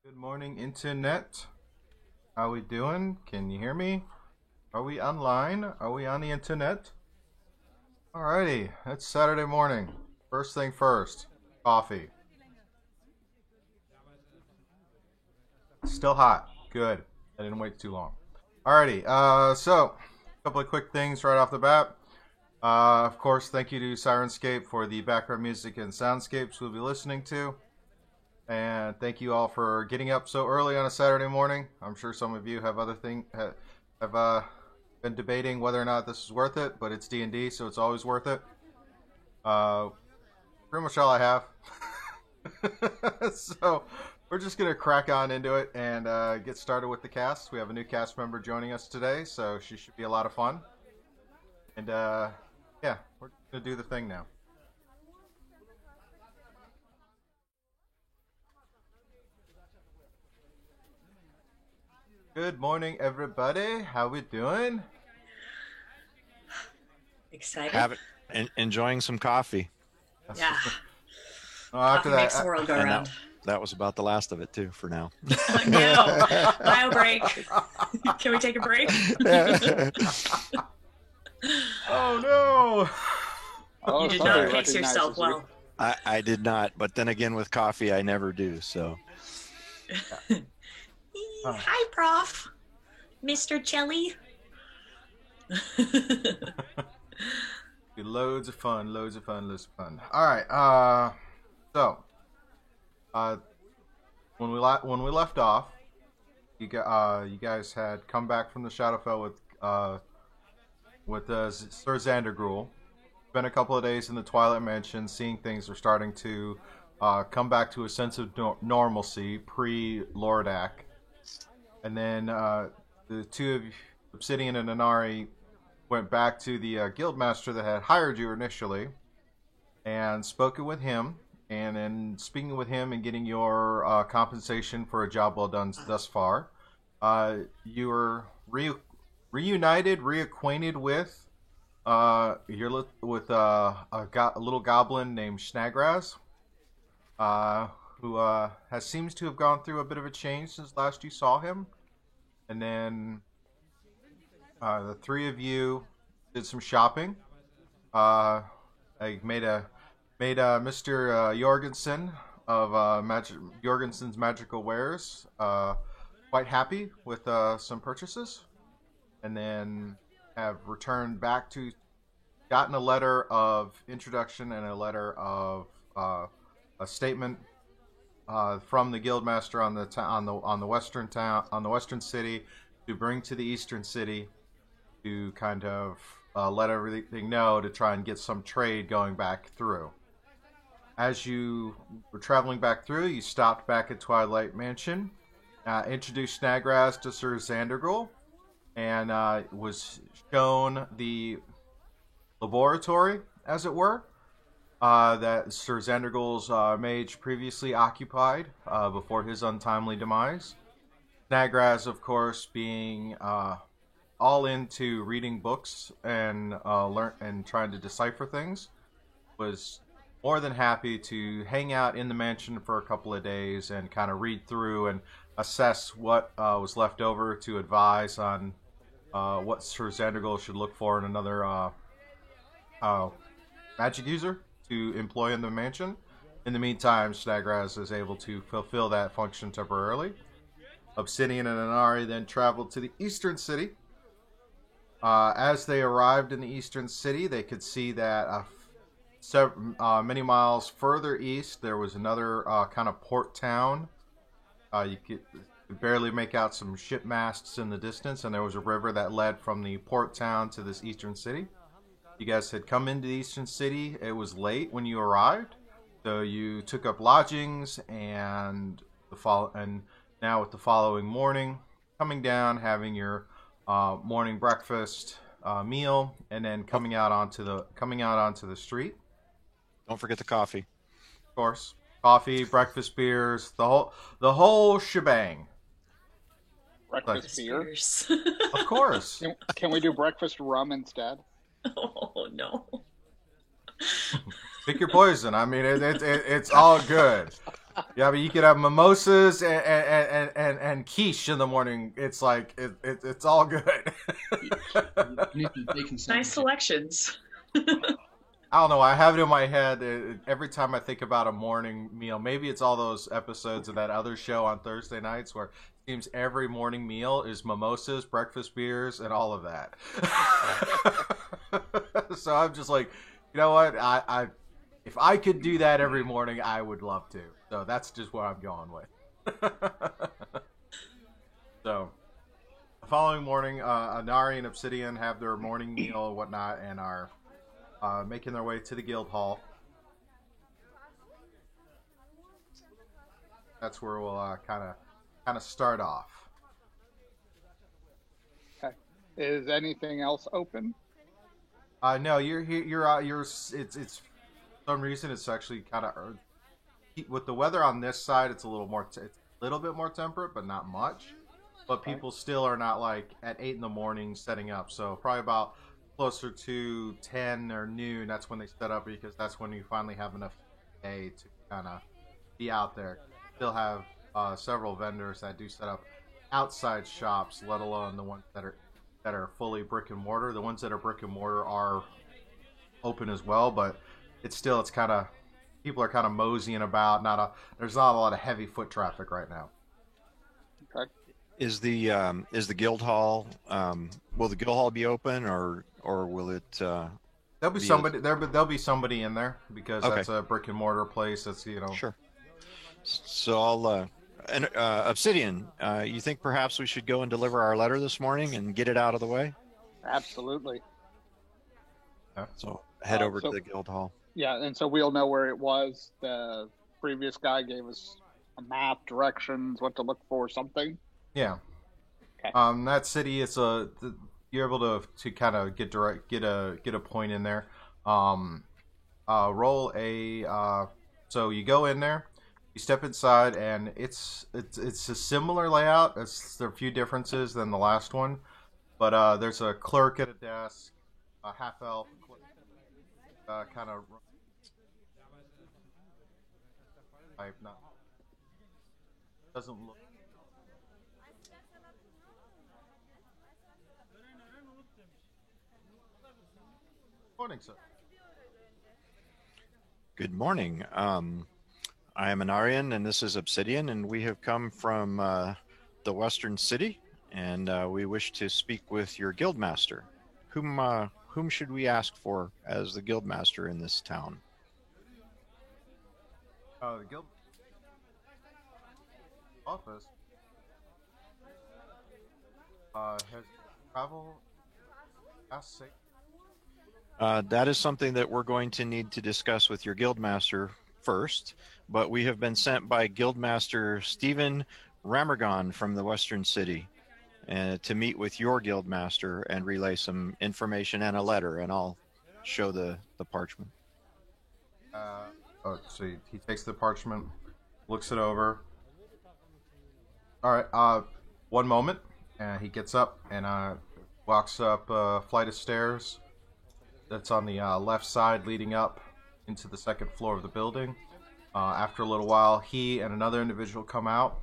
Good morning, Internet. How we doing? Can you hear me? Are we online? Are we on the Internet? Alrighty, it's Saturday morning. First thing first, coffee. Still hot. Good. I didn't wait too long. Alrighty, so a couple of quick things right off the bat. Of course, thank you to Sirenscape for the background music and soundscapes we'll be listening to. And thank you all for getting up so early on a Saturday morning. I'm sure some of you have been debating whether or not this is worth it, but it's D&D, so it's always worth it. Pretty much all I have. So we're just gonna crack on into it and get started with the cast. We have a new cast member joining us today, so she should be a lot of fun. And yeah, we're gonna do the thing now. Good morning, everybody. How we doing? Excited? Enjoying some coffee. Yeah. Oh, after Coffee makes that, the world go And round. that was about the last of it too for now. No. Bio break. Can we take a break? oh no! Oh, You did somebody not pace yourself recognizes you. well. I did not, but then again with coffee I never do. So Hi, Prof. Mr. Jelly. Loads of fun, loads of fun, loads of fun. All right. So, when we left off, you guys had come back from the Shadowfell with Sir Xandergruel. Spent a couple of days in the Twilight Mansion, seeing things are starting to come back to a sense of normalcy pre-Lordak. And then the two of you, Obsidian and Inari, went back to the guildmaster that had hired you initially and spoken with him. And in speaking with him and getting your compensation for a job well done thus far, you were reunited, reacquainted with a little goblin named Snagraz, who seems to have gone through a bit of a change since last you saw him. And then the three of you did some shopping. I made Mr. Jorgensen of Jorgensen's Magical Wares quite happy with some purchases, and then have returned back to gotten a letter of introduction and a letter of a statement from the guildmaster on the western city to bring to the eastern city to kind of let everything know to try and get some trade going back through. As you were traveling back through, you stopped back at Twilight Mansion, introduced Snagraz to Sir Xandergruel, and was shown the laboratory, as it were, that Sir Xandergruel's mage previously occupied before his untimely demise. Snagraz, of course, being all into reading books and trying to decipher things, was more than happy to hang out in the mansion for a couple of days and kind of read through and assess what was left over to advise on what Sir Xandergruel should look for in another magic user to employ in the mansion. In the meantime, Snagraz is able to fulfill that function temporarily. Obsidian and Inari then traveled to the eastern city. As they arrived in the eastern city, they could see that many miles further east, there was another kind of port town. You could barely make out some ship masts in the distance, and there was a river that led from the port town to this eastern city. You guys had come into the eastern city. It was late when you arrived, so you took up lodgings, and now with the following morning, coming down, having your morning breakfast meal, and then coming out onto the street. don't forget the coffee. Of course, coffee, breakfast, beers, the whole shebang. Breakfast beer. Spears. Of course. Can we do breakfast rum instead? Oh, no. Pick your poison. I mean, it's all good. Yeah, but you could have mimosas and quiche in the morning. It's like it's all good. You need some bacon Nice sandwiches. selections. I don't know. I have it in my head every time I think about a morning meal. Maybe it's all those episodes of that other show on Thursday nights where it seems every morning meal is mimosas, breakfast beers, and all of that. So I'm just like, you know what? I if I could do that every morning, I would love to. So that's just what I'm going with. So the following morning, Anari and Obsidian have their morning meal and whatnot, and are making their way to the guild hall. That's where we'll kind of start off. Okay. Is anything else open? No, you're. It's for some reason it's actually kind of with the weather on this side. It's a little more. It's a little bit more temperate, but not much. But people still are not like at 8 in the morning setting up. So probably about closer to 10 or noon. That's when they set up because that's when you finally have enough day to kind of be out there. Still have several vendors that do set up outside shops, let alone the ones that are fully brick and mortar. The ones that are brick and mortar are open as well, but it's kind of people are kind of moseying about. There's not a lot of heavy foot traffic right now. Okay. Is the guild hall? Will the guild hall be open, or will it? There'll be somebody there, but there'll be somebody in there because Okay. that's a brick and mortar place. That's Sure. So I'll. Obsidian, you think perhaps we should go and deliver our letter this morning and get it out of the way? Absolutely. So head over so- to the guild hall. Yeah, and so we'll know where it was. The previous guy gave us a map, directions, what to look for, something. Yeah. Okay. That city is you're able to kind of get a point in there. Roll a so you go in there, you step inside, and it's a similar layout. There are a few differences than the last one, but there's a clerk at a desk, a half elf, kind of type. Not doesn't look. Morning, sir. Good morning. I am Anarian, and this is Obsidian, and we have come from the Western City, and we wish to speak with your guildmaster. Whom should we ask for as the guildmaster in this town? The guild office has travel past six. That is something that we're going to need to discuss with your guildmaster first, but we have been sent by Guildmaster Stephen Ramergon from the Western City to meet with your guildmaster and relay some information and a letter, and I'll show the parchment. So he takes the parchment, looks it over. All right, one moment, and he gets up and walks up a flight of stairs that's on the left side leading up into the second floor of the building. After a little while, he and another individual come out.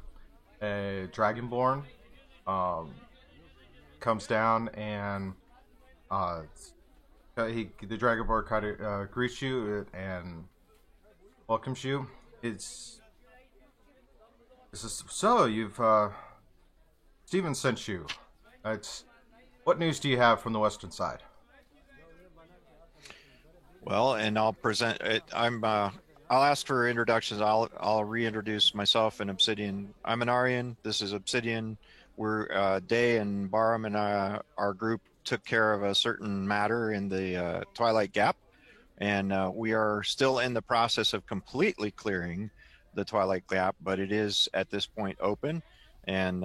A Dragonborn comes down, and the Dragonborn kind of greets you and welcomes you. So you've Steven sent you. What news do you have from the western side? Well, and I'll present it. I'll ask for introductions. I'll reintroduce myself and Obsidian. I'm Anarian. This is Obsidian. We're Day and Barum and our group took care of a certain matter in the Twilight Gap, and we are still in the process of completely clearing the Twilight Gap, but it is at this point open, and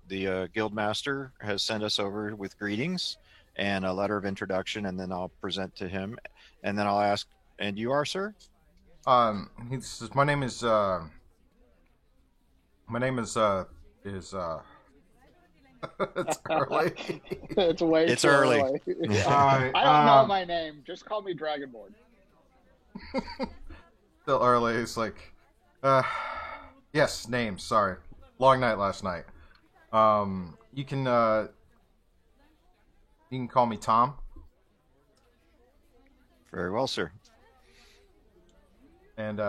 the Guildmaster has sent us over with greetings and a letter of introduction, and then I'll present to him, and then I'll ask, and you are, sir? He says, my name is it's early. It's way It's too early. I don't know my name. Just call me Dragonborn. Still early. It's like, Uh, yes, names. Sorry, long night last night. You can call me Tom. Very well, sir. And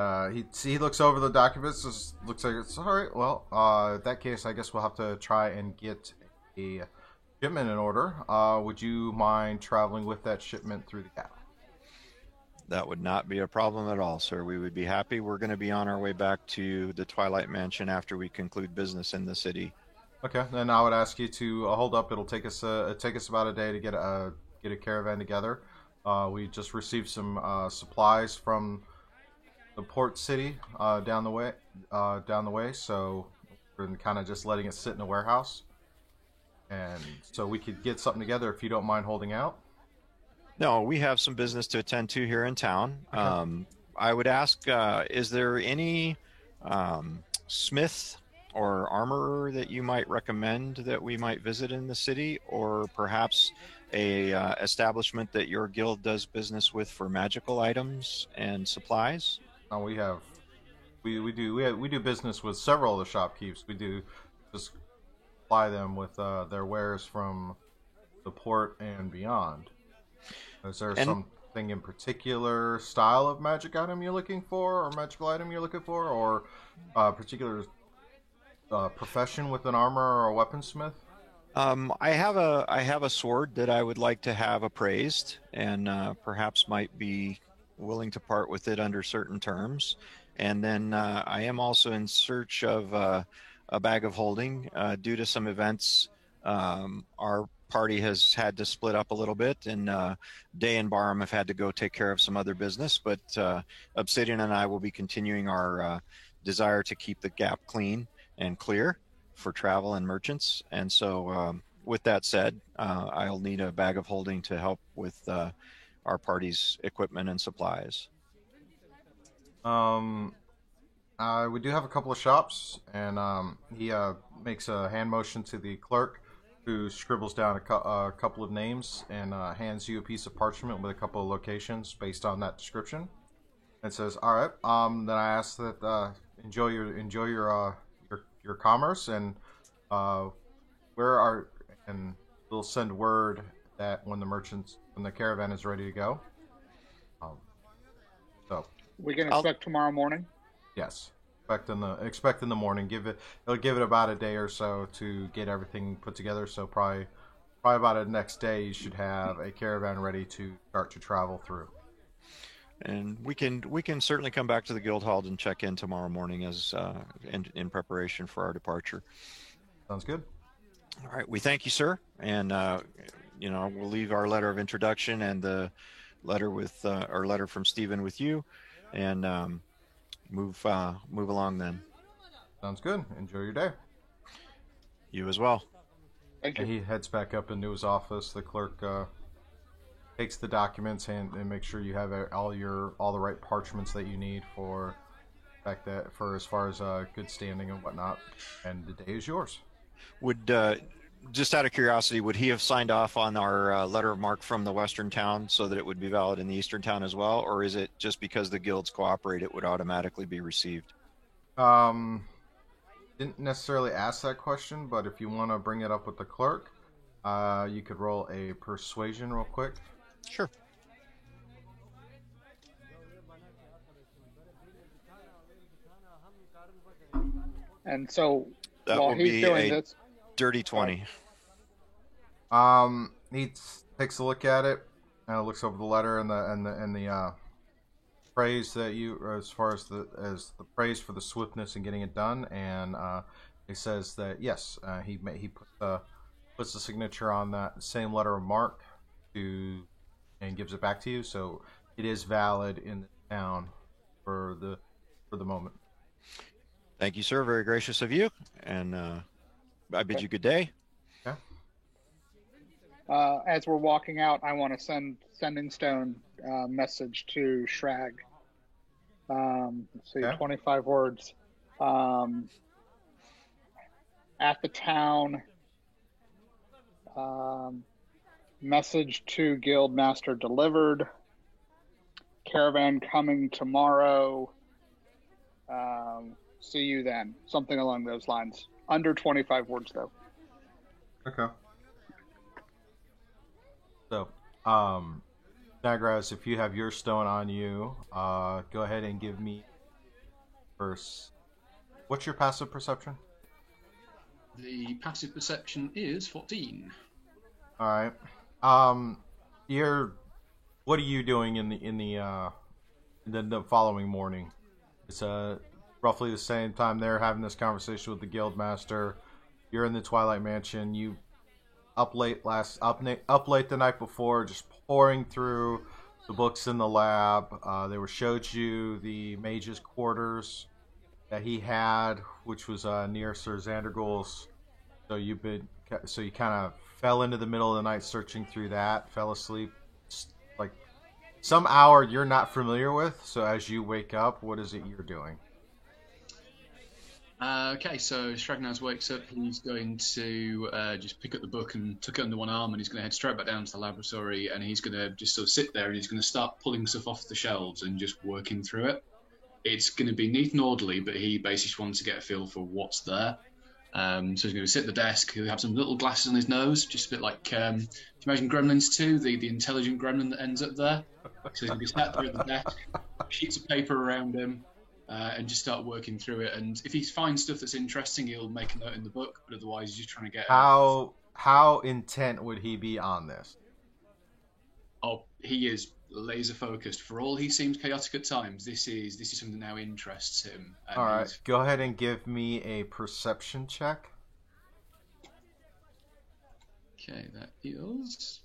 he looks over the documents. Looks like it's all right. Well, in that case, I guess we'll have to try and get a shipment in order. Would you mind traveling with that shipment through the gap? That would not be a problem at all, sir. We would be happy. We're going to be on our way back to the Twilight Mansion after we conclude business in the city. Okay, then I would ask you to hold up. It'll take us about a day to get a caravan together. We just received some supplies from the port city down the way. So we're kind of just letting it sit in a warehouse, and so we could get something together if you don't mind holding out. No, we have some business to attend to here in town. Okay. I would ask, is there any smith or armorer that you might recommend that we might visit in the city, or perhaps a establishment that your guild does business with for magical items and supplies? We do business with several of the shopkeepers. We do just supply them with their wares from the port and beyond. Is there something in particular style of magic item you're looking for, or magical item you're looking for, or particular profession with an armor or a weaponsmith? I have a sword that I would like to have appraised, and perhaps might be willing to part with it under certain terms. And then I am also in search of a bag of holding due to some events. Our party has had to split up a little bit, and Day and Barham have had to go take care of some other business. But Obsidian and I will be continuing our desire to keep the gap clean and clear for travel and merchants. And so with that said, I'll need a bag of holding to help with our party's equipment and supplies. We do have a couple of shops, and he makes a hand motion to the clerk, who scribbles down a couple of names and hands you a piece of parchment with a couple of locations based on that description. And says, "All right." Then I ask that enjoy your commerce, and and we'll send word that when the caravan is ready to go. So We can expect tomorrow morning. yes, expect in the morning. It'll give it about a day or so to get everything put together. So probably about the next day you should have a caravan ready to start to travel through. And we can certainly come back to the guild hall and check in tomorrow morning as in preparation for our departure. Sounds good. All right, we thank you, sir, and we'll leave our letter of introduction and the letter with our letter from Stephen with you, and move along then. Sounds good. Enjoy your day. You as well. Thank you. And he heads back up into his office. The clerk takes the documents and makes sure you have all the right parchments that you need for as far as good standing and whatnot. And the day is yours. Would just out of curiosity, would he have signed off on our letter of marque from the western town so that it would be valid in the eastern town as well, or is it just because the guilds cooperate it would automatically be received? Didn't necessarily ask that question, but if you want to bring it up with the clerk, you could roll a persuasion real quick. Sure. And so That while will he's be doing a this, dirty 20. He takes a look at it, looks over the letter and the praise that as far as the praise for the swiftness in getting it done, and he says that yes, he puts the signature on that same letter of marque and gives it back to you, so it is valid in the town for the moment. Thank you, sir. Very gracious of you, and I bid you good day. Yeah. as we're walking out, I want to sending stone message to Shrag. Let's see, Okay. 25 words. At the town, message to Guildmaster delivered. Caravan coming tomorrow. See you then. Something along those lines. Under 25 words, though. Okay. So, Nagraz, if you have your stone on you, go ahead and give me first. What's your passive perception? The passive perception is 14. All right. What are you doing in the following morning? It's roughly the same time they're having this conversation with the guild master. You're in the Twilight Mansion. You up late the night before, just pouring through the books in the lab. They showed you the mage's quarters that he had, which was near Sir Xandergul's. So you kind of fell into the middle of the night searching through that, fell asleep, like some hour you're not familiar with. So as you wake up, what is it you're doing? Okay, so Stragnaz wakes up. He's going to just pick up the book and tuck it under one arm, and he's going to head straight back down to the laboratory, and he's going to just sort of sit there, and he's going to start pulling stuff off the shelves and just working through it. It's going to be neat and orderly, but he basically just wants to get a feel for what's there. So he's going to sit at the desk. He'll have some little glasses on his nose, just a bit like, do you imagine Gremlins 2, the intelligent gremlin that ends up there? So he's going to be sat there at the desk, sheets of paper around him, and just start working through it. And if he finds stuff that's interesting, he'll make a note in the book, but otherwise he's just trying to get... How intent would he be on this? Oh, he is laser focused. For all he seems chaotic at times, this is something that now interests him. And all right, go ahead and give me a perception check. Okay, that is...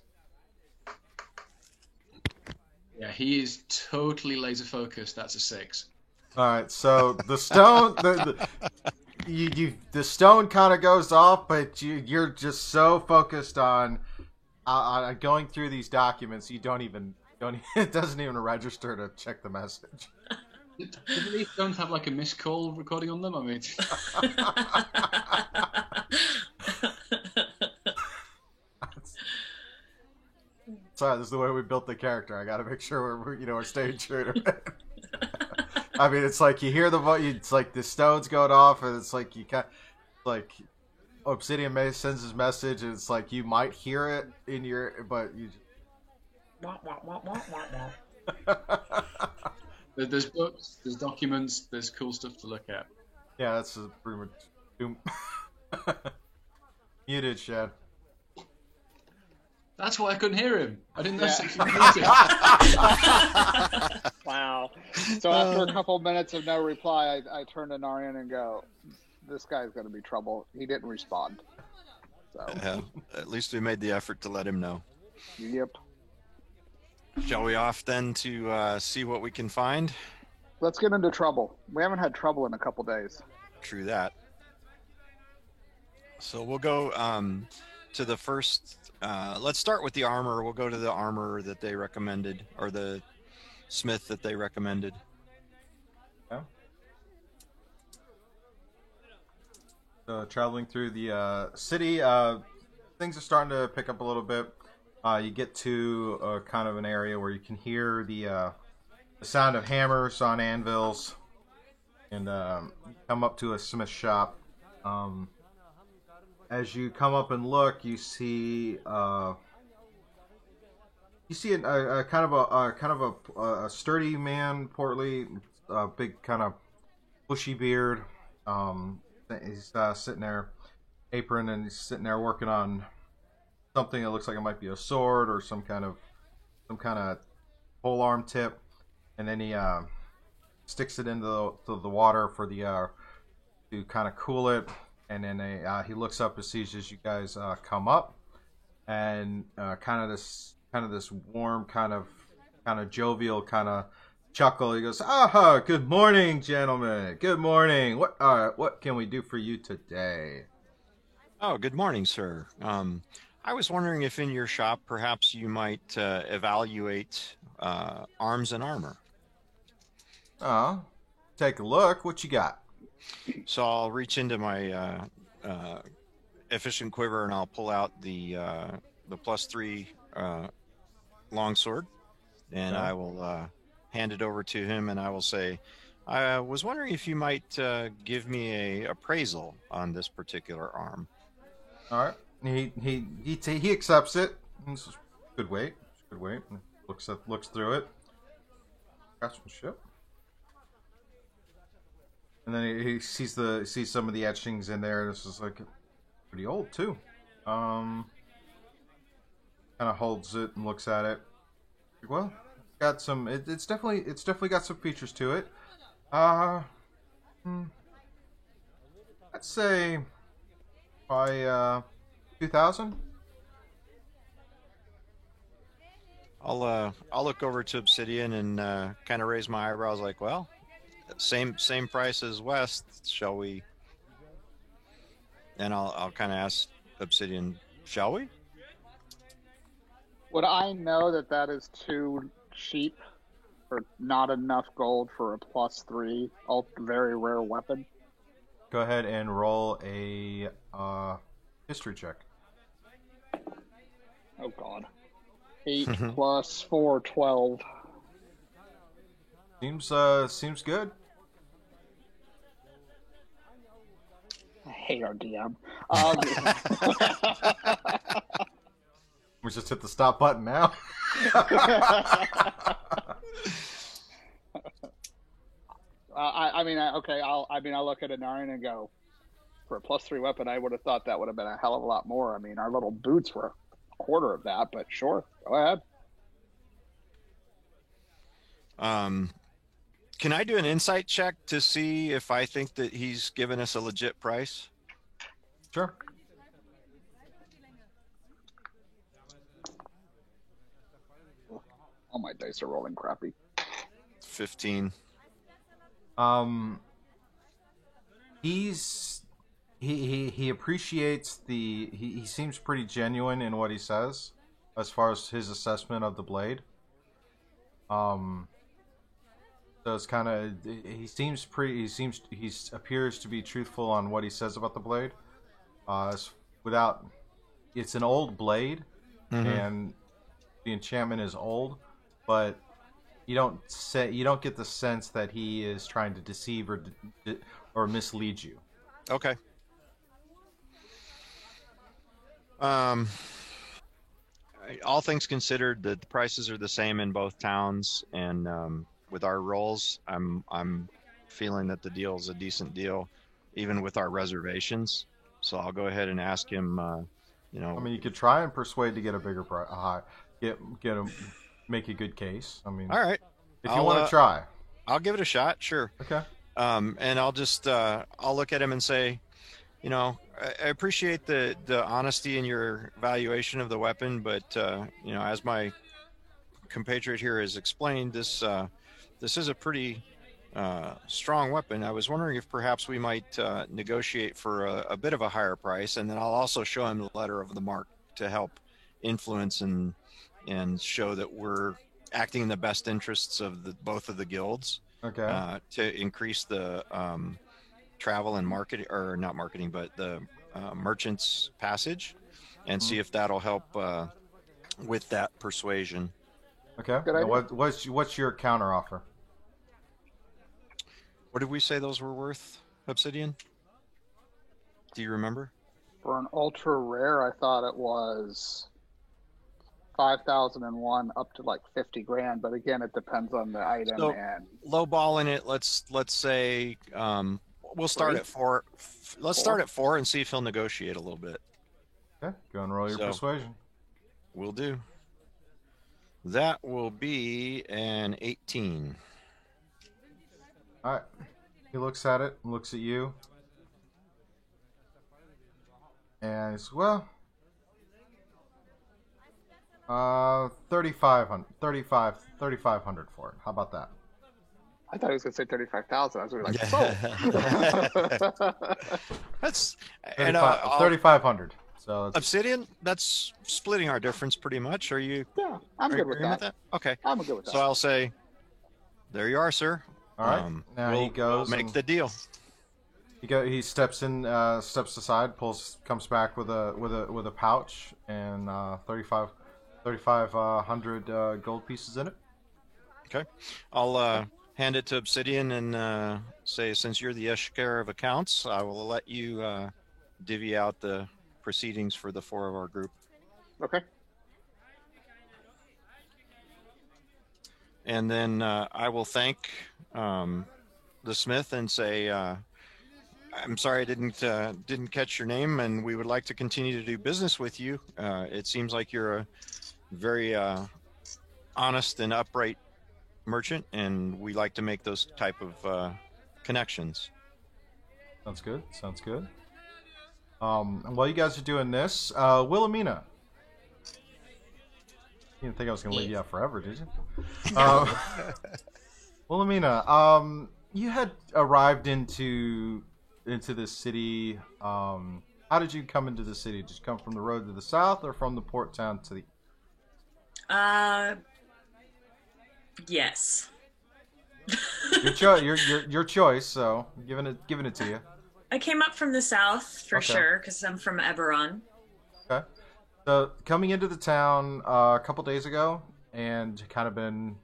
Yeah, he is totally laser focused. That's a 6. All right, so the stone, the stone kind of goes off, but you're just so focused on going through these documents, you don't even it doesn't even register to check the message. Do these stones have like a missed call recording on them? I mean, sorry, this is the way we built the character. I got to make sure we're staying true to it. I mean, it's like you hear the voice. It's like the stones going off, and it's like like Obsidian May sends his message, and it's like you might hear it in your, but you. There's books, there's documents, there's cool stuff to look at. Yeah, that's pretty much. Muted, Shad. That's why I couldn't hear him. I didn't know Wow. So after a couple minutes of no reply, I turn to Narian and go, this guy's going to be trouble. He didn't respond. So. At least we made the effort to let him know. Yep. Shall we off then to see what we can find? Let's get into trouble. We haven't had trouble in a couple days. True that. So we'll go to the first... let's start with the armor. We'll go to the armor that they recommended, or the smith that they recommended. Yeah. So traveling through the city, things are starting to pick up a little bit. You get to kind of an area where you can hear the sound of hammers on anvils, and you come up to a smith shop. As you come up and look, you see a kind of a sturdy man, portly, big kind of bushy beard. He's sitting there, apron, and he's sitting there working on something that looks like it might be a sword or some kind of pole arm tip, and then he sticks it into the water for the to kind of cool it. And then he looks up and sees as you guys come up, and kind of this warm, kind of jovial kind of chuckle. He goes, "Ah, good morning, gentlemen. Good morning. What can we do for you today?" Oh, good morning, sir. I was wondering if in your shop perhaps you might evaluate arms and armor. Take a look. What you got? So I'll reach into my efficient quiver and I'll pull out the +3 longsword, and I will hand it over to him, and I will say, I was wondering if you might give me a appraisal on this particular arm. All right. He accepts it. This is good weight. Good weight. Looks through it. Craftsmanship. And then he sees some of the etchings in there. This is like pretty old too. Kind of holds it and looks at it. Well, got some. It's definitely got some features to it. I'd say by 2000. I'll look over to Obsidian and kind of raise my eyebrows, like, well, same price as West, shall we? And I'll kind of ask Obsidian, shall we? Would I know that is too cheap or not enough gold for a +3 very rare weapon? Go ahead and roll a history check. Oh God. 8 plus 4, 12. Seems good. I hate our DM. We just hit the stop button now. I look at Anarian and go, for a +3 weapon, I would have thought that would have been a hell of a lot more. I mean, our little boots were a quarter of that, but sure, go ahead. Can I do an insight check to see if I think that he's given us a legit price? Sure. All my dice are rolling crappy. 15. He appreciates he seems pretty genuine in what he says as far as his assessment of the blade. So it's kind of he appears to be truthful on what he says about the blade. It's an old blade, and the enchantment is old, but you don't get the sense that he is trying to deceive or mislead you. Okay. All things considered, the prices are the same in both towns, and with our rolls, I'm feeling that the deal is a decent deal, even with our reservations. So I'll go ahead and ask him. I mean, you could try and persuade to get a bigger price, get him, make a good case. I mean, all right, if you want to try, I'll give it a shot. Sure. Okay. And I'll just I'll look at him and say, I appreciate the honesty in your evaluation of the weapon, but as my compatriot here has explained, this is a pretty strong weapon. I was wondering if perhaps we might negotiate for a bit of a higher price, and then I'll also show him the letter of the mark to help influence and show that we're acting in the best interests of both of the guilds. Okay. To increase the travel and market, or not marketing, but the merchants' passage, and see if that'll help with that persuasion. Okay. Now what's your counter offer? What did we say those were worth, Obsidian? Do you remember? For an ultra rare, I thought it was 5,001 up to like 50 grand, but again, it depends on the item. So, and lowballing it, let's say we'll start at 4. Let's start at 4 and see if he'll negotiate a little bit. Okay, go and roll your persuasion. Will do. That will be an 18. All right. He looks at it, looks at you, and he says, well, 3,500 for it. How about that? I thought he was going to say 35,000. I was going to be like, That's 3,500. So Obsidian, that's splitting our difference pretty much. Are you? Yeah, I'm good with that. Okay. I'm good with that. So I'll say, there you are, sir. All right. Now he goes. We'll make the deal. He steps aside, comes back with a pouch and 3,500 gold pieces in it. Okay. I'll hand it to Obsidian and say, since you're the Eshkar of accounts, I will let you divvy out the proceedings for the 4 of our group. Okay. And then I will thank the smith and say, I'm sorry I didn't catch your name, and we would like to continue to do business with you. It seems like you're a very honest and upright merchant, and we like to make those type of connections. Sounds good. Sounds good. And while you guys are doing this, Wilhelmina. You didn't think I was going to leave you out forever, did you? No. Wilhelmina, you had arrived into this city. How did you come into the city? Did you come from the road to the south or from the port town to the... Yes. Your choice, so giving it to you. I came up from the south for Okay. sure, because I'm from Eberron. Okay. So coming into the town a couple days ago, and kind of been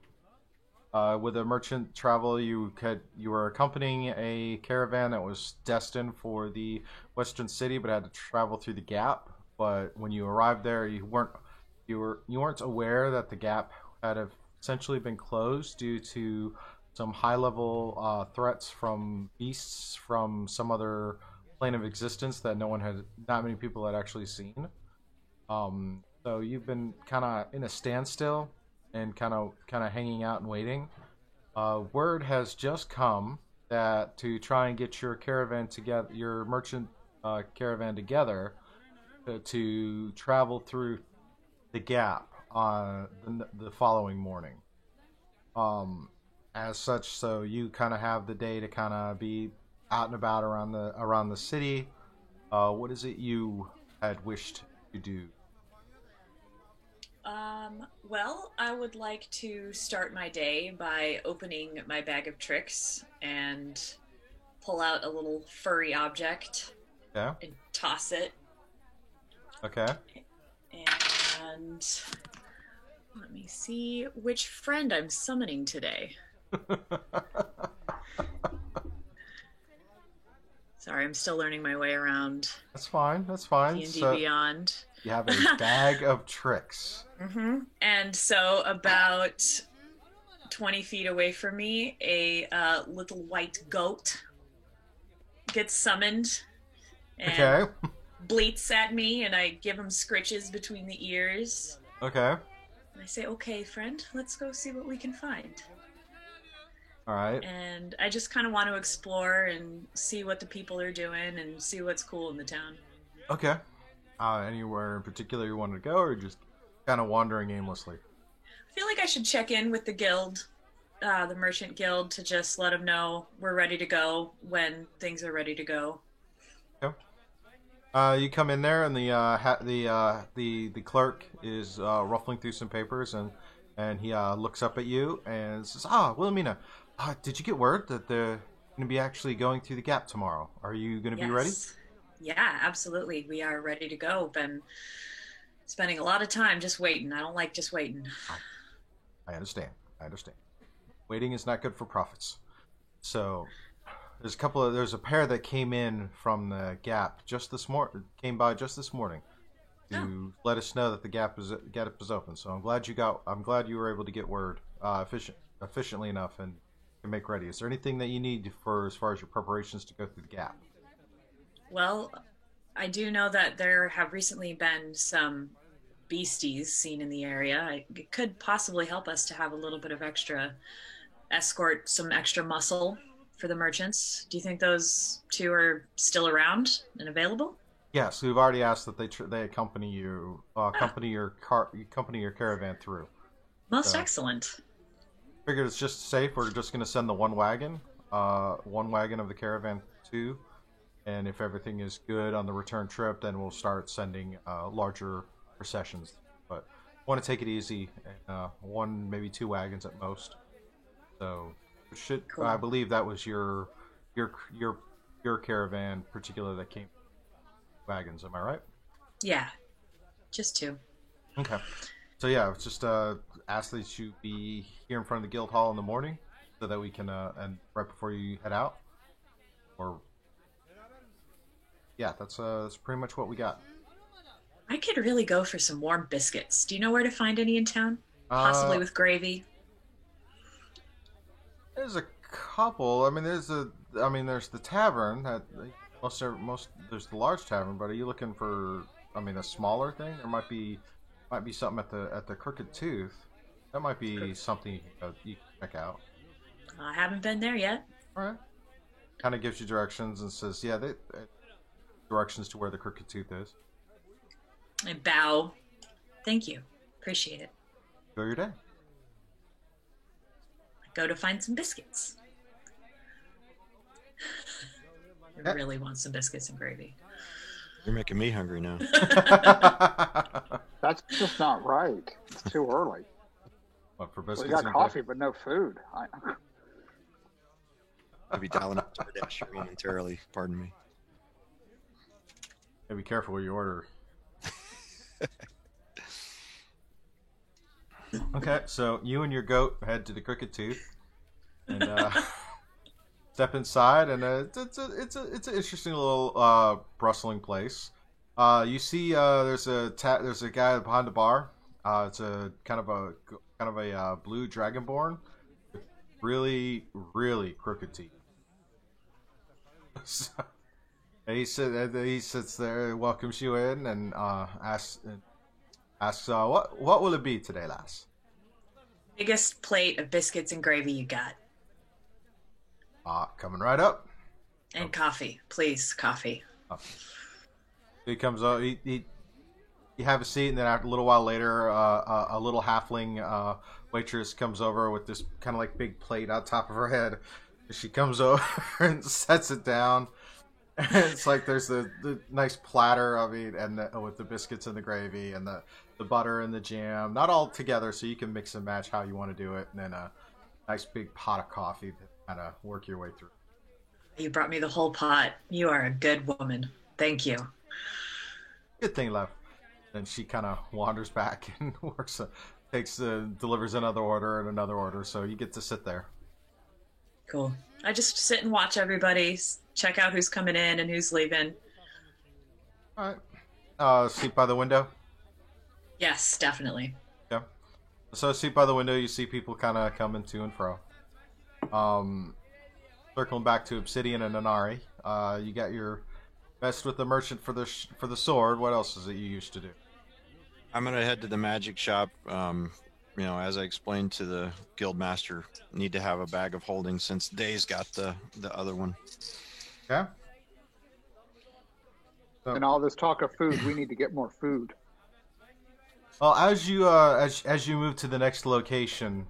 with a merchant travel, you were accompanying a caravan that was destined for the western city, but had to travel through the Gap. But when you arrived there, you weren't aware that the Gap had essentially been closed due to some high-level threats from beasts from some other plane of existence that not many people had actually seen. So you've been kind of in a standstill and kind of hanging out and waiting. Word has just come that to try and get your caravan together, your merchant caravan together, to travel through the Gap on the following morning. As such, so you kind of have the day to kind of be out and about around the city. What is it you had wished to do? Well, I would like to start my day by opening my bag of tricks and pull out a little furry object Yeah. and toss it. Okay. And let me see which friend I'm summoning today. Sorry, I'm still learning my way around That's fine. That's fine. D&D So Beyond. you have a bag of tricks. Mm-hmm. And so about 20 feet away from me, a little white goat gets summoned and Okay. bleats at me, and I give him scritches between the ears. Okay. And I say, okay, friend, let's go see what we can find. All right. And I just kind of want to explore and see what the people are doing and see what's cool in the town. Okay. Anywhere in particular you wanted to go, or just kind of wandering aimlessly? I feel like I should check in with the guild, the merchant guild, to just let them know we're ready to go when things are ready to go. Okay. You come in there, and the clerk is ruffling through some papers, and he looks up at you and says, Wilhelmina, did you get word that they're going to be actually going through the Gap tomorrow? Are you going to be ready? Yeah, absolutely. We are ready to go. Been spending a lot of time just waiting. I don't like just waiting. I understand. Waiting is not good for profits. So there's a pair that came in from the Gap came by just this morning to let us know that the Gap is open. So I'm glad you were able to get word efficiently enough and to make ready. Is there anything that you need as far as your preparations to go through the Gap? Well, I do know that there have recently been some beasties seen in the area. It could possibly help us to have a little bit of extra escort, some extra muscle for the merchants. Do you think those two are still around and available? Yes, we've already asked that they accompany you, accompany your caravan through. Most excellent. Figured it's just safe. We're just going to send the one wagon of the caravan too. And if everything is good on the return trip, then we'll start sending larger processions. But I want to take it easy. One, maybe 2 wagons at most. So Cool. I believe that was your caravan particular that came wagons. Am I right? Yeah, just 2. Okay. So yeah, it's just ask that you be here in front of the guild hall in the morning. so that we can and right before you head out, or yeah, that's pretty much what we got. I could really go for some warm biscuits. Do you know where to find any in town? Possibly with gravy. There's a couple. I mean, there's the tavern that most there's the large tavern. But are you looking for? I mean, a smaller thing? There might be something at the Crooked Tooth. That might be something you can check out. I haven't been there yet. All right. Kind of gives you directions and says, yeah, directions to where the Crooked Tooth is. I bow. Thank you. Appreciate it. Enjoy your day. I go to find some biscuits. I really want some biscuits and gravy. You're making me hungry now. That's just not right. It's too early. What, for biscuits? We got coffee, but no food. I'll be dialing up to DoorDash momentarily. Pardon me. Hey, be careful what you order. Okay, so you and your goat head to the Crooked Tooth and step inside, and it's an interesting little bustling place. You see, there's a guy behind the bar. It's a kind of a blue dragonborn with really crooked teeth. So, he sits there, welcomes you in, and asks, what will it be today, lass? Biggest plate of biscuits and gravy you got. Coming right up. And coffee, please, coffee. He comes up. You have a seat, and then a little while later, a little halfling waitress comes over with this kind of like big plate on top of her head. She comes over and sets it down. And it's like there's the nice platter of it, and with the biscuits and the gravy and the butter and the jam, not all together, so you can mix and match how you want to do it, and then a nice big pot of coffee to kind of work your way through. You brought me the whole pot. You are a good woman. Thank you. Good thing left. Then she kind of wanders back and delivers another order and another order, so you get to sit there. Cool. I just sit and watch everybody, check out who's coming in and who's leaving. All right. Seat by the window? Yes, definitely. Yeah. So seat by the window, you see people kind of coming to and fro. Circling back to Obsidian and Inari, you got your messed with the merchant for the sword. What else is it you used to do? I'm gonna head to the magic shop. As I explained to the guild master, need to have a bag of holding since Day's got the other one. Okay. So, and all this talk of food, we need to get more food. Well, as you move to the next location,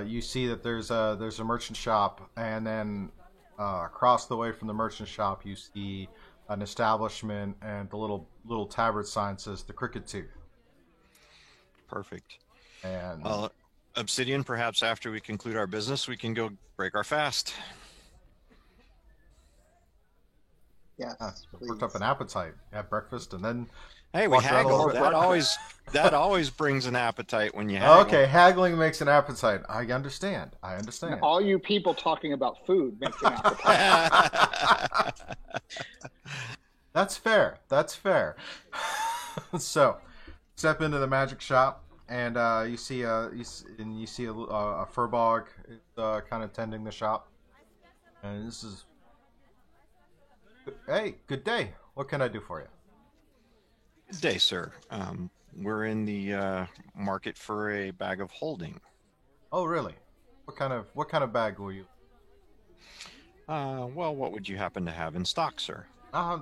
you see that there's a merchant shop, and then across the way from the merchant shop, you see an establishment, and the little tabard sign says the Crooked Tooth. Perfect. And Obsidian, perhaps after we conclude our business, we can go break our fast. Yes, worked up an appetite. Have breakfast and then. Hey, we haggle. That always brings an appetite when you haggle. Okay, haggling makes an appetite. I understand. Now, all you people talking about food makes an appetite. That's fair. So, step into the magic shop, and you see a furbog kind of tending the shop, and this is. Hey, good day. What can I do for you? Good day, sir. We're in the market for a bag of holding. Oh, really? What kind of bag will you? Well, what would you happen to have in stock, sir?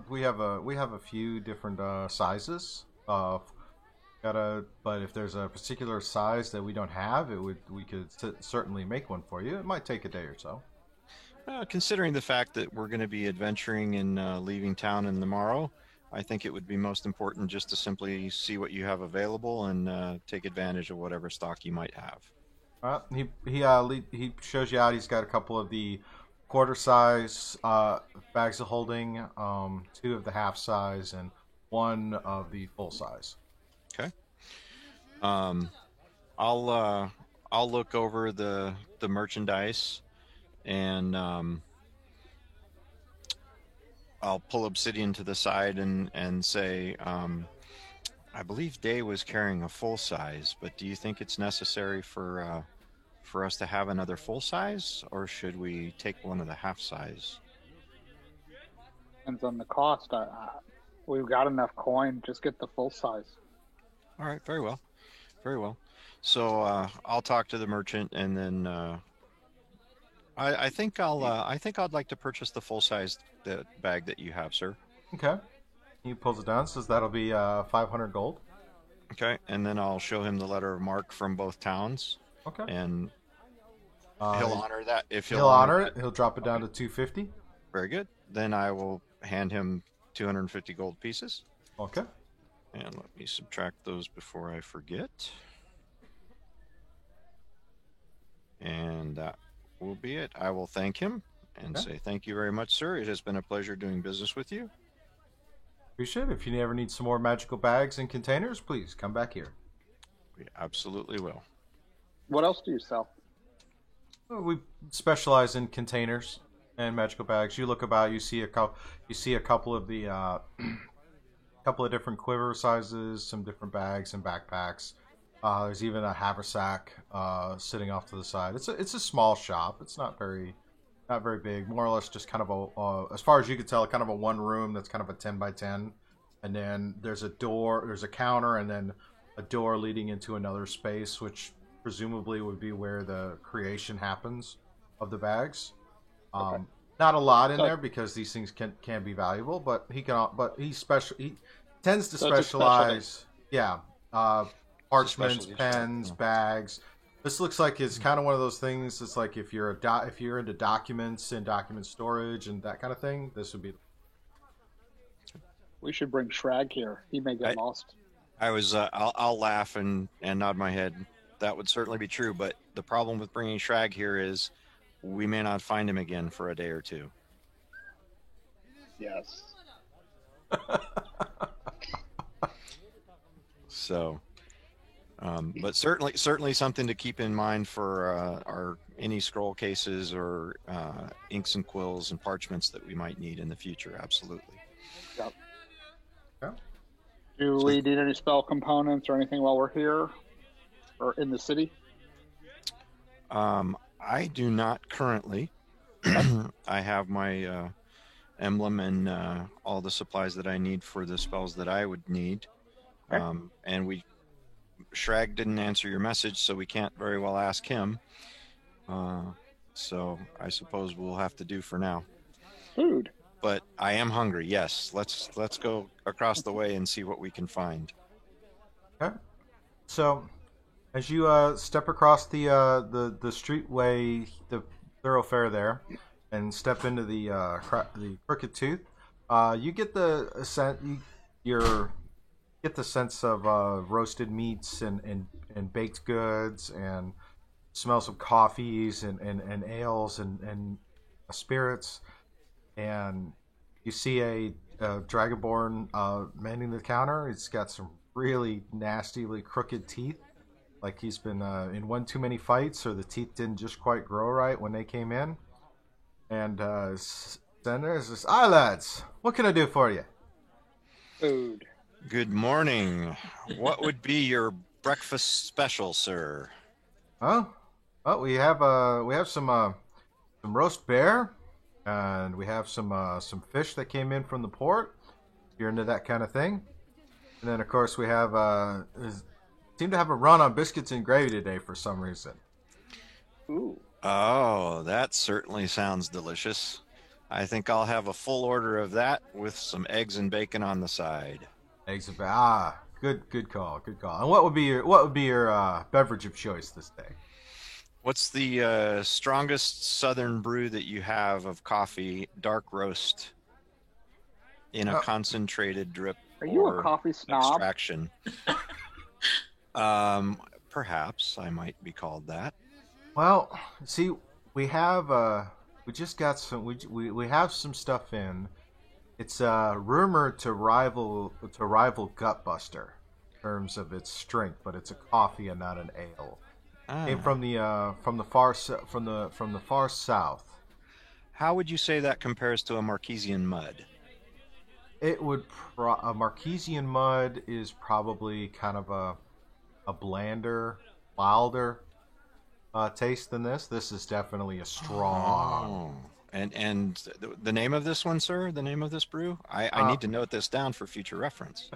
We have a few different sizes. But if there's a particular size that we don't have, we could certainly make one for you. It might take a day or so. Considering the fact that we're going to be adventuring and leaving town in the morrow, I think it would be most important just to simply see what you have available and take advantage of whatever stock you might have. He shows you out. He's got a couple of the quarter size bags of holding, 2 of the half size, and 1 of the full size. Okay. I'll I'll look over the merchandise, and I'll pull Obsidian to the side and say, I believe Day was carrying a full size, but do you think it's necessary for us to have another full size, or should we take one of the half size? Depends on the cost. We've got enough coin. Just get the full size. All right, very well, very well. So I'll talk to the merchant, and then I think I'd like to purchase the full size bag that you have, sir. Okay. He pulls it down, says that'll be 500 gold. Okay, and then I'll show him the letter of marque from both towns. Okay. And he'll honor that. If he'll honor it, he'll drop it down to 250. Very good. Then I will hand him 250 gold pieces. Okay. And let me subtract those before I forget. And that will be it. I will thank him and say thank you very much, sir. It has been a pleasure doing business with you. Appreciate it. If you ever need some more magical bags and containers, please come back here. We absolutely will. What else do you sell? Well, we specialize in containers and magical bags. You look about, you see a couple of the couple of different quiver sizes, some different bags and backpacks. There's even a haversack sitting off to the side. It's a small shop. It's not very big. More or less just kind of a, as far as you can tell, kind of a one room that's kind of a 10 by 10. And then there's a door, there's a counter, and then a door leading into another space, which presumably would be where the creation happens of the bags. Okay. Not a lot in there because these things can be valuable, but he tends to specialize. Yeah. Parchments, pens, bags. This looks like it's kind of one of those things. It's like if you're into documents and document storage and that kind of thing, this would be. We should bring Shrag here. He may get lost. I'll laugh and nod my head. That would certainly be true. But the problem with bringing Shrag here is we may not find him again for a day or two. Yes. So. But certainly something to keep in mind for our any scroll cases or inks and quills and parchments that we might need in the future. Absolutely. Yep. Yeah. Do we need any spell components or anything while we're here or in the city? I do not currently. I have my emblem and all the supplies that I need for the spells that I would need. Okay. And Shrag didn't answer your message, so we can't very well ask him. So I suppose we'll have to do for now. Food. But I am hungry. Yes, let's go across the way and see what we can find. Okay. So, as you step across the streetway, the thoroughfare there, and step into the Crooked Tooth, you get the sense of roasted meats and baked goods and smells of coffees and ales and spirits. And you see a Dragonborn manning the counter. He's got some really nastily crooked teeth. Like he's been in one too many fights, or the teeth didn't just quite grow right when they came in. And then there's this, "Hi lads, what can I do for you?" Food. Good morning. What would be your breakfast special, sir? Well, we have some roast bear, and we have some fish that came in from the port. If you're into that kind of thing, and then of course we have seem to have a run on biscuits and gravy today for some reason. Ooh. Oh, that certainly sounds delicious. I think I'll have a full order of that with some eggs and bacon on the side. Eggs and good call. And what would be your beverage of choice this day? What's the strongest southern brew that you have of coffee, dark roast, in a concentrated drip? Are you a coffee snob? Extraction. Perhaps I might be called that. Well, see, we have we just got some we have some stuff in. It's rumored to rival Gutbuster in terms of its strength, but it's a coffee and not an ale. Came from the far south. How would you say that compares to a Marquesian mud? It would a Marquesian mud is probably kind of a blander, milder taste than this. This is definitely a strong. Oh. And the name of this one, sir? The name of this brew? I need to note this down for future reference.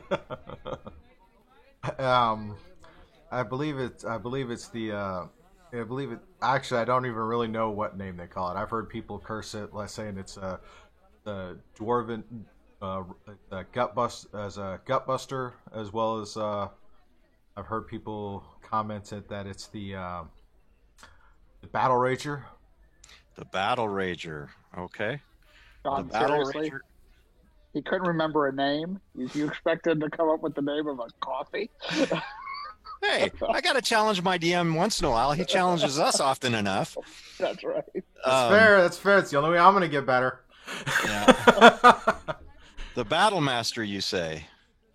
I believe it's the. I believe it. Actually, I don't even really know what name they call it. I've heard people curse it, like saying it's the dwarven as a gut buster, as well as I've heard people commented that it's the battle rager. The Battle Rager. Okay. John, The Battle seriously? Rager. He couldn't remember a name. You expected to come up with the name of a coffee? Hey, I got to challenge my DM once in a while. He challenges us often enough. That's right. That's fair. That's fair. It's the only way I'm gonna get better. Yeah. The Battle Master, you say?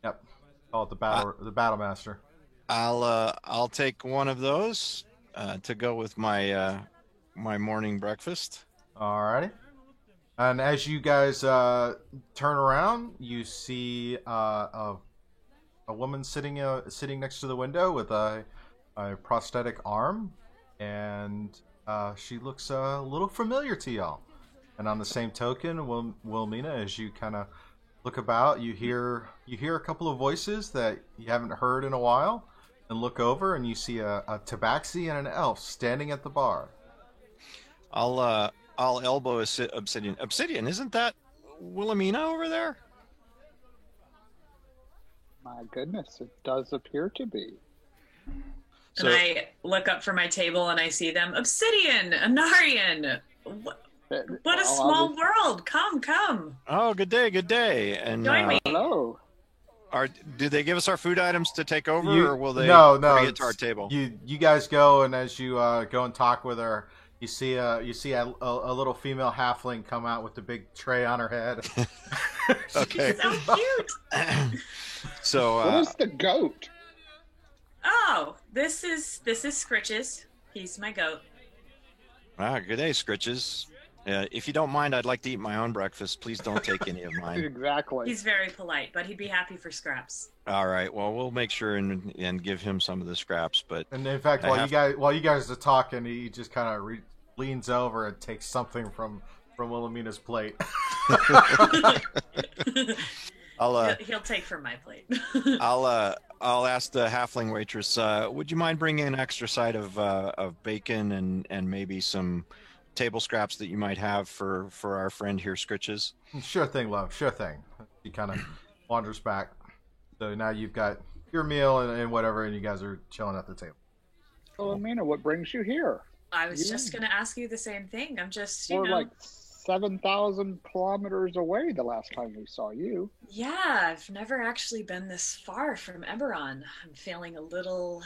Yep. Call it the battle master. I'll take one of those to go with my my morning breakfast. Alrighty. And as you guys turn around, you see a woman sitting next to the window with a prosthetic arm, and she looks a little familiar to y'all. And on the same token, Wilhelmina, as you kind of look about, you hear a couple of voices that you haven't heard in a while, and look over and you see a tabaxi and an elf standing at the bar. I'll elbow Obsidian. Obsidian, isn't that Wilhelmina over there? My goodness, it does appear to be. So, And I look up from my table and I see them. Obsidian, Anarian. What a small world. Come. oh, good day. And Join me. Hello. do they give us our food items to take over, or will they no, bring it to our table? You guys go, and as you go and talk with her, you see a little female halfling come out with the big tray on her head. Okay. So cute. So What is the goat? Oh, this is Scritches. He's my goat. good day, Scritches. If you don't mind, I'd like to eat my own breakfast. Please don't take any of mine. Exactly. He's very polite, but he'd be happy for scraps. All right. Well, we'll make sure and give him some of the scraps. But And in fact, while you guys are talking, he just kind of leans over and takes something from Wilhelmina's plate. He'll take from my plate. I'll ask the halfling waitress. Would you mind bringing an extra side of bacon and maybe some table scraps that you might have for our friend here, Scritches? Sure thing, love. Sure thing. He kind of wanders back. So now you've got your meal and whatever, and you guys are chilling at the table. So, Amina, what brings you here? I was just going to ask you the same thing. I'm just, We're like 7,000 kilometers away the last time we saw you. Yeah, I've never actually been this far from Eberron. I'm feeling a little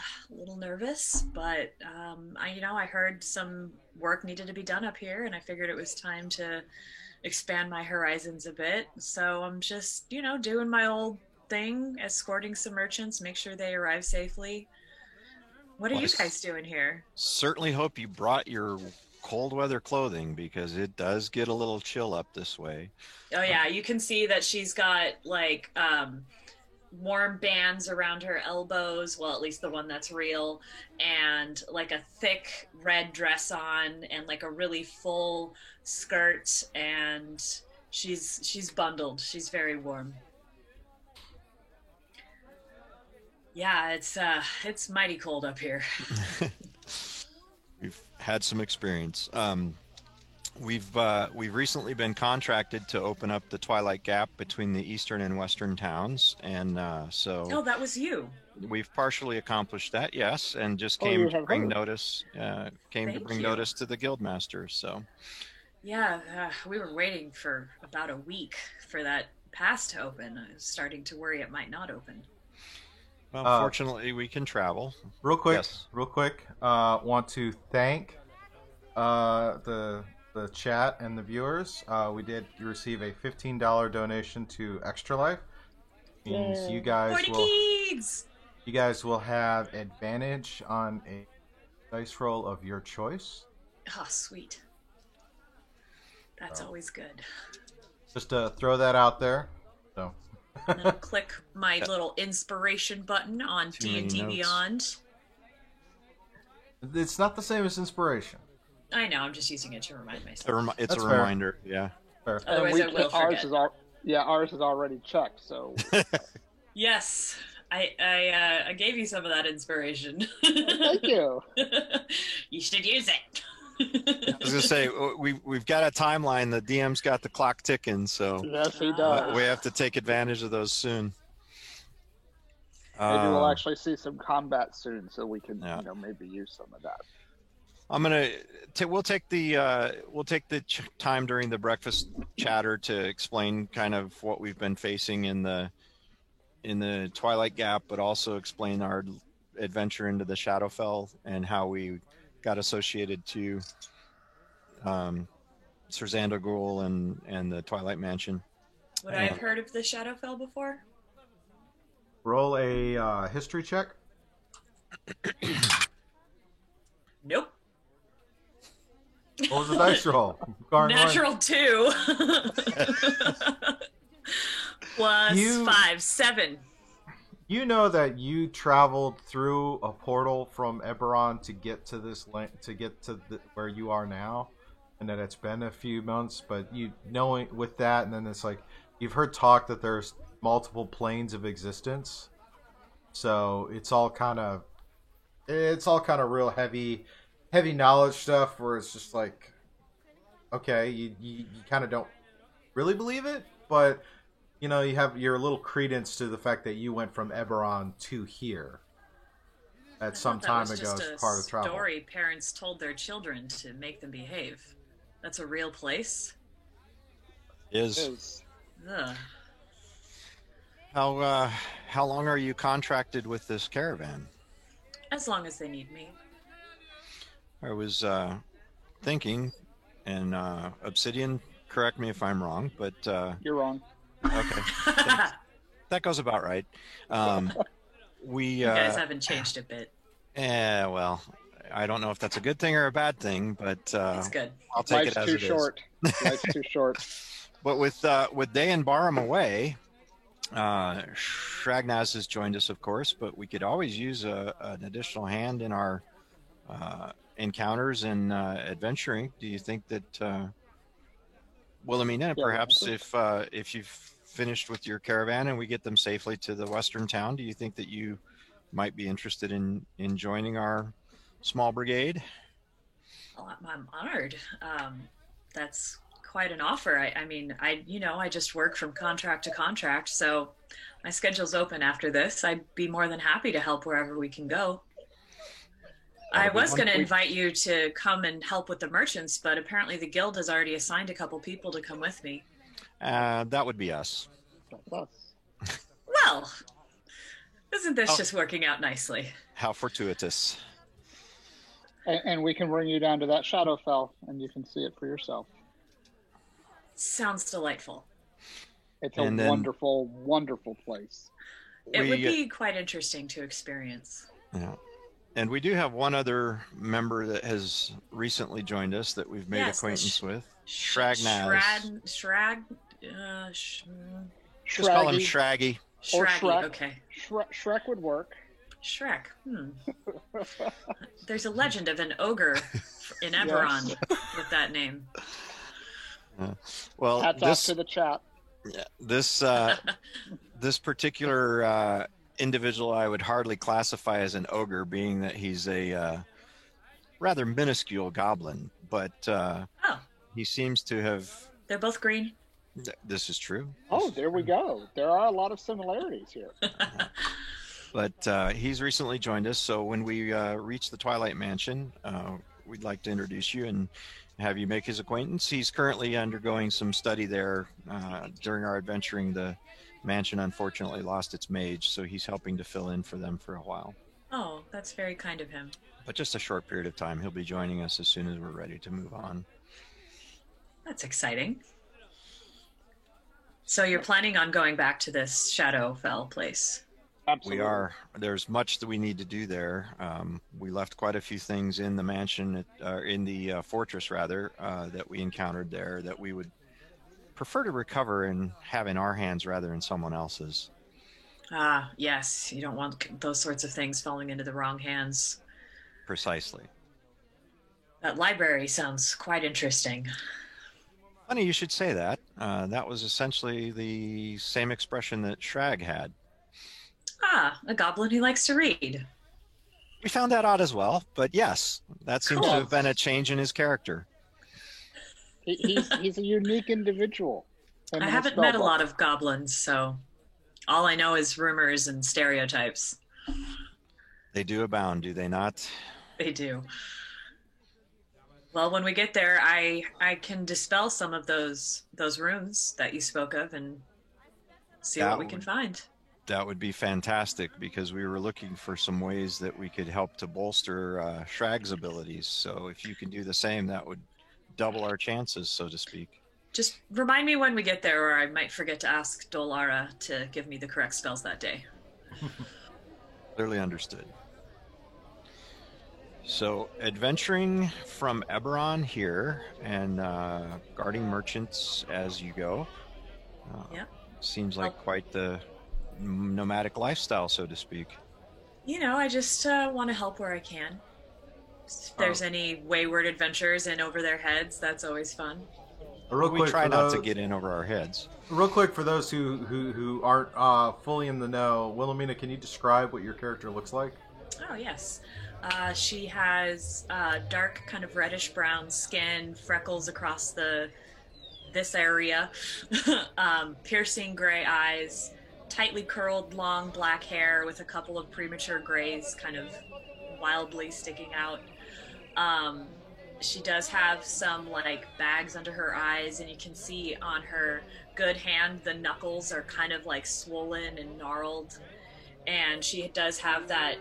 nervous, but I heard some work needed to be done up here, and I figured it was time to expand my horizons a bit. So I'm just, doing my old thing, escorting some merchants, make sure they arrive safely. What are you guys doing here? Certainly hope you brought your cold weather clothing, because it does get a little chill up this way. Oh yeah, you can see that she's got like warm bands around her elbows, well, at least the one that's real, and like a thick red dress on and like a really full skirt, and she's bundled. She's very warm. Yeah, it's mighty cold up here. We've had some experience. We've recently been contracted to open up the Twilight Gap between the eastern and western towns, and so Oh, that was you. we've partially accomplished that, yes, and just Oh, came you to have bring heard. notice. Thank you. Notice to the guildmasters. So Yeah, we were waiting for about a week for that pass to open. I was starting to worry it might not open. well, fortunately, we can travel. Real quick, Yes. want to thank the chat and the viewers. We did receive a $15 donation to Extra Life. Means Forty keys! you guys will have advantage on a dice roll of your choice. Oh, sweet. That's always good. Just to throw that out there. So. And then click my little inspiration button on Too many D&D notes. Beyond. It's not the same as inspiration. I know, I'm just using it to remind myself. It's That's a fair. reminder. Yeah. Fair. Otherwise, I will ours forget. is ours is already checked. So Yes, I gave you some of that inspiration. thank you. You should use it. I was gonna say we've got a timeline. The DM's got the clock ticking, so Yes, he does. we have to take advantage of those soon. Maybe we'll actually see some combat soon, so we can, Yeah. maybe use some of that. I'm gonna. We'll take the time during the breakfast chatter to explain kind of what we've been facing in the Twilight Gap, but also explain our adventure into the Shadowfell and how we got associated to Sir Xandogul and the Twilight Mansion. Would I have heard of the Shadowfell before? Roll a history check. Nope. What was the dice roll? Garn, Natural 2. Plus You- 5, 7. You know that you traveled through a portal from Eberron to get to this where you are now, and that it's been a few months. But you knowing with that, and then it's like you've heard talk that there's multiple planes of existence. So it's all kind of real heavy knowledge stuff. Where it's just like, okay, you kind of don't really believe it, but. You know, you have your little credence to the fact that you went from Eberron to here at some time ago as part of travel. Story parents told their children to make them behave. That's a real place. Is Ugh. how long are you contracted with this caravan? As long as they need me. I was thinking, and Obsidian, correct me if I'm wrong, but You're wrong. okay, that goes about right. We You guys haven't changed a bit. well, I don't know if that's a good thing or a bad thing, but It's good. I'll take Life's it as too it is. short. Life's too short. But with Day and Barham away, Shragnas has joined us, of course. But we could always use an additional hand in our encounters and adventuring. Do you think that? Wilhelmina, Yeah, perhaps sure. if you've finished with your caravan and we get them safely to the western town, do you think that you might be interested in joining our small brigade? Well, I'm honored. That's quite an offer. I mean, I just work from contract to contract, so my schedule's open after this. I'd be more than happy to help wherever we can go. I was going to invite you to come and help with the merchants, but apparently the guild has already assigned a couple people to come with me. That would be us. That's us. Well, isn't this just working out nicely? How fortuitous. And we can bring you down to that Shadowfell, and you can see it for yourself. Sounds delightful. It's a And then- wonderful, wonderful place. It would be quite interesting to experience. Yeah. And we do have one other member that has recently joined us that we've made Yes, the acquaintance with. Shragnaz. Just call him Shraggy. Shraggy. Or Shraggy, Shrek. okay. Shrek would work. Shrek. There's a legend of an ogre in Eberron with that name. Well, Hats off to the chat. this particular individual I would hardly classify as an ogre, being that he's a rather minuscule goblin, but he seems to have. They're both green. This is true. Oh, there we go. There are a lot of similarities here. But he's recently joined us, so when we reach the Twilight Mansion, we'd like to introduce you and have you make his acquaintance. He's currently undergoing some study there. During our adventuring, the mansion unfortunately lost its mage, so he's helping to fill in for them for a while. Oh, that's very kind of him. But just a short period of time. He'll be joining us as soon as we're ready to move on. That's exciting. So you're planning on going back to this Shadowfell place? Absolutely. We are. There's much that we need to do there. We left quite a few things in the mansion, in the fortress rather, that we encountered there that we would prefer to recover and have in our hands rather than someone else's. Ah, yes. You don't want those sorts of things falling into the wrong hands. Precisely. That library sounds quite interesting. Funny you should say that. That was essentially the same expression that Shrag had. Ah, a goblin who likes to read. We found that odd as well, but yes, that seems to Cool. have been a change in his character. He's a unique individual. I haven't met a lot of goblins, so all I know is rumors and stereotypes. They do abound, do they not? They do. Well, when we get there, I can dispel some of those runes that you spoke of and see That what we can would- find. That would be fantastic because we were looking for some ways that we could help to bolster Shrag's abilities. So if you can do the same, that would double our chances, so to speak. Just remind me when we get there, or I might forget to ask Dolara to give me the correct spells that day. Clearly understood. So, adventuring from Eberron here and guarding merchants as you go. Yep. Seems like quite the nomadic lifestyle, so to speak. You know, I just want to help where I can. If there's any wayward adventures in over their heads, that's always fun. Real We quick try for not to those- get in over our heads. Real quick for those who aren't fully in the know, Wilhelmina, can you describe what your character looks like? Oh, yes. She has dark, kind of reddish brown skin, freckles across this area, piercing gray eyes, tightly curled, long black hair with a couple of premature grays kind of wildly sticking out. She does have some like bags under her eyes, and you can see on her good hand the knuckles are kind of like swollen and gnarled, and she does have that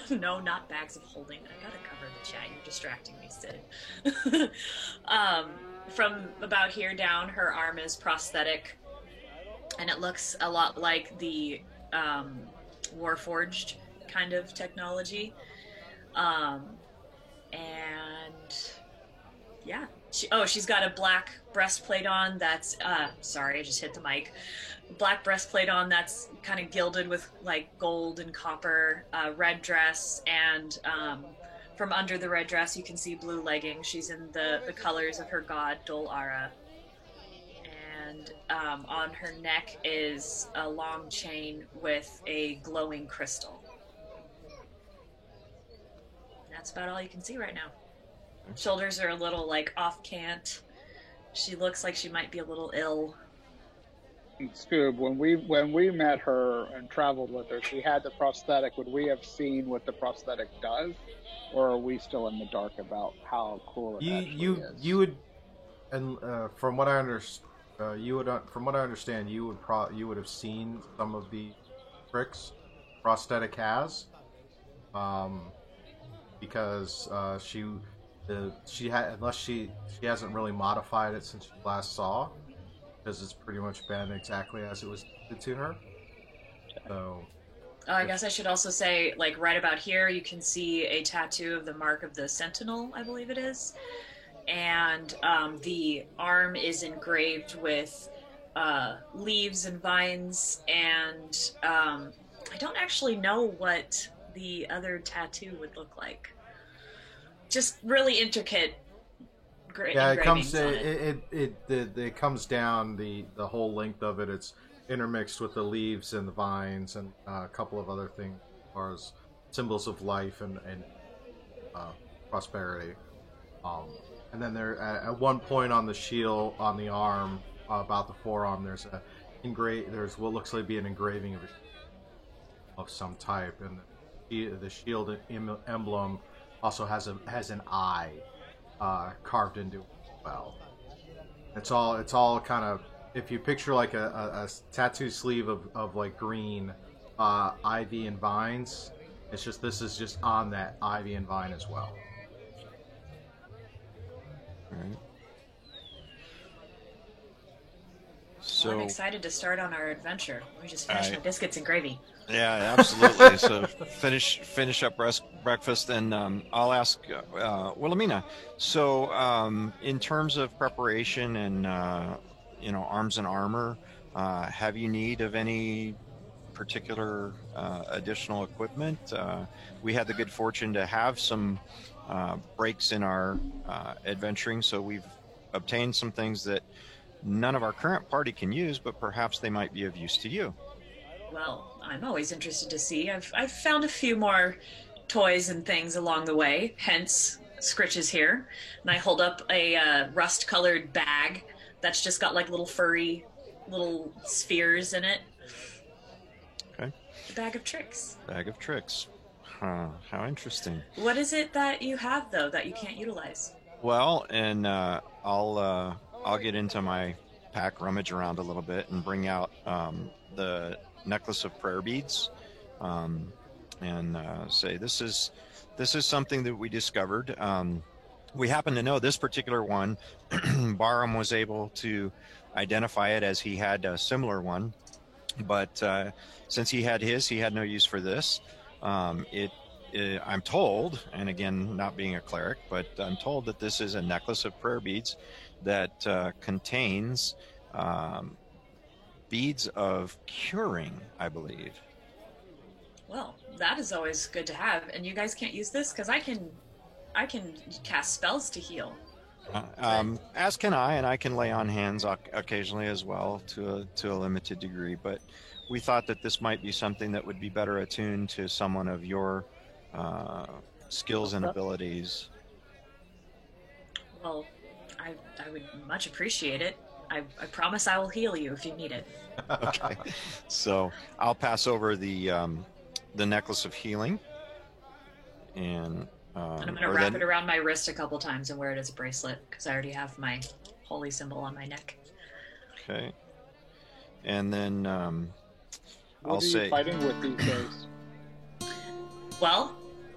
no, not bags of holding. I gotta cover the chat. You're distracting me, Sid. From about here down, her arm is prosthetic, and it looks a lot like the Warforged kind of technology. And yeah, she's got a black breastplate on that's sorry, I just hit the mic. Black breastplate on that's kind of gilded with like gold and copper, red dress, and from under the red dress you can see blue leggings. She's in the colors of her god Dol Ara, and on her neck is a long chain with a glowing crystal. That's about all you can see right now. Shoulders are a little like off cant. She looks like she might be a little ill. Scoob, when we met her and traveled with her, she had the prosthetic. Would we have seen what the prosthetic does, or are we still in the dark about how cool it actually is? You would, and from what I understand, you would have seen some of the tricks prosthetic has, because she hasn't really modified it since you last saw, because it's pretty much been exactly as it was did to her. So I guess I should also say, like, right about here, you can see a tattoo of the mark of the Sentinel, I believe it is. And the arm is engraved with leaves and vines, and I don't actually know what the other tattoo would look like. Just really intricate yeah, it comes engravings on it comes down the whole length of it. It's intermixed with the leaves and the vines and a couple of other things as far as symbols of life and prosperity. And then there at one point on the shield on the arm, about the forearm, there's what looks like be an engraving of some type, and the shield emblem also has an eye carved into it as well. It's all kind of, if you picture like a tattoo sleeve of like green ivy and vines, this is just on that ivy and vine as well. All right. So I'm excited to start on our adventure. We just finished my biscuits and gravy. Yeah, absolutely. So finish up breakfast, and I'll ask Wilhelmina. So in terms of preparation and arms and armor, have you need of any particular additional equipment? We had the good fortune to have some breaks in our adventuring, so we've obtained some things that none of our current party can use, but perhaps they might be of use to you. Well, I'm always interested to see. I've found a few more toys and things along the way, hence Scritches here. And I hold up a rust-colored bag that's just got like little furry little spheres in it. Okay. A bag of tricks. Bag of tricks. Huh, how interesting. What is it that you have, though, that you can't utilize? Well, and I'll get into my pack, rummage around a little bit, and bring out the necklace of prayer beads, and say this is something that we discovered. We happen to know this particular one. Barham was able to identify it as he had a similar one, but since he had his, he had no use for this. I'm told, and again, not being a cleric, but I'm told that this is a necklace of prayer beads that contains beads of curing, I believe. Well, that is always good to have. And you guys can't use this because I can cast spells to heal. As can I, and I can lay on hands occasionally as well to a limited degree. But we thought that this might be something that would be better attuned to someone of your skills and abilities. Well, I would much appreciate it. I promise I will heal you if you need it. Okay, so I'll pass over the necklace of healing, and I'm going to wrap it around my wrist a couple times and wear it as a bracelet because I already have my holy symbol on my neck. Okay, and then What are you fighting with these days? Well,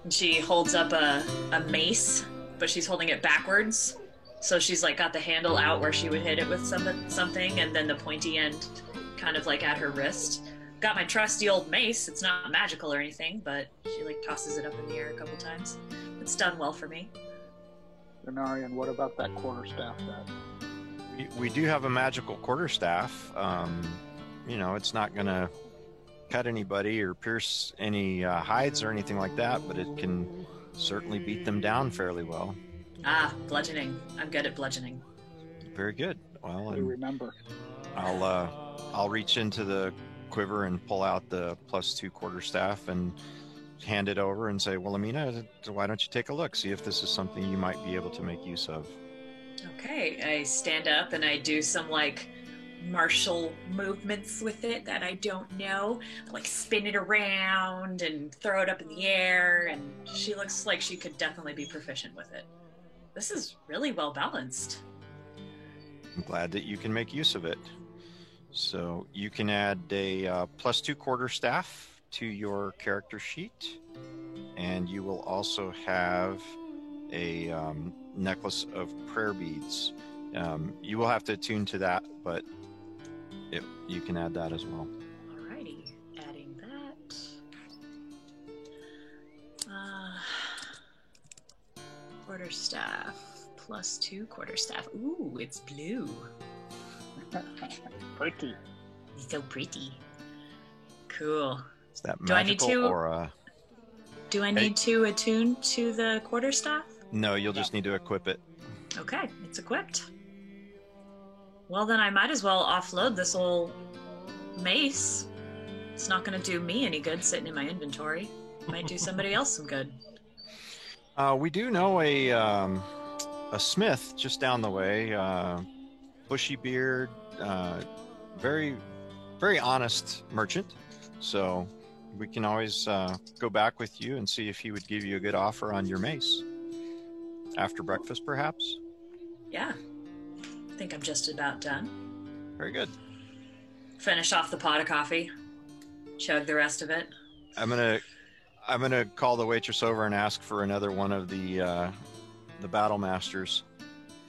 she holds up a mace, but she's holding it backwards. So she's like got the handle out where she would hit it with something, and then the pointy end kind of like at her wrist. Got my trusty old mace. It's not magical or anything, but she like tosses it up in the air a couple times. It's done well for me. Denarian, what about that quarterstaff then? we do have a magical quarterstaff. It's not going to cut anybody or pierce any hides or anything like that, but it can certainly beat them down fairly well. Ah, bludgeoning. I'm good at bludgeoning. Very good. Well, You remember. I'll reach into the quiver and pull out the +2 quarterstaff and hand it over and say, well, Amina, why don't you take a look, see if this is something you might be able to make use of. Okay, I stand up and I do some like martial movements with it that I don't know. I, like spin it around and throw it up in the air, and she looks like she could definitely be proficient with it. This is really well balanced. I'm glad that you can make use of it. So you can add a +2 quarterstaff to your character sheet, and you will also have a necklace of prayer beads. You will have to attune to that, but you can add that as well. Alrighty, adding that. Quarterstaff, +2 quarterstaff. Ooh, it's blue. Pretty. It's so pretty. Cool. Is that Do I need magical to- or Do I need to attune to the quarterstaff? no? You'll just need to equip it. Okay, it's equipped. Well, then I might as well offload this old mace. It's not going to do me any good sitting in my inventory. Might do somebody else some good. We do know a smith just down the way. Bushy beard, very, very honest merchant. So we can always go back with you and see if he would give you a good offer on your mace after breakfast, perhaps. Yeah, I think I'm just about done. Very good. Finish off the pot of coffee. Chug the rest of it. I'm gonna call the waitress over and ask for another one of the battle masters.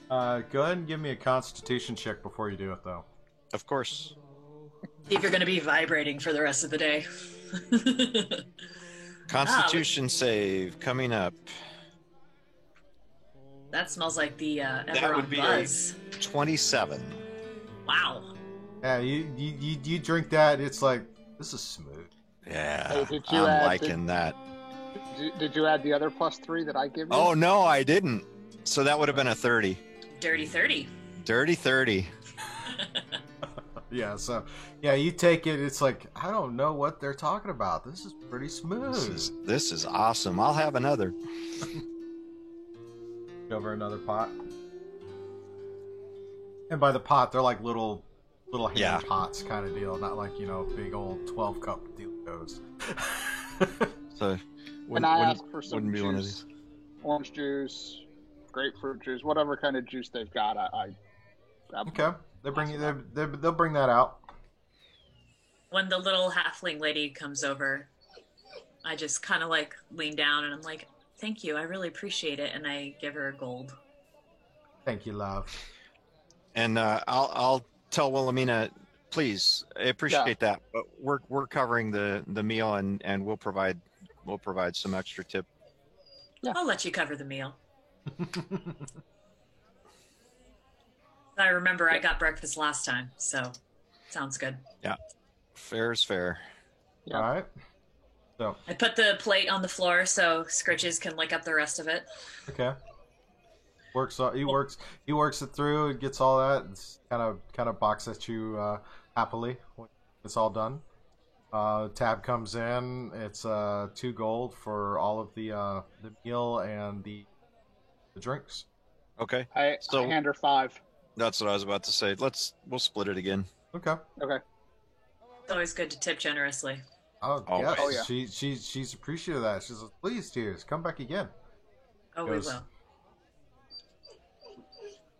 Go ahead and give me a Constitution check before you do it, though. Of course. See if you're going to be vibrating for the rest of the day. Constitution save coming up. That smells like the That Everon would be Buzz. 27. Wow. Yeah, you drink that, it's like, this is smooth. Yeah, Hey, did you I'm add- liking that. Did you add the other +3 that I give you? Oh, no, I didn't. So that would have been a 30. Dirty 30. Dirty 30. Yeah, so, yeah, you take it, it's like, I don't know what they're talking about. This is pretty smooth. This is awesome. I'll have another. Over another pot. And by the pot, they're like little hand Yeah. pots kind of deal, not like, big old 12-cup deal goes. So, And I ask for some wouldn't be one of juice, these. orange juice, grapefruit juice, whatever kind of juice they've got. I grab Okay, they'll bring that out. When the little halfling lady comes over, I just kind of like lean down and I'm like, thank you, I really appreciate it. And I give her a gold. Thank you, love. And I'll tell Wilhelmina, please, I appreciate that, but we're covering the meal and we'll provide some extra tip. Yeah. I'll let you cover the meal. I remember I got breakfast last time, so sounds good. Fair is fair. Yeah. All right. So, I put the plate on the floor so Scritches can lick up the rest of it. okay. He works it through. It gets all that. It's kind of box at you happily when it's all done. Tab comes in. It's 2 gold for all of the meal and the drinks. Okay, I hand her 5. that's what I was about to say. We'll split it again. Okay. Okay. It's always good to tip generously. Oh, Always. yes. Oh, yeah. She's appreciative of that. She's like, please, dears, come back again. Oh, we Goes- will.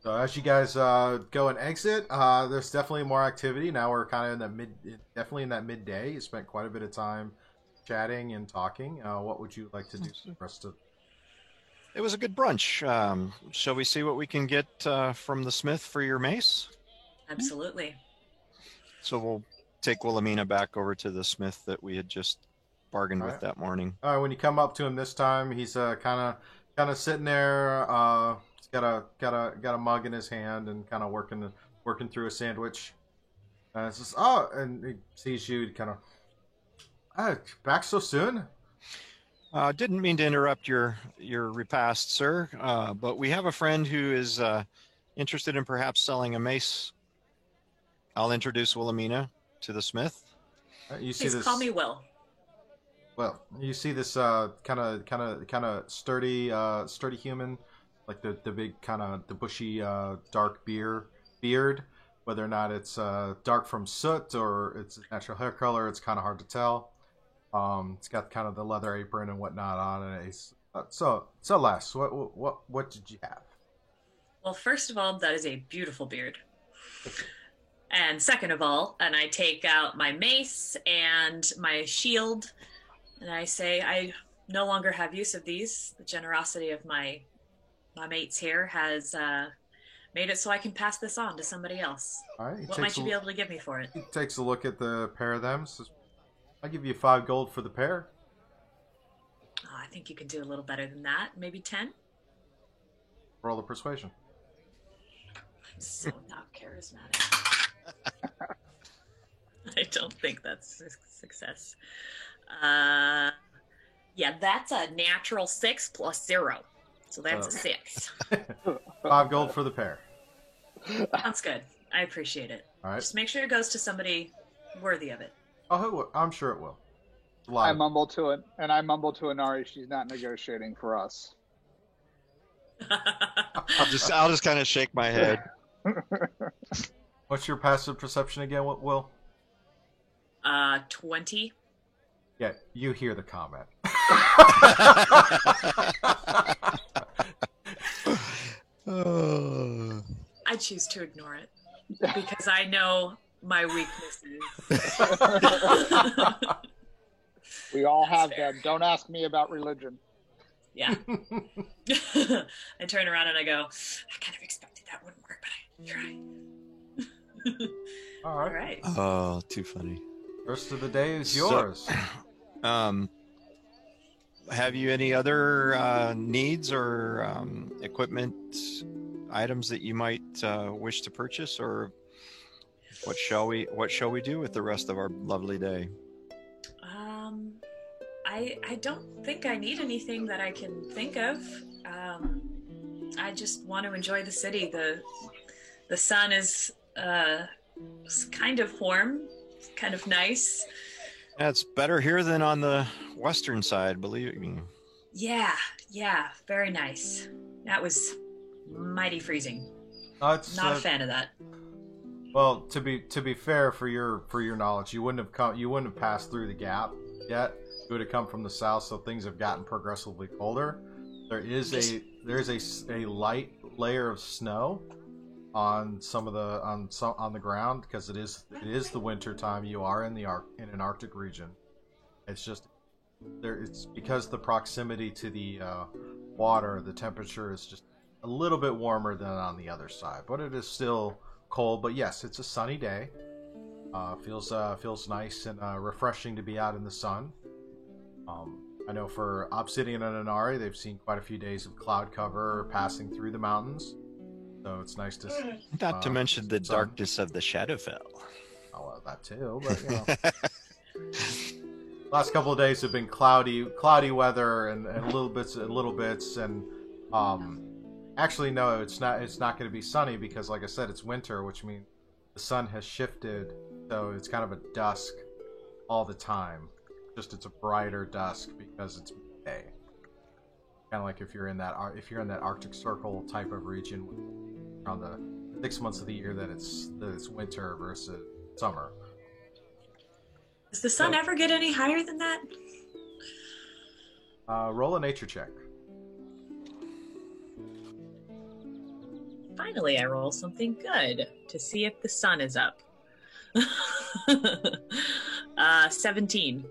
So as you guys go and exit, there's definitely more activity. Now we're kind of in that midday. You spent quite a bit of time chatting and talking. What would you like to do for the rest of? It was a good brunch. Shall we see what we can get from the smith for your mace? Absolutely. So we'll take Wilhelmina back over to the smith that we had just bargained All with right. that morning. All right, when you come up to him this time, he's kind of sitting there. He's got a mug in his hand and kind of working through a sandwich. Says, oh, and he sees you, kind of, back so soon? Didn't mean to interrupt your repast, sir, but we have a friend who is interested in perhaps selling a mace. I'll introduce Wilhelmina to the smith. You see Please this? call me Will. Well, you see this kind of sturdy human, like the big kind of the bushy dark beard. Whether or not it's dark from soot or it's natural hair color, it's kind of hard to tell. It's got kind of the leather apron and whatnot on it. So Les, what did you have? Well, first of all, that is a beautiful beard. And second of all, and I take out my mace and my shield, and I say, I no longer have use of these. The generosity of my mates here has made it so I can pass this on to somebody else. All right, What might you be able to give me for it? He takes a look at the pair of them. Says, I'll give you 5 gold for the pair. Oh, I think you can do a little better than that. Maybe 10? Roll the persuasion. I'm so not charismatic. I don't think that's a success. Yeah, that's a natural 6 plus 0. So that's a 6. 5 gold for the pair. Sounds good. I appreciate it. All right. Just make sure it goes to somebody worthy of it. Oh, I'm sure it will. I Live. mumble to it, and I mumble to Inari. She's not negotiating for us. I'll just kind of shake my head. What's your passive perception again, Will? 20. Yeah, you hear the comment. I choose to ignore it because I know my weaknesses. We all have fair. them. Don't ask me about religion. Yeah. I turn around and I go, I kind of expected that wouldn't work, but I tried. All All right. right. Oh, too funny. Rest of the day is So- yours. Have you any other needs or equipment items that you might wish to purchase, or what shall we do with the rest of our lovely day? I don't think I need anything that I can think of. I just want to enjoy the city. The sun is kind of warm, kind of nice. Yeah, it's better here than on the western side, believe me. Yeah, very nice. That was mighty freezing. It's, Not a fan of that. Well, to be fair, for your knowledge, you wouldn't have passed through the gap yet. You would have come from the south, so things have gotten progressively colder. There's a light layer of snow on some of the on the ground because it is the winter time. You are in an Arctic region. It's just it's because the proximity to the water, the temperature is just a little bit warmer than on the other side, but it is still cold. But yes, it's a sunny day. Feels nice and refreshing to be out in the sun. I know for Obsidian and Inari, they've seen quite a few days of cloud cover passing through the mountains, so it's nice to see. Not to mention the sun. darkness of the Shadowfell. Oh, well, that too, but you know. Last couple of days have been cloudy weather and little bits and actually no, it's not going to be sunny because, like I said, it's winter, which means the sun has shifted, so it's kind of a dusk all the time. Just it's a brighter dusk because it's day. Kind of like if you're in that Arctic Circle type of region, around the 6 months of the year that it's winter versus summer. Does the sun ever get any higher than that? Roll a nature check. Finally, I roll something good to see if the sun is up. 17.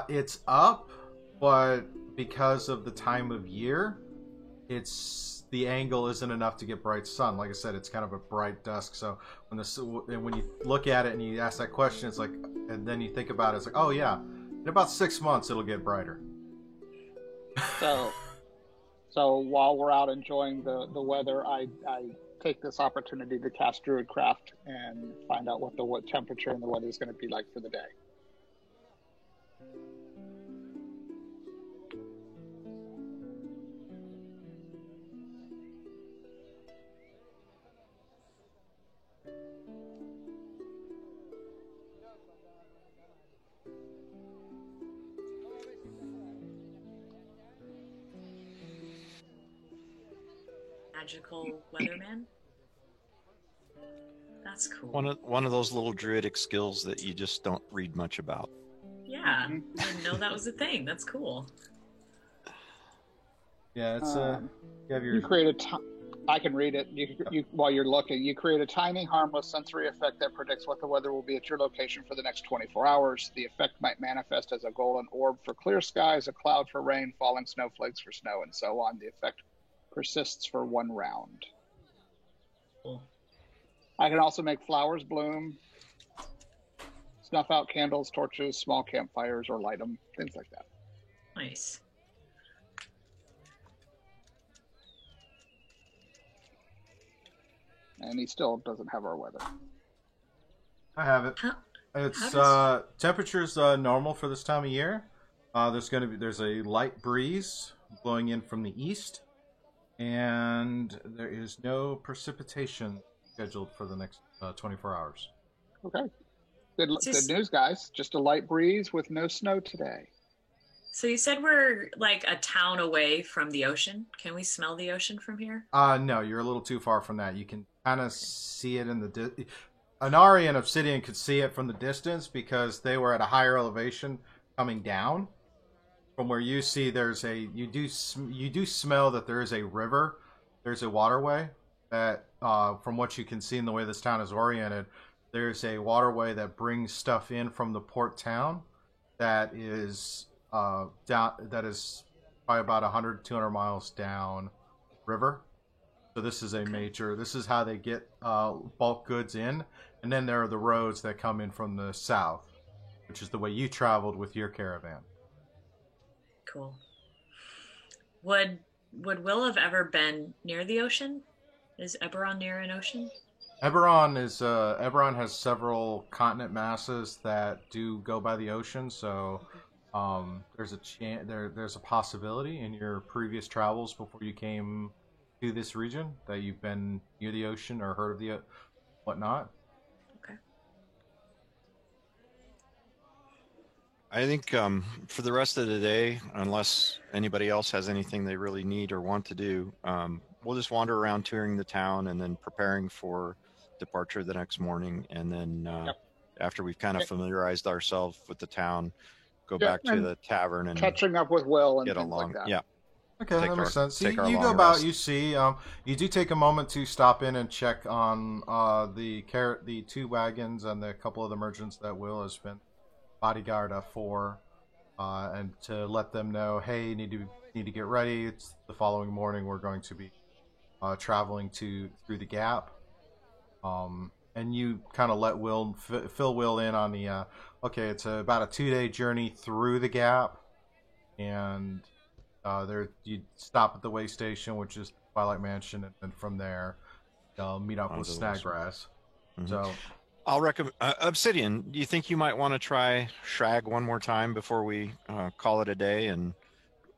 It's up, but because of the time of year, the angle isn't enough to get bright sun. Like I said, it's kind of a bright dusk. So when you look at it and you ask that question, it's like, and then you think about it, it's like, oh yeah, in about 6 months it'll get brighter. So while we're out enjoying the weather, I take this opportunity to cast Druidcraft and find out what temperature and the weather is going to be like for the day. Magical weatherman. That's cool. One of those little druidic skills that you just don't read much about. Yeah, I didn't know that was a thing. That's cool. Yeah, it's you have your. You create I can read it. You while you're looking, you create a tiny, harmless sensory effect that predicts what the weather will be at your location for the next 24 hours. The effect might manifest as a golden orb for clear skies, a cloud for rain, falling snowflakes for snow, and so on. The effect persists for 1 round. Cool. I can also make flowers bloom, snuff out candles, torches, small campfires, or light them, things like that. Nice. And he still doesn't have our weather. I have it. It's temperature's normal for this time of year. There's a light breeze blowing in from the east, and there is no precipitation scheduled for the next 24 hours. Okay. Good news, guys. Just a light breeze with no snow today. So you said we're like a town away from the ocean. Can we smell the ocean from here? No, you're a little too far from that. You can kind of see it in the Inari and Obsidian could see it from the distance because they were at a higher elevation coming down. From where you see, you do smell that there is a river. There's a waterway that, from what you can see in the way this town is oriented, there's a waterway that brings stuff in from the port town that is that is probably about 100-200 miles down river. So this is this is how they get bulk goods in, And then there are the roads that come in from the south, which is the way you traveled with your caravan. Cool. Would Will have ever been near the ocean? Is Eberron near an ocean? Eberron has several continent masses that do go by the ocean, so there's a possibility in your previous travels before you came to this region that you've been near the ocean or heard of the whatnot. Okay. I think for the rest of the day, unless anybody else has anything they really need or want to do, we'll just wander around touring the town and then preparing for departure the next morning. And then after we've kind of familiarized ourselves with the town, go back to the tavern and catching up with Will and get things along. like that. Yeah. Okay, that makes sense. So you go about, you see, you do take a moment to stop in and check on the two wagons and the couple of the merchants that Will has been bodyguard for, and to let them know, hey, you need to get ready. It's the following morning. We're going to be traveling through the gap. And you kind of let fill Will in on the okay. It's about a 2-day journey through the gap, and there you stop at the way station, which is Twilight Mansion, and then from there meet up with Snaggrass. Mm-hmm. So I'll recommend Obsidian. Do you think you might want to try Shrag one more time before we call it a day and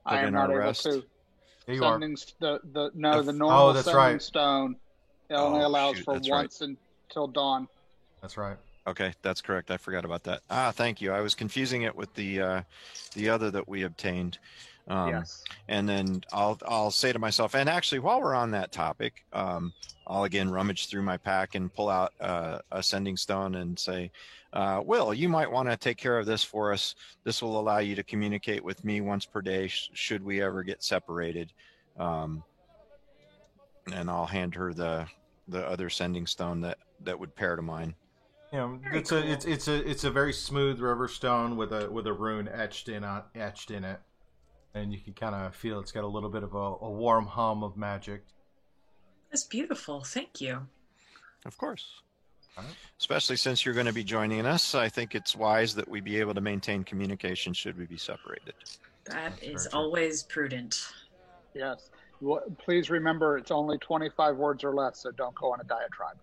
put in our rest? I am not able to. Here you are. The normal that's sending right. stone. It only allows for that's once until dawn. That's right. Okay, that's correct. I forgot about that. Thank you. I was confusing it with the other that we obtained. Yes. And then I'll say to myself, and actually, while we're on that topic, I'll again rummage through my pack and pull out a sending stone and say, Will, you might want to take care of this for us. This will allow you to communicate with me once per day should we ever get separated. And I'll hand her the other sending stone that would pair to mine. Yeah, it's a very smooth river stone with a rune etched in it, and you can kind of feel it's got a little bit of a warm hum of magic. That's beautiful. Thank you. Of course. Especially since you're going to be joining us, I think it's wise that we be able to maintain communication should we be separated. That is always prudent. Yes. Please remember, it's only 25 words or less, so don't go on a diatribe.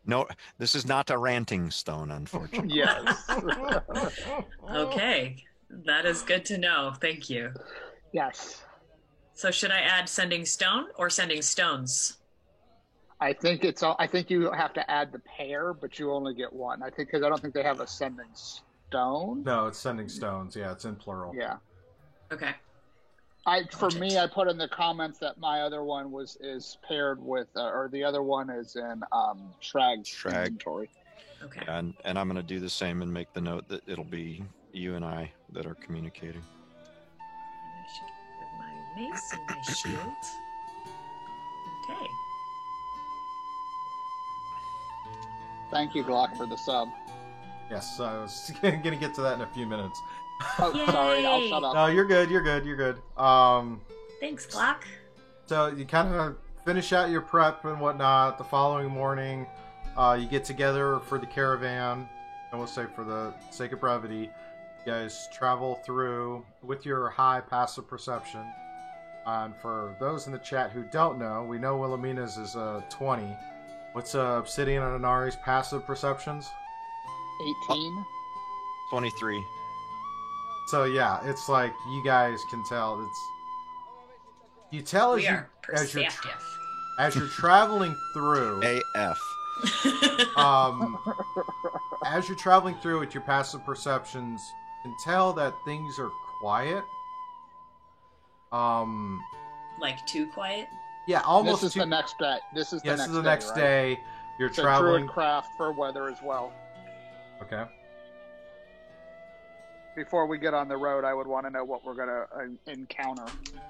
No, this is not a ranting stone, unfortunately. Yes. Okay. That is good to know. Thank you. Yes. So should I add sending stone or sending stones? I think you have to add the pair, but you only get one. Because I don't think they have a sending stone. No, it's sending stones. Yeah, it's in plural. Yeah. Okay. I put in the comments that my other one is paired with, or the other one is in Shrag's inventory. Okay. And I'm going to do the same and make the note that it'll be you and I that are communicating. I should get my mace and my shield. Okay. Thank you, Glock, for the sub. Yes, I was going to get to that in a few minutes. Oh, sorry, I'll shut up. No, you're good. Thanks, Glock. So you kind of finish out your prep and whatnot. The following morning, you get together for the caravan. And we'll say for the sake of brevity, you guys travel through with your high passive perception. And for those in the chat who don't know, we know Wilhelmina's is 20. What's Obsidian and Inari's passive perceptions? 18. 23. So yeah, it's like you guys can tell. You tell as you're traveling through. AF. As you're traveling through with your passive perceptions, you can tell that things are quiet. Like too quiet. Yeah, almost. This is the next day. This is the next day. Right? You're it's traveling. Druid craft for weather as well. Okay. Before we get on the road, I would want to know what we're going to encounter in the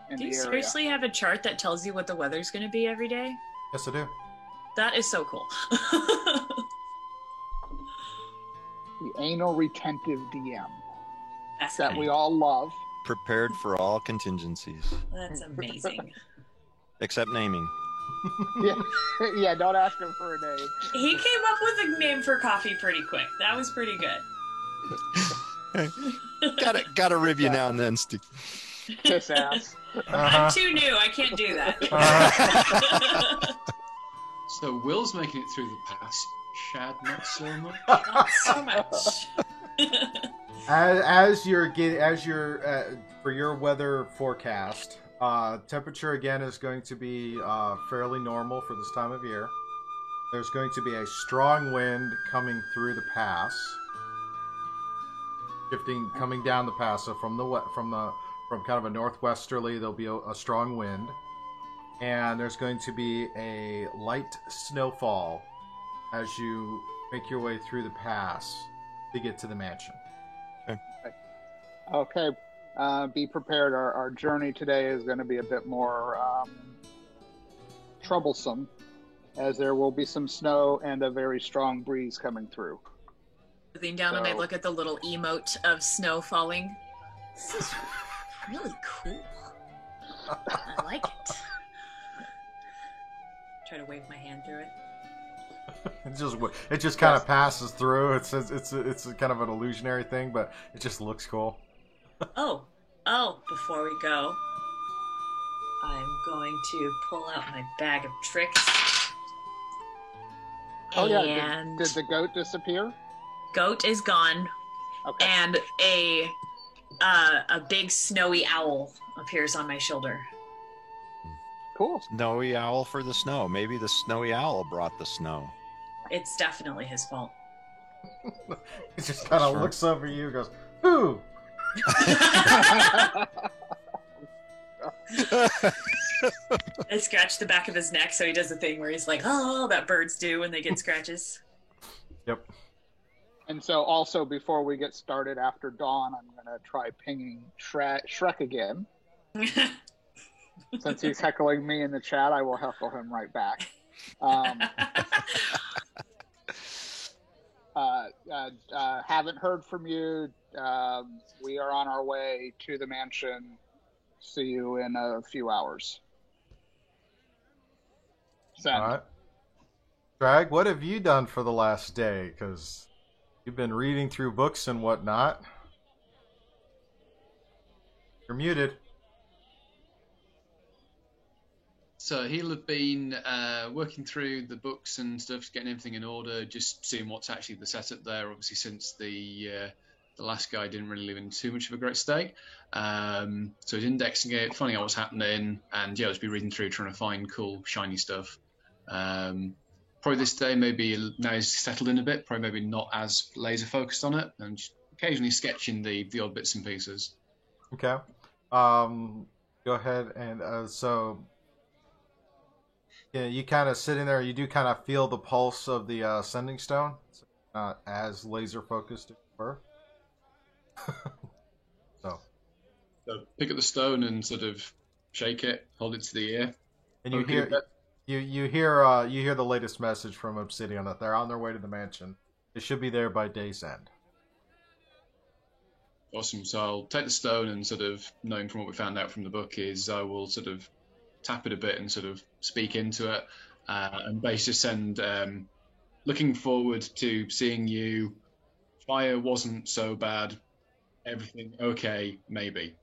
area. Do you seriously have a chart that tells you what the weather's going to be every day? Yes, I do. That is so cool. The anal retentive DM. That's that funny. We all love. Prepared for all contingencies. That's amazing. Except naming. Yeah, yeah. Don't ask him for a name. He came up with a name for coffee pretty quick. That was pretty good. Gotta rib you now and then, Steve. Kiss ass. I'm too new. I can't do that. So Will's making it through the pass. Shad, not so much. Not so much. As you're for your weather forecast, temperature again is going to be fairly normal for this time of year. There's going to be a strong wind coming through the pass, coming down the pass. So from kind of a northwesterly, there'll be a strong wind, and there's going to be a light snowfall as you make your way through the pass to get to the mansion. Okay. Be prepared. Our journey today is going to be a bit more troublesome, as there will be some snow and a very strong breeze coming through. I lean down and I look at the little emote of snow falling. This is really cool. I like it. Try to wave my hand through it. It just kind of passes through. It's kind of an illusionary thing, but it just looks cool. Oh, before we go, I'm going to pull out my bag of tricks. Oh yeah, And did the goat disappear? goat is gone, Okay. and a big snowy owl appears on my shoulder. Cool. Snowy owl for the snow. Maybe the snowy owl brought the snow. It's definitely his fault. It just kind of looks over you and goes, "Ooh." I scratch the back of his neck, so he does the thing where he's like, "Oh," that birds do when they get scratches. Yep. And so also before we get started after dawn, I'm going to try pinging Shrek again. Since he's heckling me in the chat, I will heckle him right back. Haven't heard from you. We are on our way to the mansion. See you in a few hours. Send. All right. Drag, what have you done for the last day? Because you've been reading through books and whatnot. You're muted. So he'll have been working through the books and stuff, getting everything in order, just seeing what's actually the setup there. Obviously, since the last guy didn't really live in too much of a great state, so he's indexing it, finding out what's happening, and yeah, just be reading through, trying to find cool, shiny stuff. Probably this day, maybe now he's settled in a bit, probably maybe not as laser focused on it, and just occasionally sketching the odd bits and pieces. Okay. Go ahead and so. Yeah, you kind of sitting there. You do kind of feel the pulse of the sending stone. It's not as laser focused as you were. So pick up the stone and sort of shake it, hold it to the ear. And you hear the latest message from Obsidian that they're on their way to the mansion. They should be there by day's end. Awesome. So I'll take the stone and sort of, knowing from what we found out from the book, is I will sort of tap it a bit and sort of speak into it, and basically send, looking forward to seeing you. Fire wasn't so bad. Everything okay, maybe.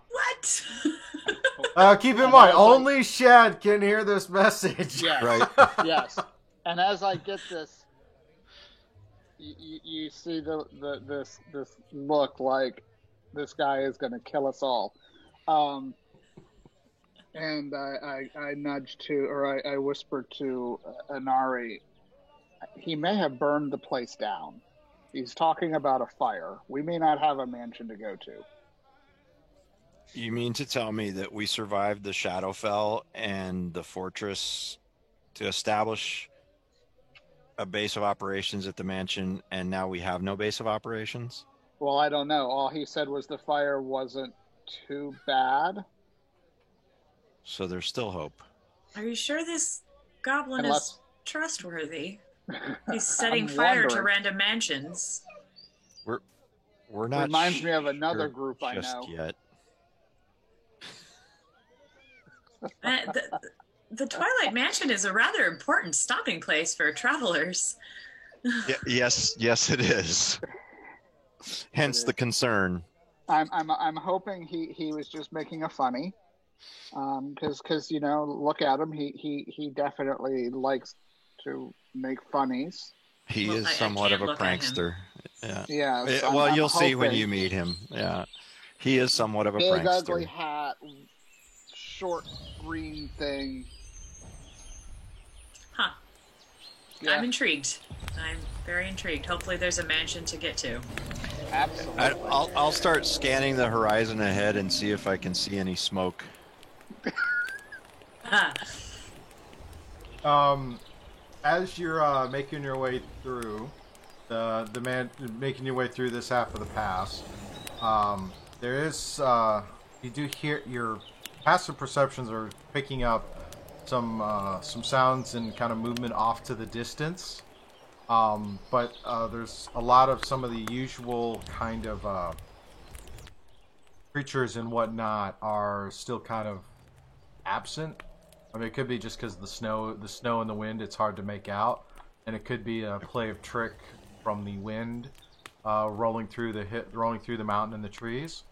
What? Keep in mind, only Shad can hear this message. Yes. Right. Yes. And as I get this, you see this look like this guy is going to kill us all. And I nudge to, or I whisper to Inari, he may have burned the place down. He's talking about a fire. We may not have a mansion to go to. You mean to tell me that we survived the Shadowfell and the fortress to establish a base of operations at the mansion, and now we have no base of operations? Well, I don't know. All he said was the fire wasn't too bad. So there's still hope. Are you sure this goblin is trustworthy? He's setting I'm fire to wondering. random mansions. We're not. Reminds me of another sure group I just know. yet. The Twilight Mansion is a rather important stopping place for travelers. Yes, it is. Hence the concern. I'm hoping he was just making a funny, because look at him, he definitely likes to make funnies. He Well, is I somewhat of can't a look at him. prankster. Yeah. Yes, Well, I'm you'll see when hoping. you meet him. Yeah. He is somewhat of a Big prankster. ugly hat, short green thing. Huh. Yeah, I'm intrigued. I'm very intrigued. Hopefully there's a mansion to get to. absolutely. I'll start scanning the horizon ahead and see if I can see any smoke. Ah, As you're making your way through making your way through this half of the pass, there is you do hear your passive perceptions are picking up some sounds and kind of movement off to the distance, but there's a lot of some of the usual kind of creatures and whatnot are still kind of absent. I mean, it could be just because the snow and the wind, it's hard to make out, and it could be a play of trick from the wind rolling through the mountain and the trees.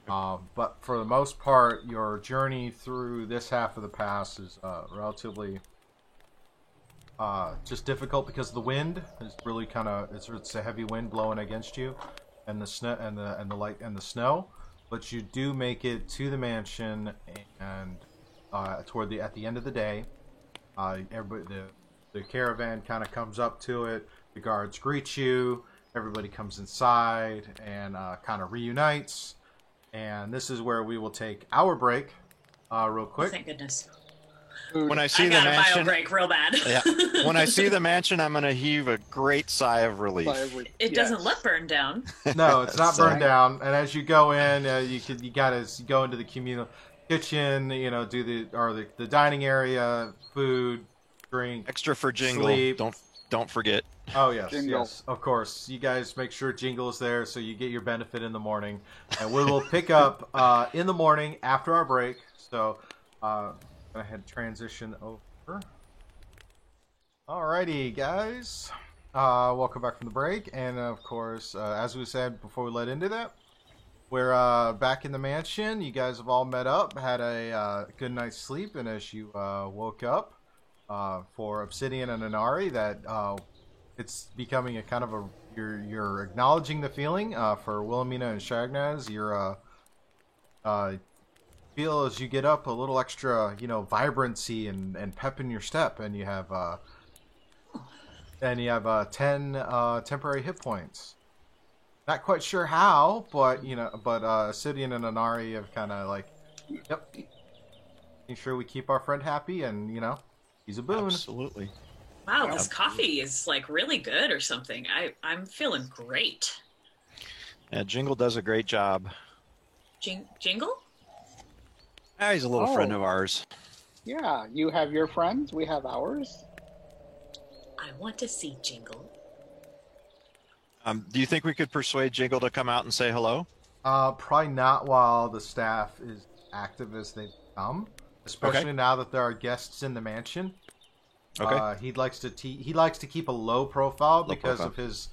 But for the most part, your journey through this half of the pass is relatively just difficult because the wind is really kind of it's a heavy wind blowing against you, and the snow and the snow. But you do make it to the mansion, and at the end of the day, the caravan kind of comes up to it. The guards greet you. Everybody comes inside and kind of reunites. And this is where we will take our break, real quick. thank goodness. When I see I the got a bio mansion, break real bad. yeah. When I see the mansion, I'm gonna heave a great sigh of relief. It doesn't look burned down. No, it's not Sorry. burned down. And as you go in, you gotta go into the communal kitchen. Do the dining area, food, drink. Extra for Jingle. Sleep. Don't forget. Oh yes, Jingle. yes, of course. You guys make sure Jingle is there so you get your benefit in the morning, and we will pick up in the morning after our break. So, go ahead and transition over. Alrighty, guys. Welcome back from the break, and of course, as we said before we let into that, we're back in the mansion. You guys have all met up, had a good night's sleep, and as you woke up, for Obsidian and Inari, that it's becoming a kind of you're acknowledging the feeling. For Wilhelmina and Shagnaz, you're feel as you get up a little extra, vibrancy and pep in your step, and you have 10 temporary hit points. Not quite sure how, but Obsidian and Inari have kind of like, yep, making sure we keep our friend happy, and he's a boon. Absolutely. Wow, this coffee is like really good or something. I'm feeling great. Yeah, Jingle does a great job. Jingle? He's a little friend Oh. of ours. Yeah, you have your friends, we have ours. I want to see Jingle. Do you think we could persuade Jingle to come out and say hello? Probably not while the staff is active as they come, especially Okay. now that there are guests in the mansion. Okay. He likes to keep a low profile because of his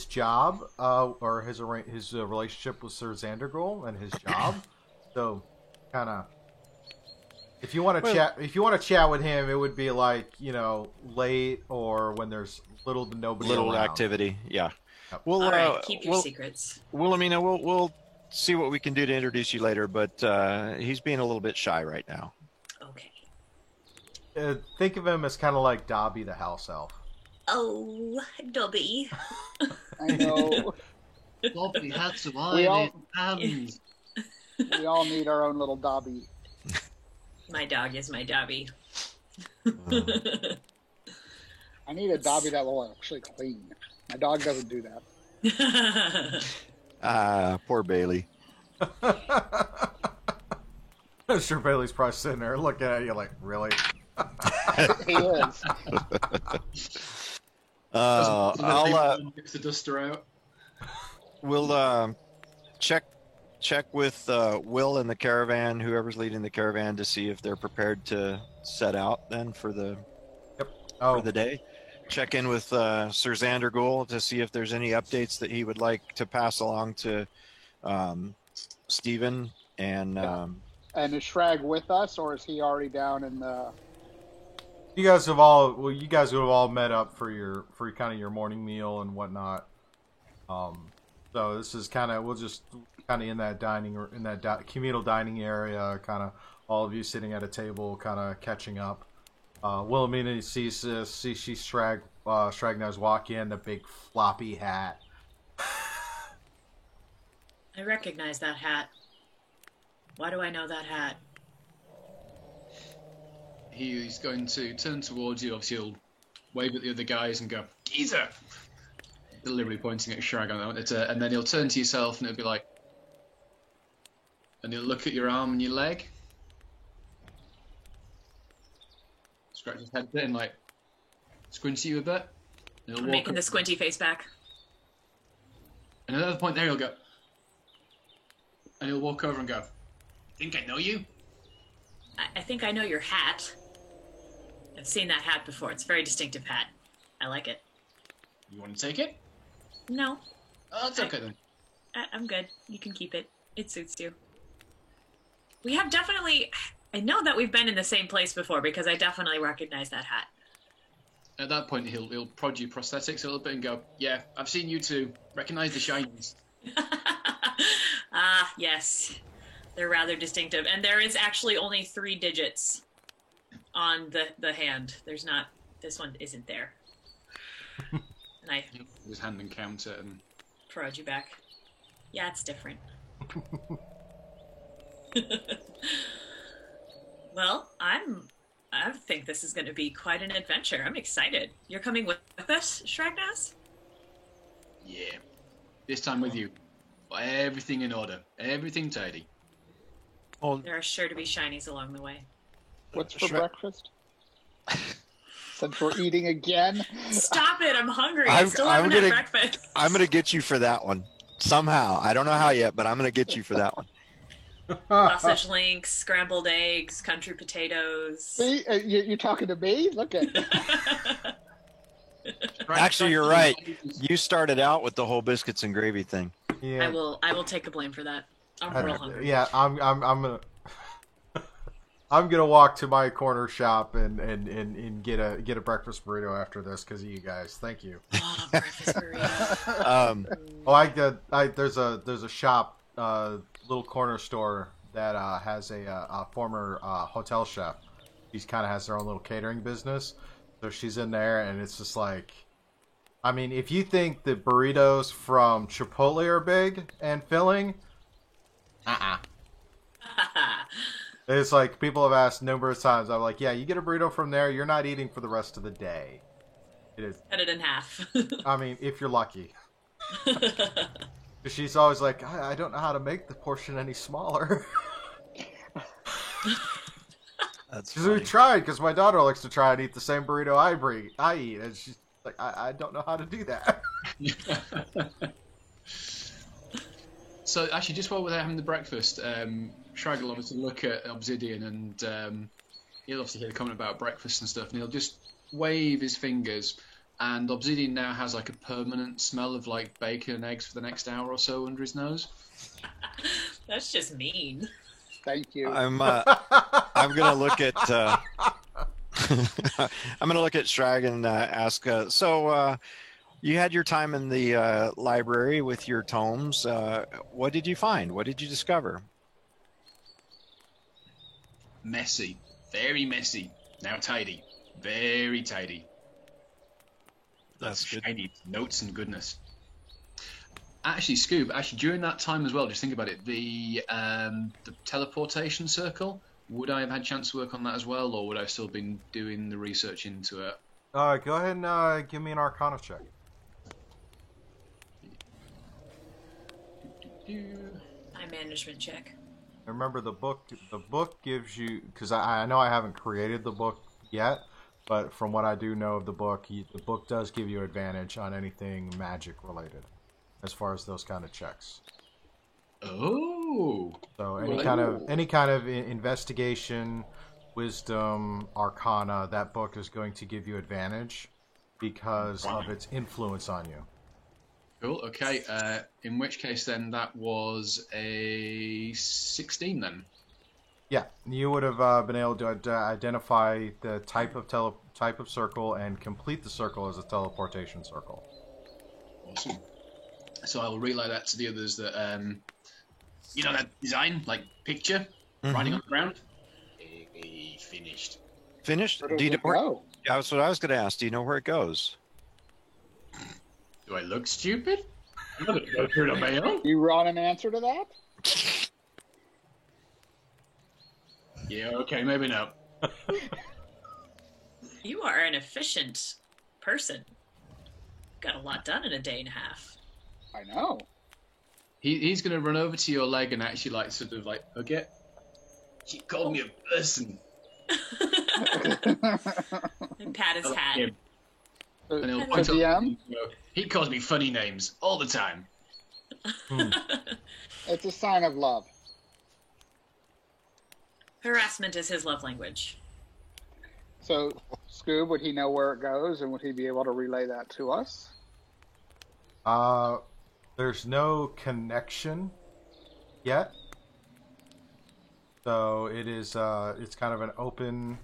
job, or his relationship with Sir Xandergol and his job. So, kind of, if you want to chat with him, it would be like late or when there's little to nobody Little around. activity. Yeah. Yep. We'll All right, keep your secrets. Wilhelmina, we'll see what we can do to introduce you later, but he's being a little bit shy right now. Okay. Think of him as kind of like Dobby the house elf. Oh, Dobby. I know. Bobby had some We all- iron hands. We all need our own little Dobby. My dog is my Dobby. I need a Dobby that will actually clean. My dog doesn't do that. Poor Bailey. I'm sure Bailey's probably sitting there looking at you like, really? He is. I'll Gets the duster out. we'll check check with Will and the caravan, whoever's leading the caravan, to see if they're prepared to set out then for the Oh, day. Check in with Sir Xander Gould to see if there's any updates that he would like to pass along to Stephen and. Yeah. And is Shrag with us, or is he already down in the? you guys would have all met up for kind of your morning meal and whatnot. So this is we'll just kind of in that communal dining area, kind of all of you sitting at a table, kind of catching up. Wilhelmina sees Stragnaz walk in, the big floppy hat. I recognize that hat. Why do I know that hat? He's going to turn towards you. Obviously, he'll wave at the other guys and go, "Geezer!" Deliberately pointing at Shrag on that. And then he'll turn to yourself and it'll be like, and he'll look at your arm and your leg, scratch his head a bit and like squint you a bit. And he'll I'm making the squinty face back. And at another point there, he'll go, and he'll walk over and go, "Think I know you?" I think I know your hat. I've seen that hat before. It's a very distinctive hat. I like it. You want to take it? No, Oh, that's okay then. I'm good. You can keep it. It suits you. We have definitely... I know that we've been in the same place before because I definitely recognize that hat. At that point, he'll prod you prosthetics a little bit and go, "Yeah, I've seen you too. Recognize the shinies." Ah, yes. They're rather distinctive. And there is actually only 3 digits on the hand. There's not... This one isn't there. And I His hand and count it and... prod you back. Yeah, it's different. Well, I think this is going to be quite an adventure. I'm excited. You're coming with us, Shragnas? Yeah. This time with you. Everything in order. Everything tidy. Well, There are sure to be shinies along the way. What's for breakfast? Since we're eating again. Stop it! I'm hungry. I still haven't had breakfast. I'm gonna get you for that one somehow. I don't know how yet, but I'm gonna get you for that one. Sausage links, scrambled eggs, country potatoes. See, you're talking to me? Look at. Actually, you're right. You started out with the whole biscuits and gravy thing. Yeah. I will take the blame for that. I'm real hungry. Yeah, I'm gonna I'm gonna walk to my corner shop and get a breakfast burrito after this because of you guys. Thank you. Oh, breakfast burrito. There's a shop, little corner store that has a former hotel chef. She kind of has her own little catering business, so she's in there, and it's just like, I mean, if you think the burritos from Chipotle are big and filling, it's like people have asked numerous times. I'm like, yeah, you get a burrito from there, you're not eating for the rest of the day. It is. Cut it in half. I mean, if you're lucky. She's always like, I don't know how to make the portion any smaller. That's Because we tried, because my daughter likes to try and eat the same burrito I eat, and she's like, I don't know how to do that. So actually, just while we're having the breakfast, Shrag will obviously look at Obsidian and he'll obviously hear the comment about breakfast and stuff, and he'll just wave his fingers, and Obsidian now has like a permanent smell of like bacon and eggs for the next hour or so under his nose. That's just mean. Thank you. I'm gonna look at I'm gonna look at Shrag and ask. So you had your time in the library with your tomes. What did you find? What did you discover? Messy, very messy. Now tidy, very tidy. That's good. Shiny notes and goodness. Actually, Scoob, during that time as well, just think about it, the teleportation circle, would I have had a chance to work on that as well, or would I have still been doing the research into it? Go ahead and give me an Arcana check. Time management check. Remember, the book gives you, because I know I haven't created the book yet, but from what I do know of the book does give you advantage on anything magic related, as far as those kind of checks. Oh. So Ooh. any kind of investigation, wisdom, arcana, that book is going to give you advantage because of its influence on you. Cool. Okay. In which case, then that was a 16. Then. Yeah, you would have been able to identify the type of circle and complete the circle as a teleportation circle. Awesome. So I will relay that to the others that you know that design, like picture, writing on the ground. Finished. Finished? Where does Do you know it where, go? yeah, that's what I was going to ask. Do you know where it goes? Do I look stupid? I'm not gonna go through the mail. You want an answer to that? Yeah. Okay. Maybe no. You are an efficient person. Got a lot done in a day and a half. I know. He's gonna run over to your leg and actually like sort of like hug it. She called me a person. And pat his hat. Yeah. And he'll So point up DM, and go, he calls me funny names all the time. it's a sign of love. Harassment is his love language. So, Scoob, would he know where it goes, and would he be able to relay that to us? There's no connection yet, so it is. It's kind of an open.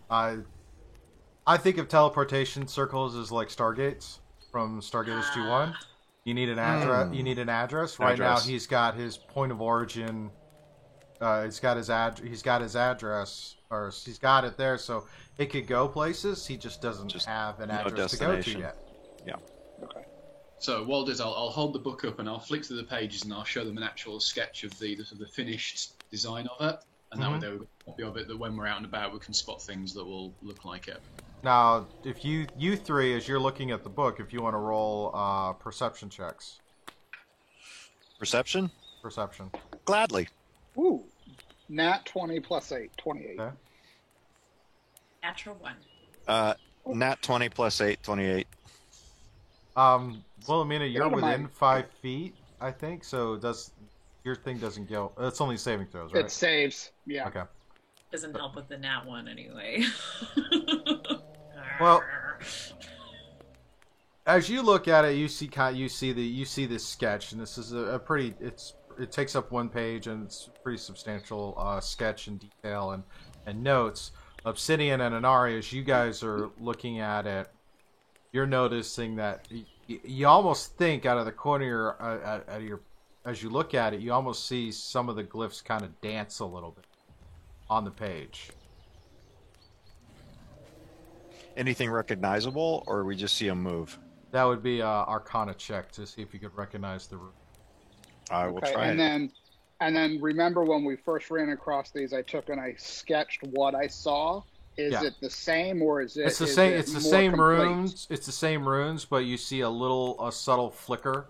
I think of teleportation circles as like stargates from Stargate SG-1. You need an address. You need an address. Right now, he's got his point of origin. He's got his address, or he's got it there, so it could go places. He just doesn't have an address to go to yet. Yeah. Okay. So what I'll do is I'll hold the book up and I'll flick through the pages and I'll show them an actual sketch of the finished design of it, and that way they've got a copy of it that when we're out and about we can spot things that will look like it. Now, if you three, as you're looking at the book, if you want to roll perception checks. Perception? Perception. Gladly. Ooh. Nat 20 plus 8, 28. Okay. Natural 1. Nat 20 plus 8, 28. Wilhelmina, you're What am I- within 5 feet, I think, so your thing doesn't go. It's only saving throws, right? It saves. Yeah. Okay. Doesn't help with the nat 1 anyway. Well, as you look at it, you see this sketch, and this is a pretty. It takes up 1 page, and it's a pretty substantial sketch and detail and notes. Obsidian and Inari, as you guys are looking at it, you're noticing that you almost think out of the corner of your as you look at it, you almost see some of the glyphs kind of dance a little bit on the page. Anything recognizable, or we just see them move? That would be an Arcana check to see if you could recognize the room. I will Okay, try and it. then remember when we first ran across these, I took and I sketched what I saw. Is Yeah. it the same, or is it? It's the is same. it It's the more same complete? runes. It's the same runes, but you see a subtle flicker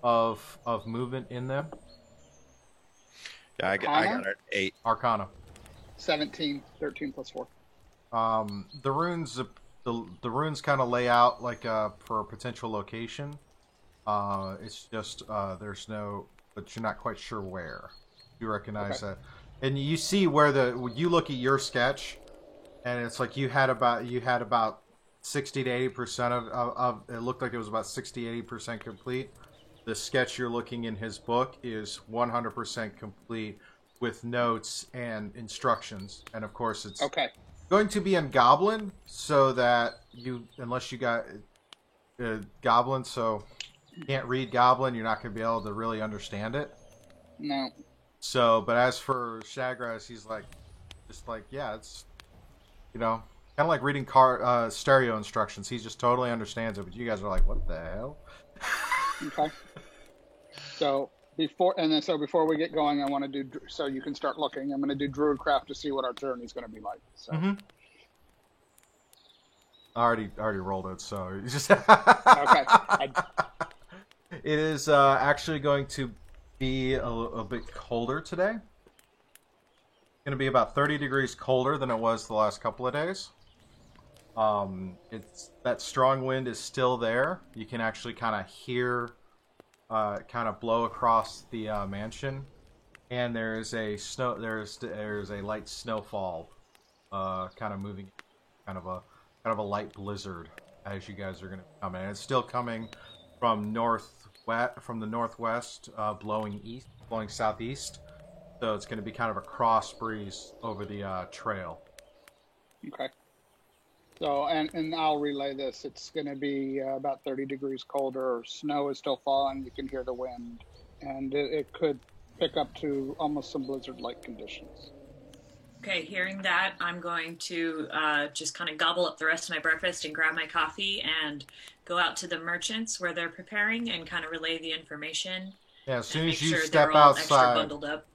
of movement in them. Yeah, I got it. 8. Arcana. 17, 13 plus 4. The runes. The runes kind of lay out like for a potential location. It's just there's no, but you're not quite sure where. You recognize that, and you see where you look at your sketch, and it's like you had about 60 to 80% of it looked like it was about 60-80% complete. The sketch you're looking in his book is 100% complete with notes and instructions, and of course it's going to be in Goblin, so that unless you got Goblin, so you can't read Goblin, you're not going to be able to really understand it. No. So, but as for Shagras, he's yeah, it's, kind of like reading stereo instructions. He just totally understands it, but you guys are like, what the hell? Okay. So before we get going, I want to do so you can start looking. I'm going to do Druidcraft to see what our journey's going to be like. So. Mm-hmm. I already rolled it, so you just Okay. It is actually going to be a bit colder today. It's going to be about 30 degrees colder than it was the last couple of days. It's that strong wind is still there. You can actually kind of hear kind of blow across the mansion, and there's a light snowfall, kind of moving, kind of a light blizzard as you guys are going to come in. It's still coming from the northwest, blowing southeast. So it's going to be kind of a cross breeze over the trail. Okay. So, and I'll relay this. It's going to be about 30 degrees colder. Snow is still falling. You can hear the wind. And it could pick up to almost some blizzard-like conditions. Okay, hearing that, I'm going to just kind of gobble up the rest of my breakfast and grab my coffee and go out to the merchants where they're preparing and kind of relay the information. Yeah, as soon as you sure step they're all outside. extra bundled up.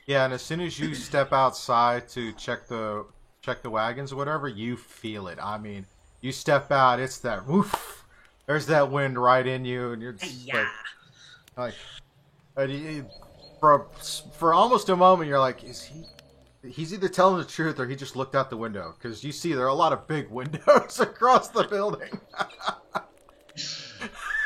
Yeah, and as soon as you step outside to check the wagons or whatever, you feel it. I mean, you step out, it's that woof. There's that wind right in you, and you're just for almost a moment, you're like, he's either telling the truth or he just looked out the window, because you see there are a lot of big windows across the building.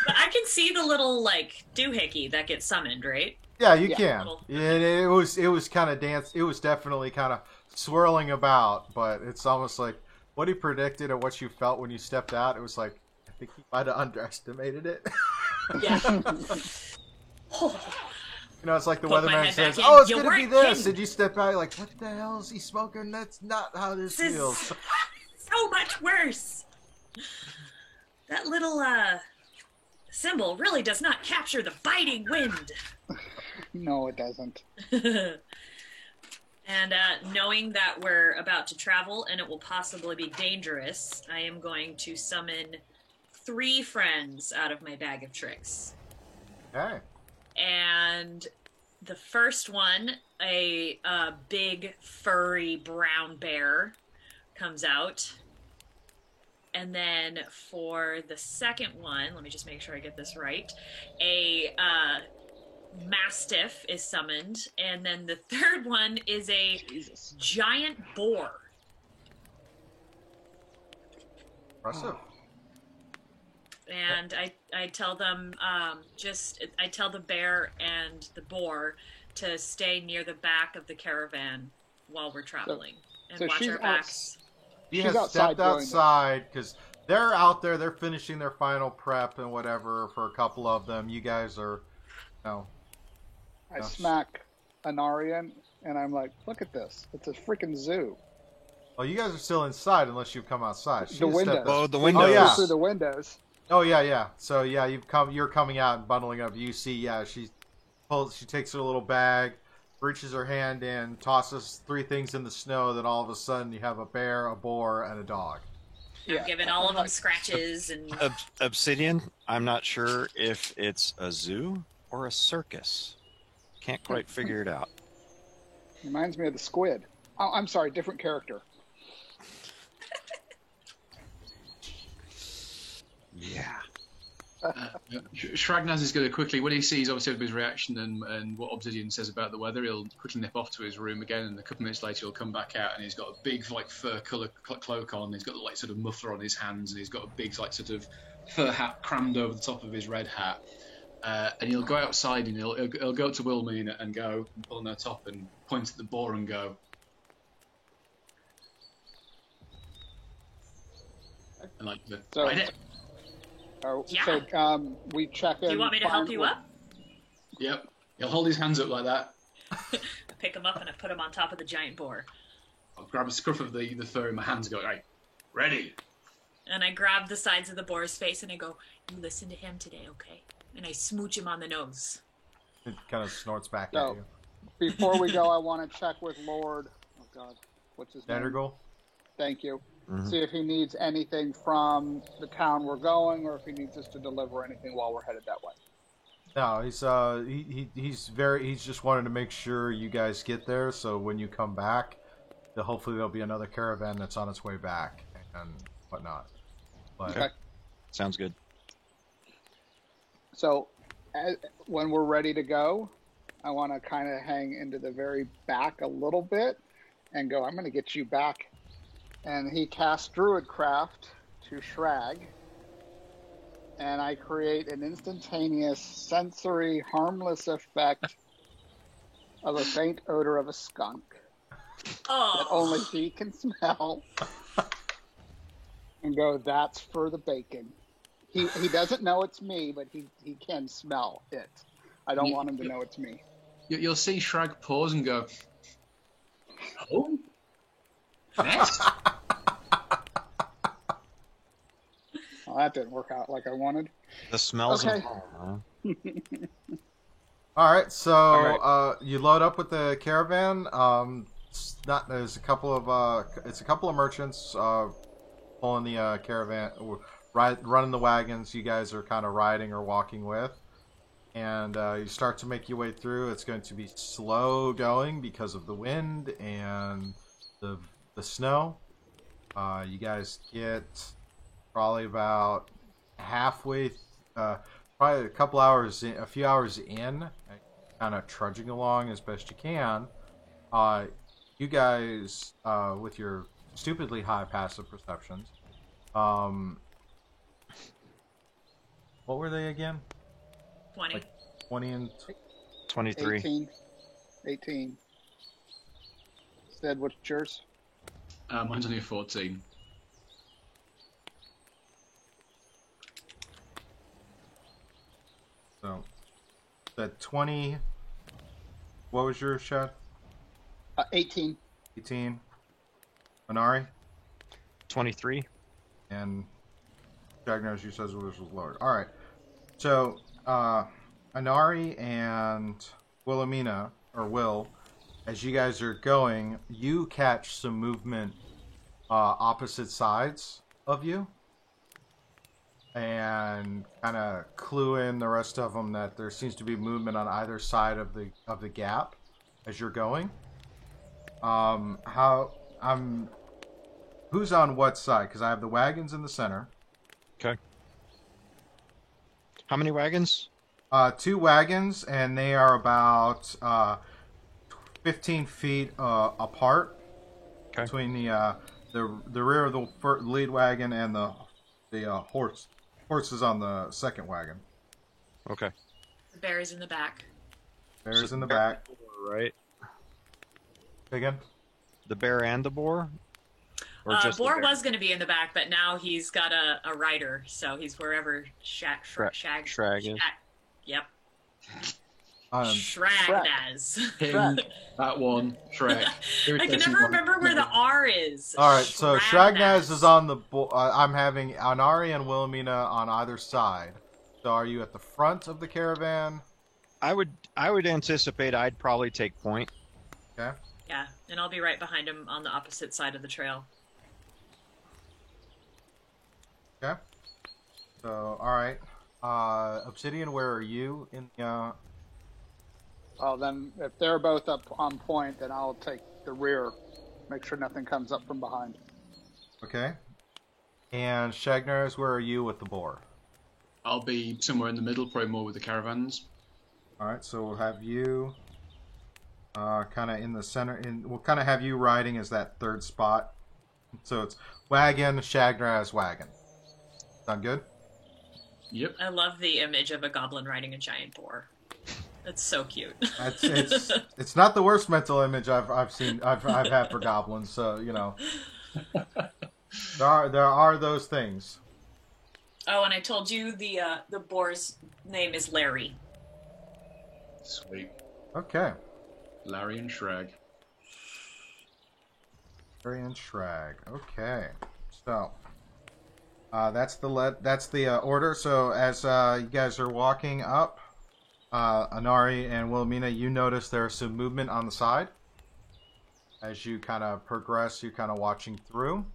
But I can see the little doohickey that gets summoned, right? Yeah, you can. And it was kind of It was definitely kind of swirling about, but it's almost like what he predicted and what you felt when you stepped out. It was like, I think he might have underestimated it. Yeah. You know, it's like the Put my weatherman head says, back in. "Oh, it's You going to be weren't this," kidding. and you step out, you're like, "What the hell is he smoking? That's not how this This is feels." so much worse. That little symbol really does not capture the biting wind. No, it doesn't. And knowing that we're about to travel and it will possibly be dangerous, I am going to summon 3 friends out of my bag of tricks. Okay. And the first one, a big furry brown bear, comes out. And then for the second one, let me just make sure I get this right, a mastiff is summoned. And then the third one is a giant boar. Impressive. And I tell them I tell the bear and the boar to stay near the back of the caravan while we're traveling and so watch she's our backs. He She's has outside stepped doing outside because they're out there. They're finishing their final prep and whatever for a couple of them. You guys are, I smack Anarian, and I'm like, look at this. It's a freaking zoo. Oh, you guys are still inside unless you've come outside. She The has windows. stepped out. Oh, the We windows. Oh, yeah. through the windows. Oh yeah. So yeah, you're coming out and bundling up. You see, yeah, she takes her little bag, reaches her hand in, tosses 3 things in the snow. Then all of a sudden, you have a bear, a boar, and a dog. I'm giving all of them scratches and Obsidian, I'm not sure if it's a zoo or a circus. Can't quite figure it out. Reminds me of the squid. Oh, I'm sorry, different character. Yeah. Shragnas is going to quickly, when he sees obviously his reaction and what Obsidian says about the weather, he'll quickly nip off to his room again, and a couple of minutes later he'll come back out and he's got a big fur colour cloak on, he's got sort of muffler on his hands, and he's got a big sort of fur hat crammed over the top of his red hat. And he'll go outside and he'll go up to Wilhelmina and go and pull on her top and point at the boar and go. And right it. Yeah. So we check in. do you want me to help you up? Yep. He'll hold his hands up like that. I pick him up and I put him on top of the giant boar. I'll grab a scruff of the fur in my hands and go, right, ready. And I grab the sides of the boar's face and I go, "You listen to him today, okay?" And I smooch him on the nose. It kind of snorts back No. at you. Before we go, I want to check with Lord. Oh God, what's his name? Vandergool? Thank you. Mhm. See if he needs anything from the town we're going, or if he needs us to deliver anything while we're headed that way. No, he's just wanted to make sure you guys get there, so when you come back, hopefully there'll be another caravan that's on its way back and whatnot. But Okay. Sounds good. So, when we're ready to go, I want to kind of hang into the very back a little bit and go, I'm going to get you back. And he casts Druidcraft to Shrag. and I create an instantaneous sensory harmless effect of a faint odor of a skunk that only Oh, he can smell, and go, "That's for the bacon." He doesn't know it's me, but he can smell it. I don't want him to know it's me. You'll see Shrag pause and go, "Oh, yes." Well, that didn't work out like I wanted. The smells Okay. of home, huh? All right, so All you load up with the caravan. There's a couple of merchants pulling the caravan, running the wagons. You guys are kind of riding or walking with, and you start to make your way through. It's going to be slow going because of the wind and the snow. You guys get probably about halfway. Probably a few hours in, kind of trudging along as best you can. You guys, with your stupidly high passive perceptions, what were they again? 20. Like 20 and 23. 18. Said, what's yours? Mine's only a 14. so that 20. What was your shot? 18. 18. Anari 23. and Diagnose, you says it was lower. All right. So Anari and Wilhelmina, or Will, as you guys are going, you catch some movement opposite sides of you, and kind of clue in the rest of them that there seems to be movement on either side of the gap as you're going. Who's on what side? Because I have the wagons in the center. Okay. How many wagons? 2 wagons, and they are about 15 feet apart. Okay. Between the rear of the lead wagon and the horses on the second wagon. Okay. The bear is in the back. Bears So in the bear- back. Right. Again? The bear and the boar? Or just the Boar bear? was going to be in the back, but now he's got a rider, so he's wherever Shag Shrag is. Yep. Shrek. Shragnas. Him, that one, Shrek. I can never remember where the R is. All right, so Shragnas is on the... I'm having Anari and Wilhelmina on either side. So are you at the front of the caravan? I would anticipate I'd probably take point. Okay. Yeah, and I'll be right behind him on the opposite side of the trail. Okay. So, all right. Obsidian, where are you in the... Well, then, if they're both up on point, then I'll take the rear. Make sure nothing comes up from behind. Okay. And Shagnars, where are you with the boar? I'll be somewhere in the middle, probably more with the caravans. All right, so we'll have you kind of in the center. We'll kind of have you riding as that third spot. So it's wagon, Shagnars, wagon. Sound good? Yep. I love the image of a goblin riding a giant boar. It's so cute. It's not the worst mental image I've had for goblins. So you know, there are those things. Oh, and I told you the boar's name is Larry. Sweet. Okay. Larry and Shrag. Larry and Shrag. Okay. So that's the order. So as you guys are walking up, Anari and Wilhelmina, you notice there's some movement on the side. As you kind of progress, you're kind of watching through.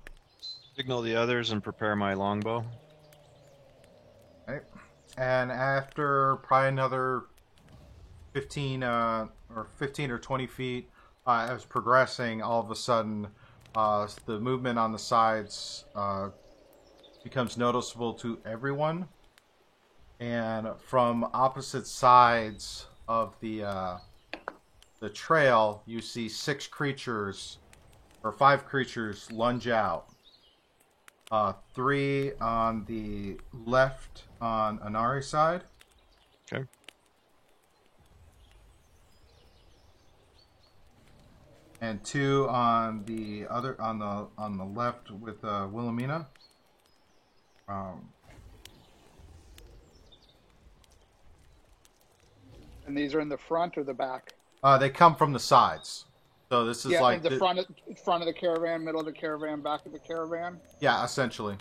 Signal the others and prepare my longbow. Okay. And after probably another 15 or 20 feet, as progressing, all of a sudden, the movement on the sides becomes noticeable to everyone. And from opposite sides of the trail, you see 5 creatures lunge out. 3 on the left on Anari's side. Okay. And 2 on the other on the left with Wilhelmina. And these are in the front or the back? They come from the sides. So this is like the front of the caravan, middle of the caravan, back of the caravan. Yeah, essentially.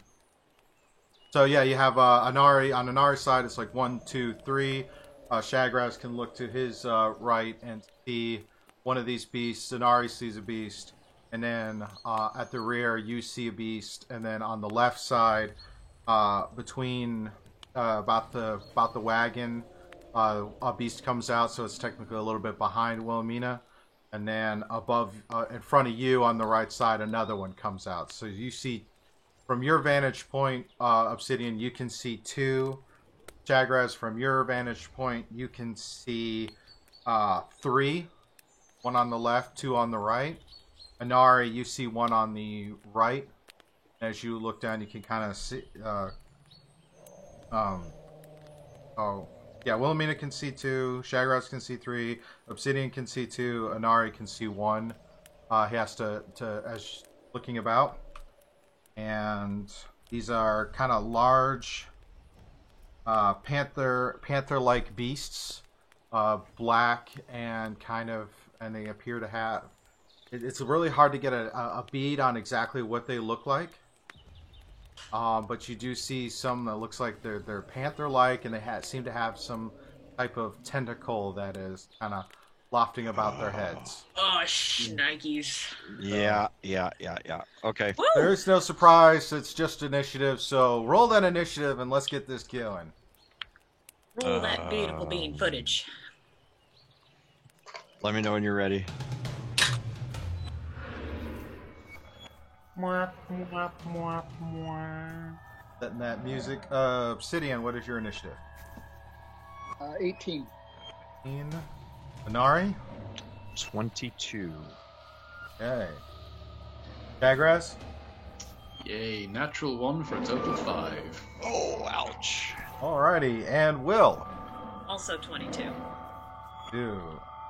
So yeah, you have Anari on Anari's side. It's like 1, 2, 3. Shagraz can look to his right and see one of these beasts. Anari sees a beast, and then at the rear you see a beast, and then on the left side, between about the wagon, a beast comes out. So it's technically a little bit behind Wilhelmina. And then above, in front of you on the right side, another one comes out. So you see, from your vantage point, Obsidian, you can see 2. Shagraz, from your vantage point, you can see 3. 1 on the left, 2 on the right. Anari, you see 1 on the right. As you look down, you can kind of see... Yeah, Wilhelmina can see 2, Shagraz can see 3, Obsidian can see 2, Anari can see 1. He has to as looking about. And these are kind of large panther-like beasts, black and and they appear to have... It's really hard to get a bead on exactly what they look like. But you do see some that looks like they're panther-like, and they seem to have some type of tentacle that is kind of lofting about their heads. Oh, shnikes. Yeah. Okay. Woo! There's no surprise. It's just initiative. So roll that initiative and let's get this going. Roll that beautiful bean footage. Let me know when you're ready. Setting that music. Obsidian, what is your initiative? 18. Anari? 22. Okay. Shagraz? Yay, natural 1 for a total 5. Oh, ouch. Alrighty. And Will? Also 22. 2.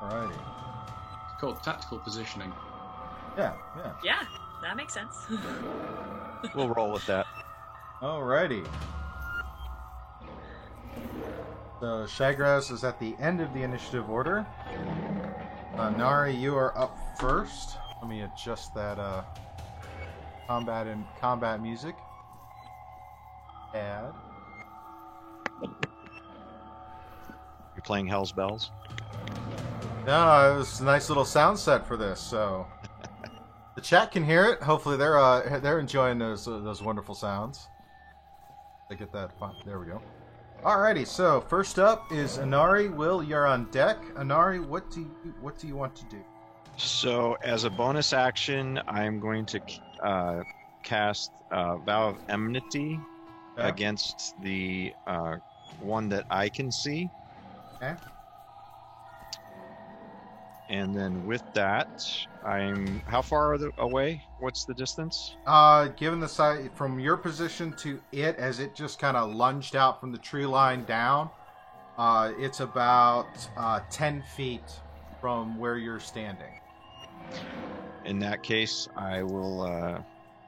Alrighty. It's called tactical positioning. Yeah. Yeah, that makes sense. We'll roll with that. Alrighty. So Shagraz is at the end of the initiative order. Nari, you are up first. Let me adjust that combat music. Add. You're playing Hell's Bells? No, it was a nice little sound set for this, so the chat can hear it. Hopefully they're enjoying those wonderful sounds. They get that fun. There we go. Alrighty, so first up is Anari. Will, you're on deck. Anari, what do you want to do? So, as a bonus action, I'm going to cast Vow of Enmity against the one that I can see. Okay. And then with that, how far away? What's the distance? Given the size from your position to it, as it just kind of lunged out from the tree line down, it's about 10 feet from where you're standing. In that case, I will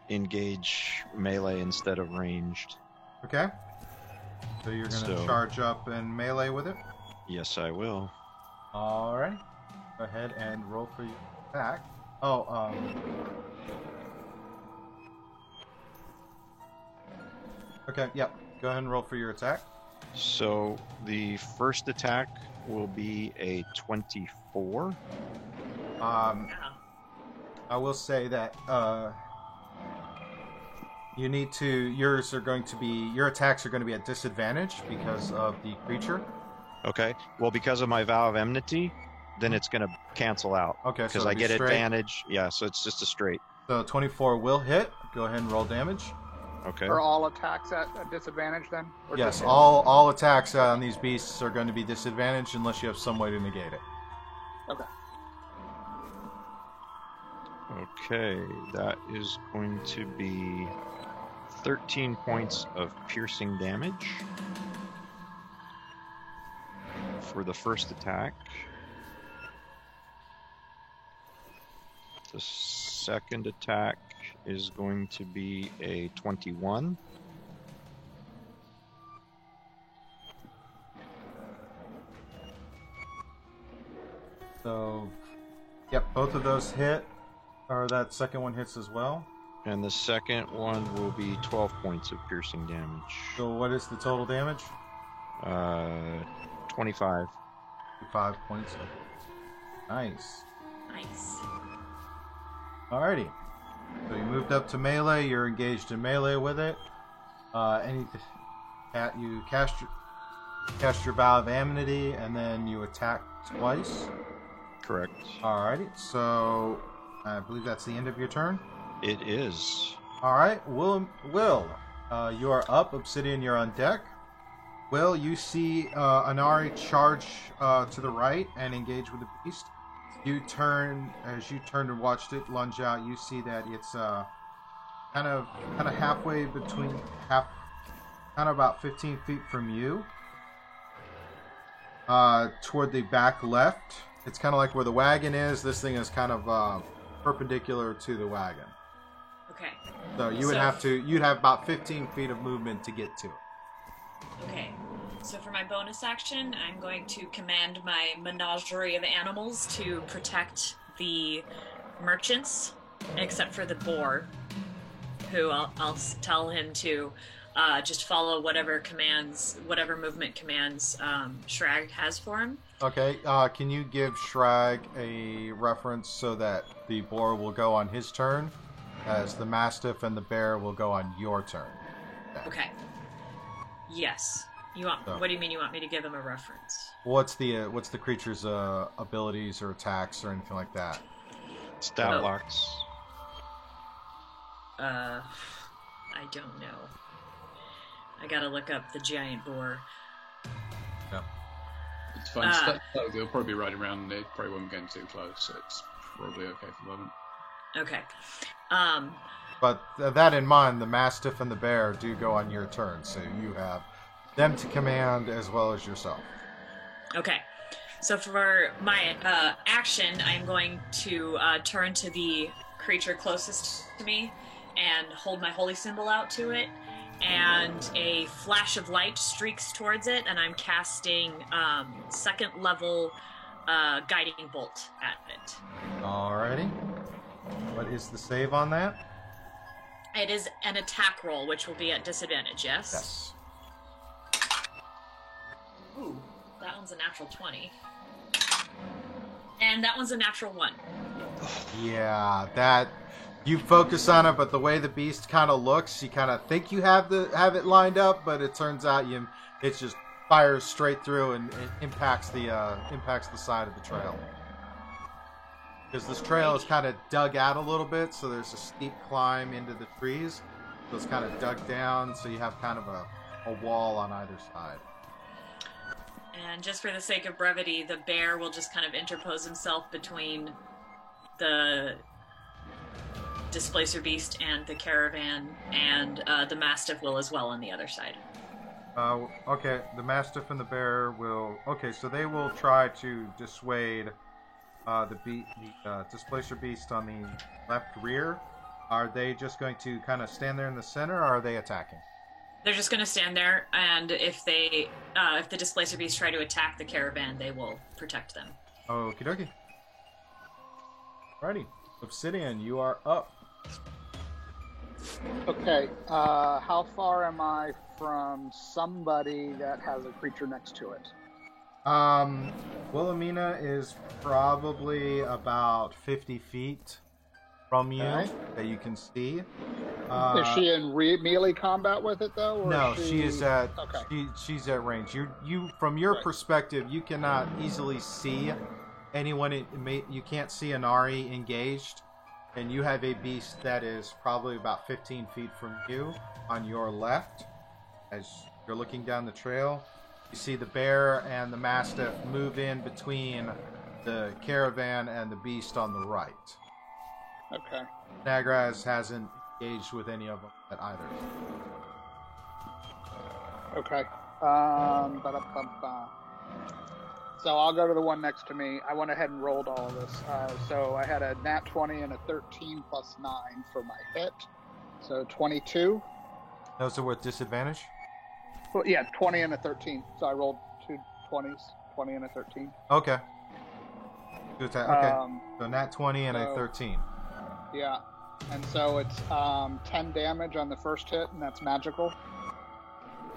engage melee instead of ranged. Okay. So you're going to charge up and melee with it? Yes, I will. Alright. Go ahead and roll for your attack. Okay, yep. Go ahead and roll for your attack. So the first attack will be a 24. I will say that you need to. Your attacks are going to be at disadvantage because of the creature. Okay. Well, because of my Vow of Enmity, then it's going to cancel out. Okay, because I get advantage. Yeah, so it's just a straight. So 24 will hit. Go ahead and roll damage. Okay. Are all attacks at a disadvantage then? Or Yes, all attacks on these beasts are going to be disadvantaged unless you have some way to negate it. Okay. Okay, that is going to be 13 points of piercing damage for the first attack. The second attack is going to be a 21. So, yep, both of those hit, or that second one hits as well. And the second one will be 12 points of piercing damage. So what is the total damage? 25. 5 points. Nice. Nice. Alrighty. So you moved up to melee. You're engaged in melee with it. You cast your Vow of Amity, and then you attack twice. Correct. Alrighty. So I believe that's the end of your turn. It is. Alright. Will, you are up. Obsidian, you're on deck. Will, you see Anari charge to the right and engage with the beast. As you turned and watched it lunge out, you see that it's kind of halfway between kind of about 15 feet from you, toward the back left. It's kind of like where the wagon is. This thing is kind of perpendicular to the wagon. Okay. So you'd have about 15 feet of movement to get to it. Okay. So for my bonus action, I'm going to command my menagerie of animals to protect the merchants, except for the boar, who I'll tell him to just follow whatever movement commands Shrag has for him. Okay, can you give Shrag a reference so that the boar will go on his turn, as the mastiff and the bear will go on your turn? Okay. Yes. What do you mean you want me to give him a reference? What's the creature's abilities or attacks or anything like that? Stat blocks. I don't know. I gotta look up the giant boar. Yeah. It's fine. They'll probably be right around. They probably won't get too close, so it's probably okay for the moment. Okay. But that in mind, the mastiff and the bear do go on your turn, so you have them to command as well as yourself. Okay. So for my action, I'm going to turn to the creature closest to me and hold my holy symbol out to it, and a flash of light streaks towards it, and I'm casting second level guiding bolt at it. Alrighty. What is the save on that? It is an attack roll, which will be at disadvantage, yes? Yes. Ooh, that one's a natural 20. And that one's a natural 1. Yeah, that you focus on it, but the way the beast kind of looks, you kind of think you have it lined up, but it turns out it just fires straight through and it impacts the side of the trail. Because this trail is kind of dug out a little bit, so there's a steep climb into the trees. So it's kind of dug down, so you have kind of a wall on either side. And just for the sake of brevity, the bear will just kind of interpose himself between the displacer beast and the caravan, and the mastiff will as well on the other side. Okay, the mastiff and the bear will... Okay, so they will try to dissuade the displacer beast on the left rear. Are they just going to kind of stand there in the center, or are they attacking? They're just going to stand there, and if the displacer beasts try to attack the caravan, they will protect them. Okie dokie. Alrighty. Obsidian, you are up. Okay, how far am I from somebody that has a creature next to it? Wilhelmina is probably about 50 feet from you that you can see. Is she in melee combat with it though? Or no, is she is at okay. she's at range. You from your perspective, you cannot easily see anyone. You can't see Anari engaged, and you have a beast that is probably about 15 feet from you on your left. As you're looking down the trail, you see the bear and the mastiff move in between the caravan and the beast on the right. Okay. Nagraz hasn't engaged with any of them at either. Okay. Ba-da-ba-ba. So I'll go to the one next to me. I went ahead and rolled all of this. So I had a nat 20 and a 13 plus 9 for my hit. So 22. Those are with disadvantage? Well, yeah, 20 and a 13. So I rolled 2 20s, 20 and a 13. Okay. Good attack. Okay. So nat 20 and a 13. Yeah. And so it's 10 damage on the first hit, and that's magical.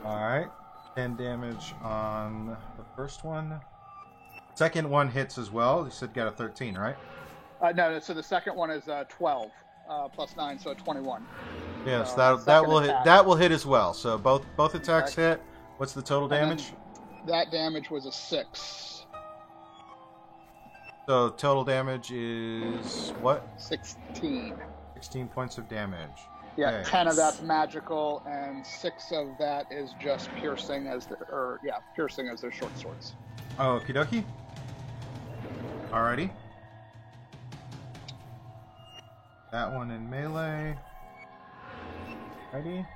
Alright. 10 damage on the first one. Second one hits as well. You said got a 13, right? No, so the second one is 12 plus 9, so 21. Yes, So that will second hit. attack. That will hit as well. So both attacks Okay. hit. What's the total And then damage? That damage was a 6. So total damage is what? 16. 16 points of damage. Yeah, Okay. 10 of that's magical, and 6 of that is just piercing piercing as their short swords. Okie dokie. Alrighty. That one in melee. Alrighty.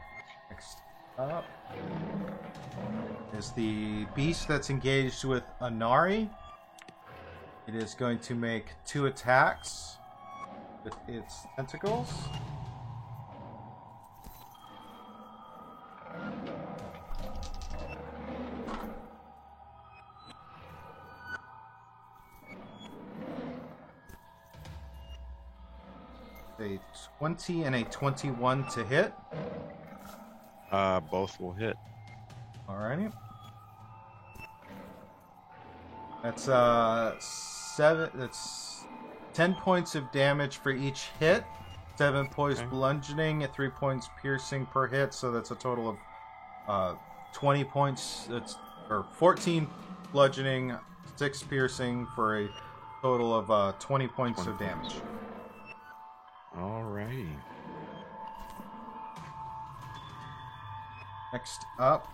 Next up is the beast that's engaged with Anari. It is going to make 2 attacks with its tentacles. A 20 and a 21 to hit. Both will hit. Alrighty. That's 7. That's 10 points of damage for each hit. 7 points bludgeoning, 3 points piercing per hit. So that's a total of 20 points. That's 14 bludgeoning, 6 piercing for a total of 20 points of damage. Alrighty. Next up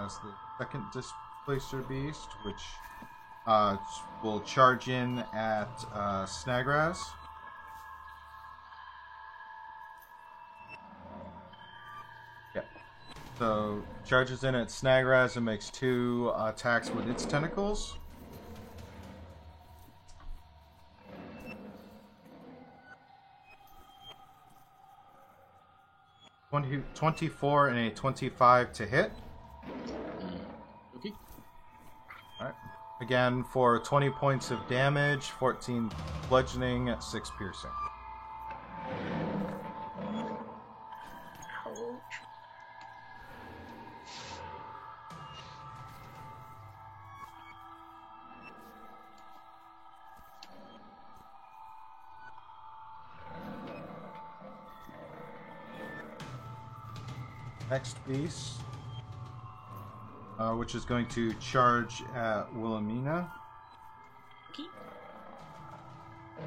is the second Displacer Beast, which will charge in at Snagraz. Yeah. So charges in at Snagraz and makes 2 attacks with its tentacles. Mm. 24 and a 25 to hit. Okay. Alright. Again, for 20 points of damage, 14 bludgeoning, 6 piercing. Next beast, which is going to charge at Wilhelmina. Okay.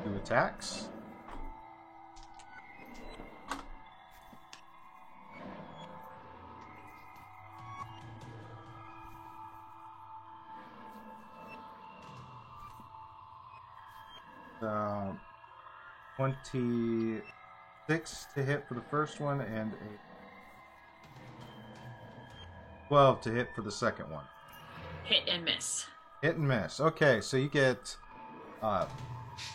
2 attacks. Uh, 26 to hit for the first one and a 12 to hit for the second one. Hit and miss. Hit and miss. Okay, so you get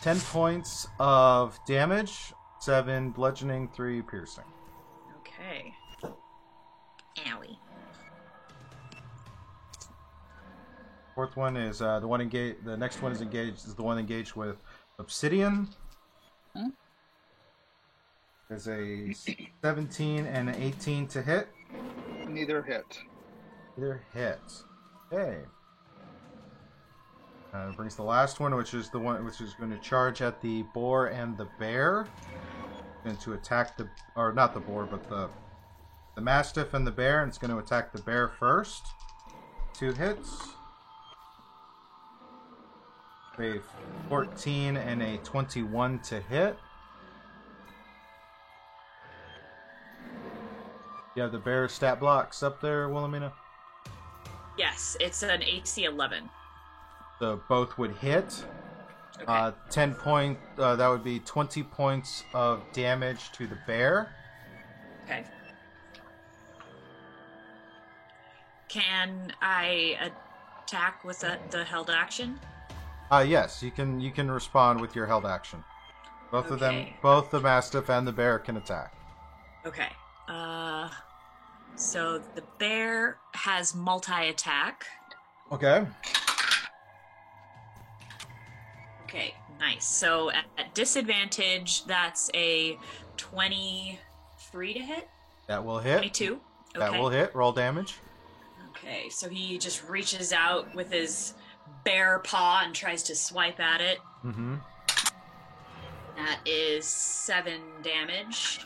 10 points of damage, 7 bludgeoning, 3 piercing. Okay. Owie. Fourth one is the one engaged. The next one is the one engaged with Obsidian. Hmm? There's a 17 and an 18 to hit. Neither hit. Either hit. Okay. Brings the last one, which is the one which is going to charge at the boar and the bear. Going to attack not the boar, but the mastiff and the bear, and it's going to attack the bear first. 2 hits. A 14 and a 21 to hit. You have the bear stat blocks up there, Wilhelmina? Yes, it's an AC 11. So both would hit. Okay. 10 point. That would be 20 points of damage to the bear. Okay. Can I attack with the held action? Yes, you can respond with your held action. Both of them, Okay. both the mastiff and the bear can attack. Okay. So the bear has multi-attack. Okay. Okay, nice. So at disadvantage, that's a 23 to hit? That will hit. 22? Okay. That will hit. Roll damage. Okay, so he just reaches out with his bare paw and tries to swipe at it. Mm-hmm. That is 7 damage.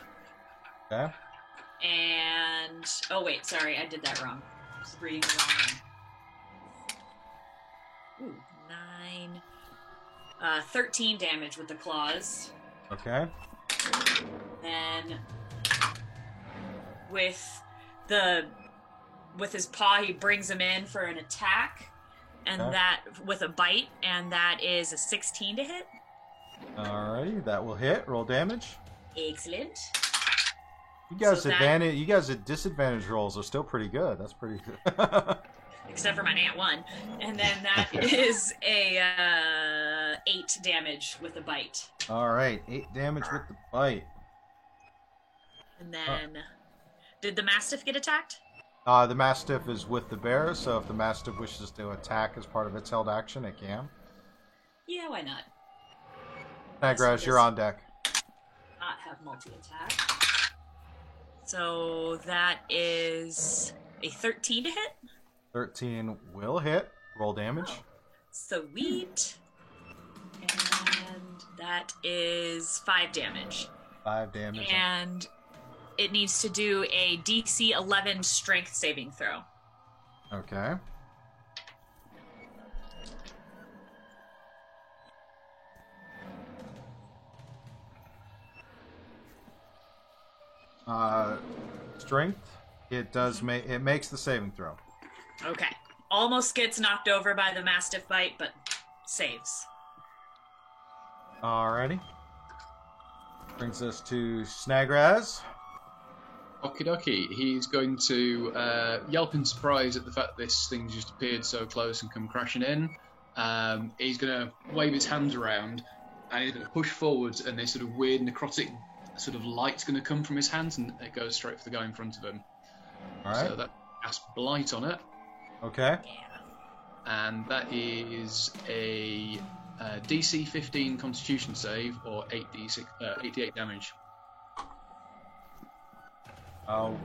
Okay. And oh wait, sorry, I did that wrong. I was reading the wrong one. Ooh, 9. 13 damage with the claws. Okay. Then with his paw, he brings him in for an attack, and Okay. that with a bite, and that is a 16 to hit. Alrighty, that will hit. Roll damage. Excellent. You guys So that- advantage. You guys at disadvantage rolls are still pretty good. That's pretty good. Except for my Nat 1. And then that is a 8 damage with a bite. All right, 8 damage with the bite. And then, did the Mastiff get attacked? The mastiff is with the bear, so if the mastiff wishes to attack as part of its held action, it can. Yeah, why not? Snagraz, you're on deck. Not have multi-attack. So that is a 13 to hit. 13 will hit. Roll damage. Sweet. And that is 5 damage. 5 damage. And it needs to do a DC 11 strength saving throw. Okay. Strength. It does make it makes the saving throw. Okay. Almost gets knocked over by the Mastiff bite, but saves. Alrighty. Brings us to Snagraz. Okie dokie. He's going to yelp in surprise at the fact that this thing's just appeared so close and come crashing in. He's going to wave his hands around and he's going to push forwards, and this sort of weird necrotic sort of light's going to come from his hands, and it goes straight for the guy in front of him. Alright. So that has Blight on it, Okay. Yeah. and that is a DC 15 Constitution save or 88 damage. Oh.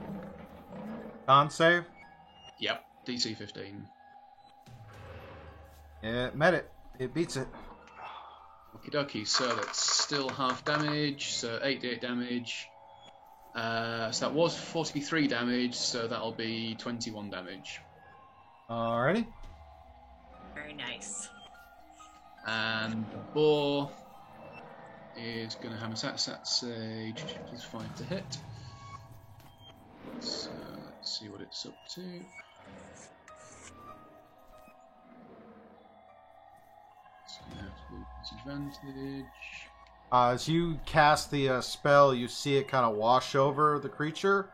Con save. Yep, DC 15. It met it. It beats it. Okie dokie, so that's still half damage, so 88 damage. So that was 43 damage, so that'll be 21 damage. Alrighty. Very nice. And the boar is going to have a stat sage, plus 5 to hit. So let's see what it's up to. So you have to lose disadvantage. As you cast the spell, you see it kind of wash over the creature,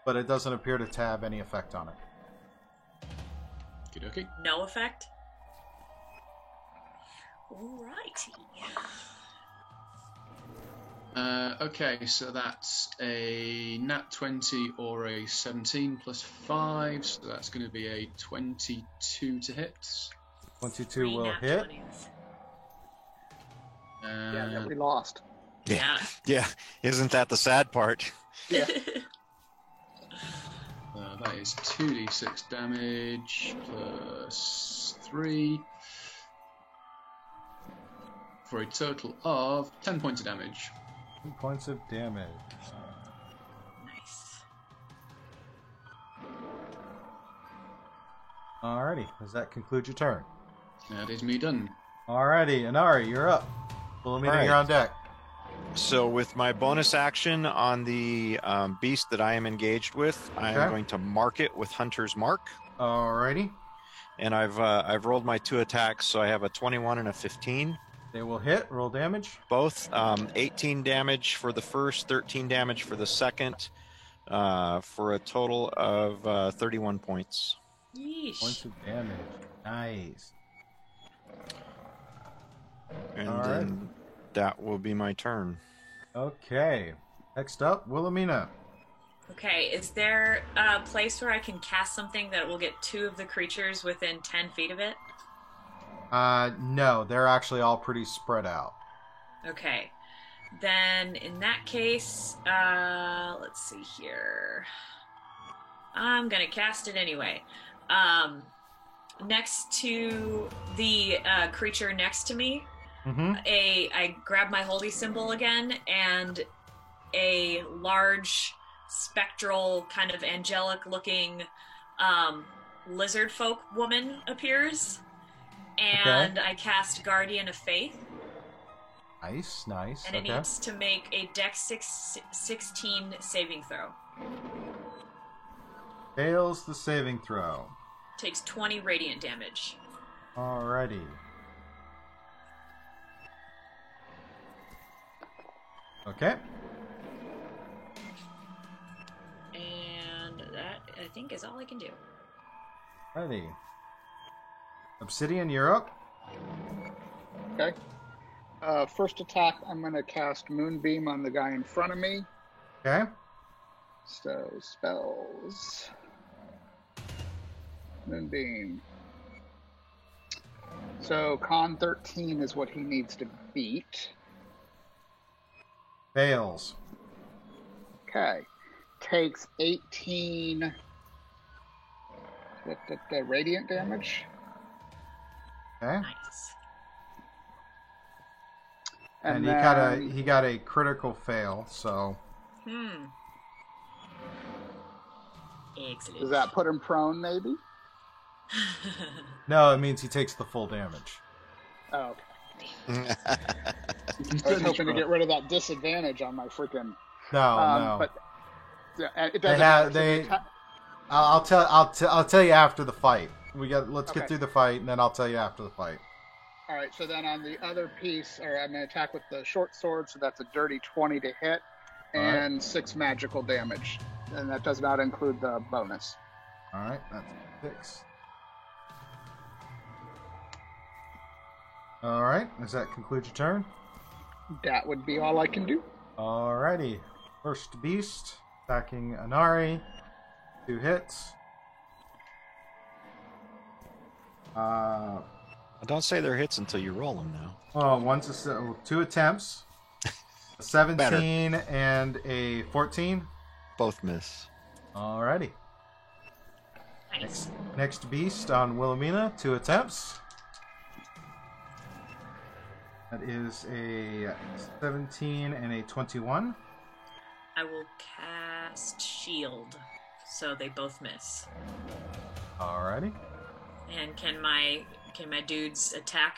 but it doesn't appear to have any effect on it. Okie dokie. No effect? Alrighty. Okay, so that's a nat 20 or a 17 plus 5, so that's going to be a 22 to hit. 22 Three will nat hit. 20s. Yeah, we lost. Yeah. Yeah, isn't that the sad part? Yeah. That is 2d6 damage plus 3 for a total of 10 points of damage. 2 points of damage. Nice. Alrighty. Does that conclude your turn? That is me done. Alrighty. Inari, you're up. Philomena, Alright. you're on deck. So with my bonus action on the beast that I am engaged with, I am Okay. going to mark it with Hunter's Mark. Alrighty. And I've rolled my 2 attacks, so I have a 21 and a 15. They will hit. Roll damage. Both 18 damage for the first, 13 damage for the second, for a total of 31 points. Yeesh. Points of damage. Nice. And All then right. that will be my turn. Okay. Next up, Wilhelmina. Okay, is there a place where I can cast something that will get 2 of the creatures within 10 feet of it? No, they're actually all pretty spread out. Okay. Then, in that case, let's see here. I'm gonna cast it anyway. Next to the creature next to me, Mm-hmm. I grab my holy symbol again, and a large, spectral, kind of angelic-looking lizard folk woman appears, and I cast Guardian of Faith. Nice, nice. And it Okay. needs to make a Dex 16 saving throw. Fails the saving throw. Takes 20 radiant damage. Alrighty. Okay. And that, I think, is all I can do. Ready. Obsidian, you're up. Okay. First attack, I'm going to cast Moonbeam on the guy in front of me. Okay. So, spells. Moonbeam. So, Con 13 is what he needs to beat. Fails. Okay. Takes 18 radiant damage. Okay. Nice. And then, he got a critical fail, so Excellent. does that put him prone, maybe? no, it means he takes the full damage. Oh, okay. You can I was certainly hoping to try. get rid of that disadvantage on my freaking. No. But yeah, it They doesn't have- matter. So they- the atta- I'll tell you after the fight. Let's Okay. get through the fight, and then I'll tell you after the fight. All right, so then on the other piece, or I'm going to attack with the short sword, so that's a dirty 20 to hit, All right. and 6 magical damage. And that does not include the bonus. All right, that's 6. All right, does that conclude your turn? That would be all I can do. Alrighty. First beast, attacking Anari. 2 hits. Don't say they're hits until you roll them now. Oh, one's 2 attempts. A 17 and a 14. Both miss. Alrighty. Nice. Next beast on Wilhelmina, 2 attempts. That is a 17 and a 21. I will cast Shield, so they both miss. Alrighty. And can my dudes attack?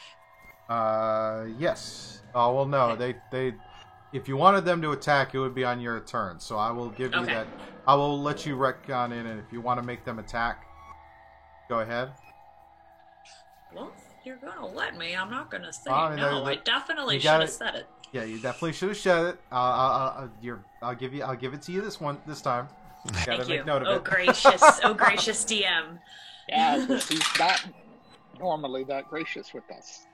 Yes. Oh, well, no. They if you wanted them to attack, it would be on your turn. So I will give you Okay. that. I will let you retcon in, and if you want to make them attack, go ahead. Well, if you're gonna let me, I'm not gonna say I mean, no. they- I definitely you should gotta- have said it. Yeah, you definitely should have said it. I'll give it to you this time. Gotta Thank make you. note of Oh it. gracious, oh gracious DM. Yeah, he's not normally that gracious with us.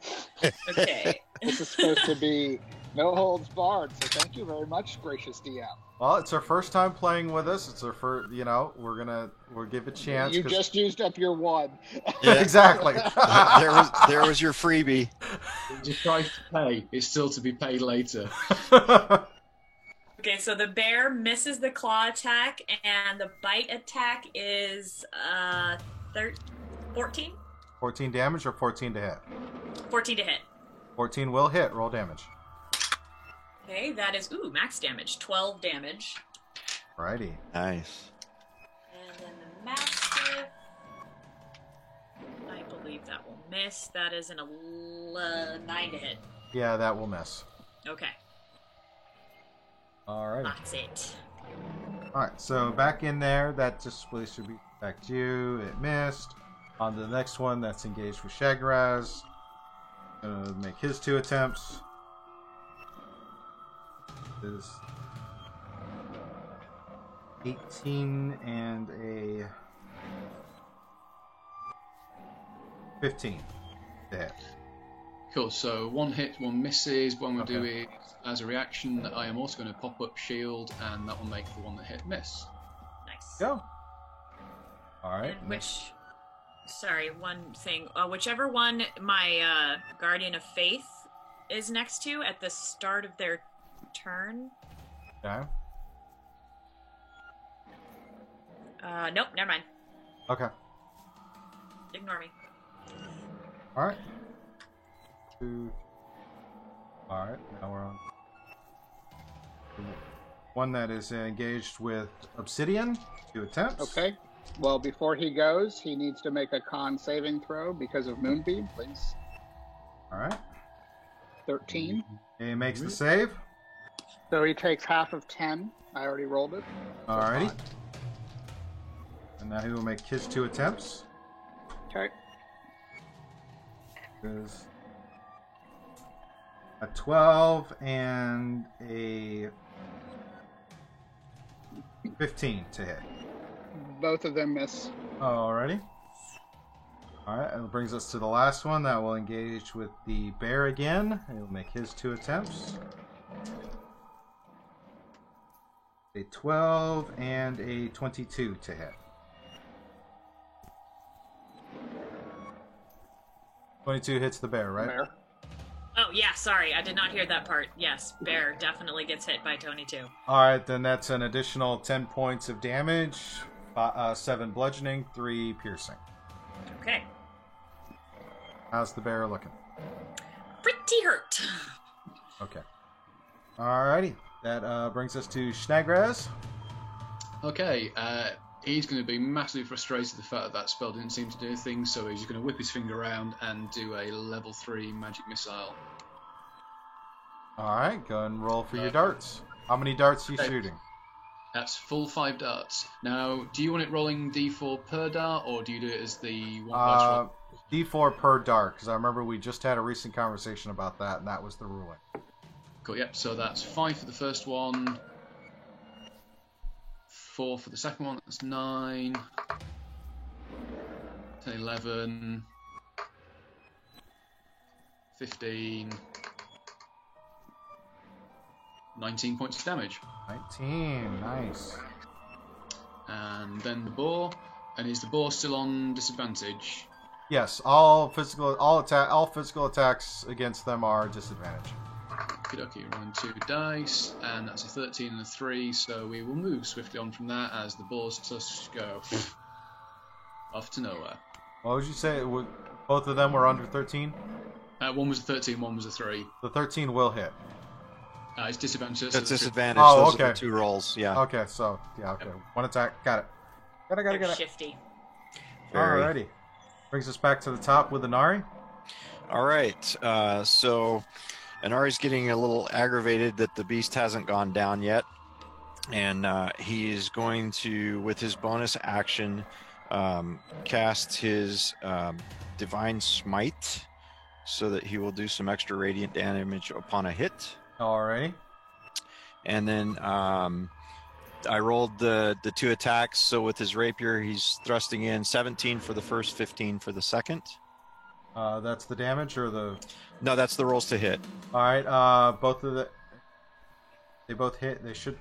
Okay. This is supposed to be no holds barred, so thank you very much, gracious DM. Well, it's her first time playing with us. It's her first. We'll give it a chance. You 'cause- just used up your one. exactly. there was your freebie. The price to pay is still to be paid later. Okay, so the bear misses the claw attack, and the bite attack is 14? 14 damage or 14 to hit. 14 to hit. 14 will hit. Roll damage. Okay, that is max damage, 12 damage. Alrighty. Nice. And then the mastiff, I believe that will miss. That is an 9 to hit. Yeah, that will miss. Okay, Alrighty. that's it. Alright, so back in there, that just really should be back to you. It missed. On to the next one, that's engaged with Shagraz. Gonna make his 2 attempts. Is 18 and a 15 to hit. Cool. So 1 hit, 1 misses. What I'm going to do Okay. is, as a reaction, I am also going to pop up shield, and that will make the one that hit miss. Nice. Go. All right. And sorry, one thing. Whichever one my Guardian of Faith is next to at the start of their turn. Okay. Nope, never mind. Okay. Ignore me. All right. 2. All right. Now we're on. One that is engaged with Obsidian. 2 attempts. Okay. Well, before he goes, he needs to make a con saving throw because of Moonbeam, please. All right. 13. He makes the save. So he takes half of 10. I already rolled it. So Alrighty. 5. And now he will make his 2 attempts. Okay. Is a 12 and a 15 to hit. Both of them miss. Alrighty. Alright, and it brings us to the last one that will engage with the bear again. He'll make his 2 attempts. A 12 and a 22 to hit. 22 hits the bear, right? Bear. Oh, yeah, sorry. I did not hear that part. Yes, Bear definitely gets hit by Tony, too. Alright, then that's an additional 10 points of damage, 7 bludgeoning, 3 piercing. Okay. How's the bear looking? Pretty hurt. Okay. Alrighty. That brings us to Snagraz. Okay, he's going to be massively frustrated at the fact that that spell didn't seem to do anything, so he's going to whip his finger around and do a level 3 magic missile. Alright, go and roll for your darts. How many darts are you Okay. shooting? That's full 5 darts. Now, do you want it rolling d4 per dart, or do you do it as the 1 dice roll? D4 per dart, because I remember we just had a recent conversation about that, and that was the ruling. Cool, yep, so that's 5 for the first one, 4 for the second one, that's 9, 10, 11, 15, 19 points of damage. 19, nice. And then the boar, and is the boar still on disadvantage? Yes, all physical attacks against them are disadvantage. Okay, rolling 2 dice, and that's a 13 and a 3, so we will move swiftly on from that as the boar's tusks go off to nowhere. What would you say? Both of them were under 13? One was a 13, one was a 3. The 13 will hit. It's disadvantage. That's so disadvantage. Oh, Those okay. are the 2 rolls. Yeah. Okay, so, yeah, okay. One attack. Got it. Got They're it. shifty. Very. Alrighty. Brings us back to the top with Inari. All right. So Inari's getting a little aggravated that the beast hasn't gone down yet. And he's going to, with his bonus action, cast his Divine Smite so that he will do some extra radiant damage upon a hit. Alrighty. And then I rolled the 2 attacks. So with his rapier, he's thrusting in 17 for the first, 15 for the second. That's the damage or the... No, that's the rolls to hit. Alright, both of the... They both hit. They should...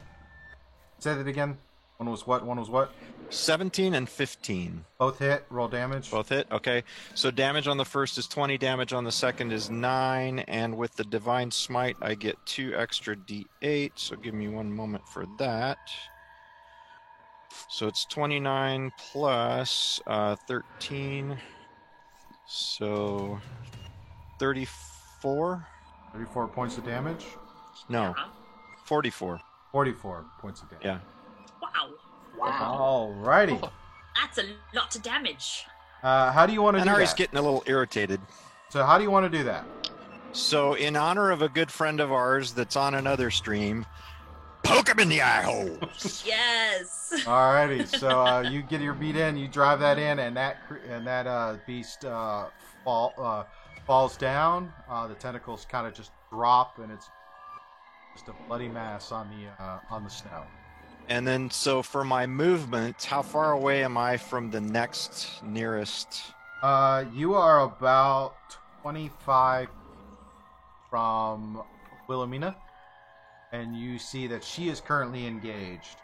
Say that again. One was what? One was what? 17 and 15. Both hit. Roll damage. Both hit? Okay. So damage on the first is 20, damage on the second is 9, and with the Divine Smite, I get 2 extra d8, so give me one moment for that. So it's 29 plus 13, so 34? 34 points of damage. No, Uh-huh. 44. 44 points of damage. Yeah. Wow. Alrighty. That's a lot of damage. How do you want to And do Ari's that? getting a little irritated. So how do you want to do that? So, in honor of a good friend of ours that's on another stream, poke him in the eye hole. Yes. Alrighty, so you get your beat in, you drive that in, and that beast falls down. The tentacles kind of just drop, and it's just a bloody mass on the snow. And then, so for my movement, how far away am I from the next nearest? You are about 25 from Wilhelmina, and you see that she is currently engaged.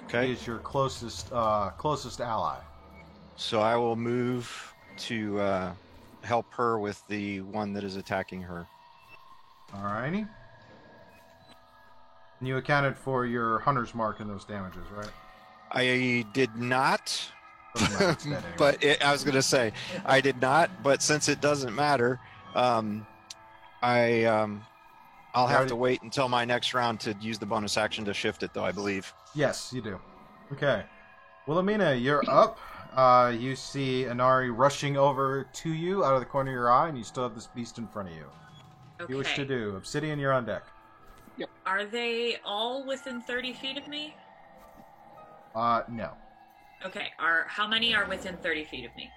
Okay. She is your closest ally. So I will move to help her with the one that is attacking her. Alrighty. And you accounted for your hunter's mark in those damages, right? I did not, Doesn't matter, it's dead anyway. but I was going to say I did not. But since it doesn't matter, I'll have to wait until my next round to use the bonus action to shift it, though, I believe. Yes, you do. Okay. Wilhelmina, you're up. You see Inari rushing over to you out of the corner of your eye, and you still have this beast in front of you. What do you wish to do? Obsidian, you're on deck. Are they all within 30 feet of me? No. Okay. How many are within 30 feet of me?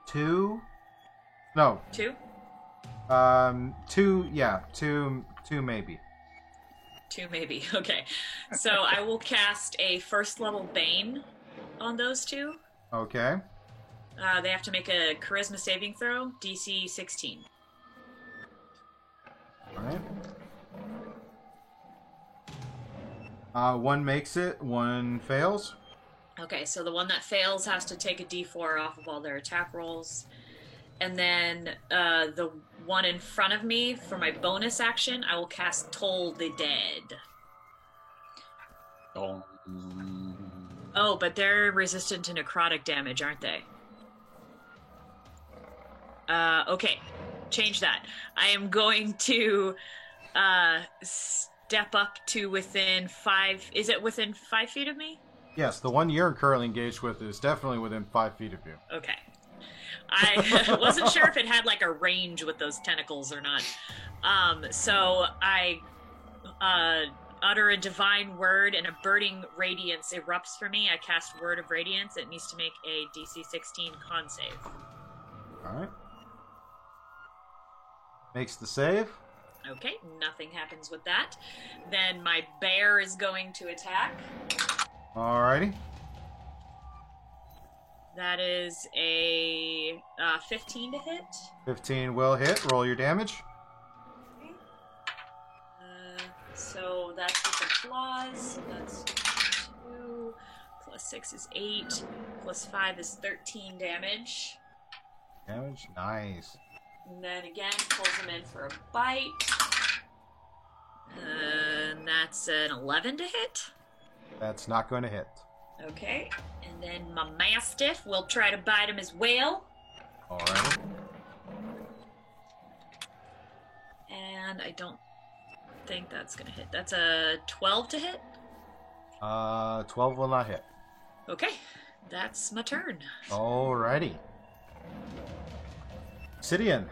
2? No. 2? 2, yeah. 2 maybe. 2 maybe. Okay. So I will cast a first level Bane on those 2. Okay. They have to make a charisma saving throw, DC 16. Alright. One makes it, one fails. Okay, so the one that fails has to take a D4 off of all their attack rolls. And then the one in front of me, for my bonus action, I will cast Toll the Dead. Oh, but they're resistant to necrotic damage, aren't they? Okay, change that. I am going to step up to within 5... Is it within 5 feet of me? Yes, the one you're currently engaged with is definitely within 5 feet of you. Okay. I wasn't sure if it had like a range with those tentacles or not. So I utter a divine word and a burning radiance erupts for me. I cast Word of Radiance. It needs to make a DC 16 con save. Alright. Makes the save. Okay, nothing happens with that. Then my bear is going to attack. Alrighty. That is a 15 to hit. 15 will hit. Roll your damage. So that's with applause. So that's 2 plus 6 is 8 plus 5 is 13 damage. Damage? Nice. And then again, pulls him in for a bite. And that's an 11 to hit. That's not going to hit. Okay. And then my Mastiff will try to bite him as well. Alright. And I don't think that's going to hit. That's a 12 to hit. 12 will not hit. Okay. That's my turn. Alrighty. Obsidian.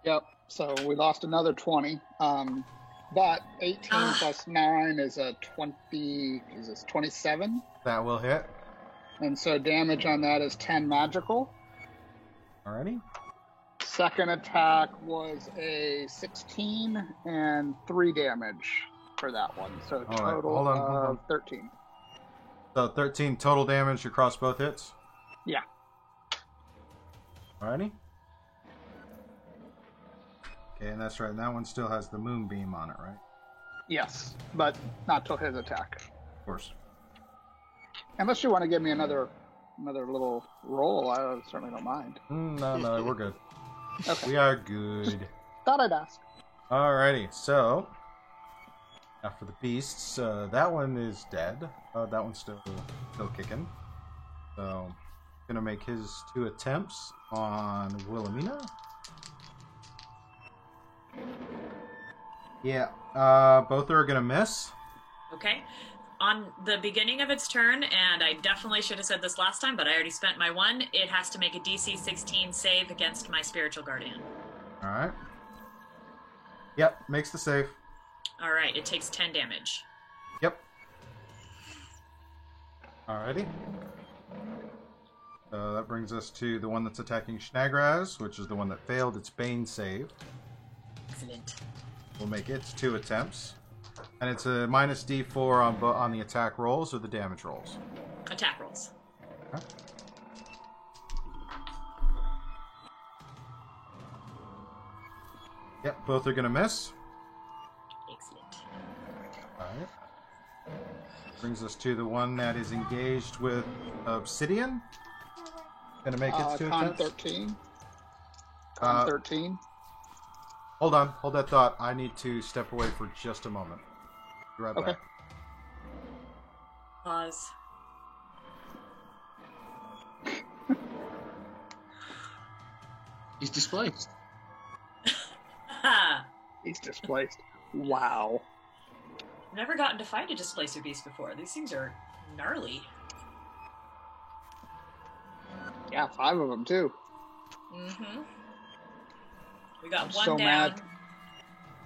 Yep. So we lost another 20. But 18 plus 9 is a 20. Is this 27? That will hit. And so damage on that is 10 magical. Alrighty. Second attack was a 16 and 3 damage for that one. So All right, total hold on. of 13. So 13 total damage across both hits? Yeah. Alrighty. Okay, and that's right. And that one still has the moonbeam on it, right? Yes, but not till his attack. Of course. Unless you want to give me another little roll, I certainly don't mind. No, we're good. Okay. We are good. Thought I'd ask. Alrighty, so now for the beasts, that one is dead. That one's still kicking. So gonna make his 2 attempts on Wilhelmina. Yeah, both are gonna miss. Okay. On the beginning of its turn, and I definitely should have said this last time, but I already spent my 1, it has to make a DC 16 save against my spiritual guardian. Alright. Yep, makes the save. Alright, it takes 10 damage. Yep. Alrighty. That brings us to the one that's attacking Snagraz, which is the one that failed its Bane save. Excellent. We'll make its 2 attempts. And it's a minus D4 on the attack rolls or the damage rolls. Attack rolls. Okay. Yep, both are going to miss. Excellent. Alright. Brings us to the one that is engaged with Obsidian. Gonna make its 2 Con attempts. 13. Con Uh, 13. Hold on, hold that thought. I need to step away for just a moment. Be right Okay. back. Pause. He's displaced. Ha! He's displaced. Wow. Never gotten to find a displacer beast before. These things are gnarly. Yeah, 5 of them too. Mm-hmm. We got I'm one so down. mad.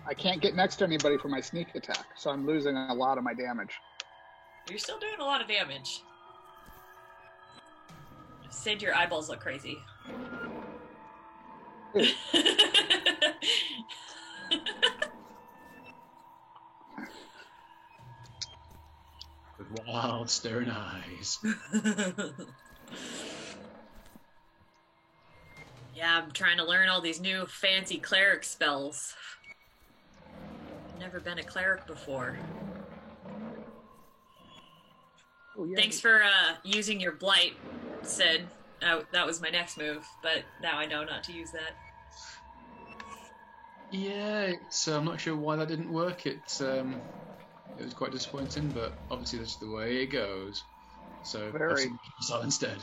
I can't get next to anybody for my sneak attack, so I'm losing a lot of my damage. You're still doing a lot of damage. Sid, your eyeballs look crazy. Ooh. With wild, staring eyes. Yeah, I'm trying to learn all these new fancy cleric spells. I've never been a cleric before. Oh, yeah. Thanks for using your blight, Sid. That was my next move, but now I know not to use that. Yeah, so I'm not sure why that didn't work. It was quite disappointing, but obviously that's the way it goes. So Very. so instead.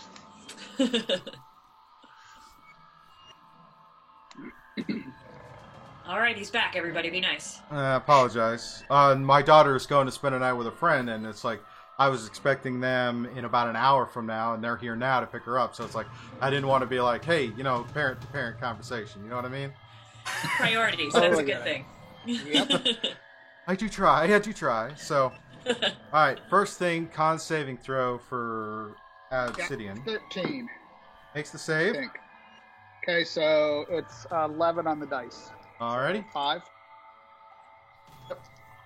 All right, he's back. Everybody, be nice. Apologize. My daughter is going to spend a night with a friend, and it's like I was expecting them in about an hour from now, and they're here now to pick her up. So it's like I didn't want to be like, hey, parent-to-parent conversation. You know what I mean? Priorities. Oh, That's a yeah. good thing. Yep. I do try. So, all right. First thing, con saving throw for Obsidian. 13, Makes the I save. think. Okay, so it's 11 on the dice. Alrighty. 5.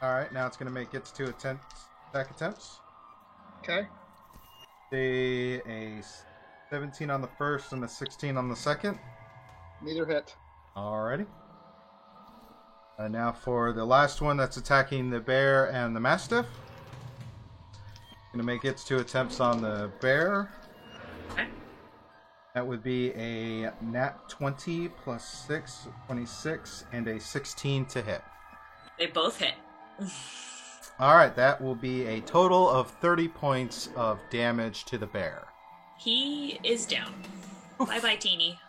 All right. Now it's going to make its 2 attack attempts. Okay. A 17 on the first and a 16 on the second. Neither hit. Alrighty. Now for the last one that's attacking the bear and the mastiff. Gonna make its 2 attempts on the bear. Okay. That would be a nat 20 plus 6, 26, and a 16 to hit. They both hit. Alright, that will be a total of 30 points of damage to the bear. He is down. Bye-bye, Teeny.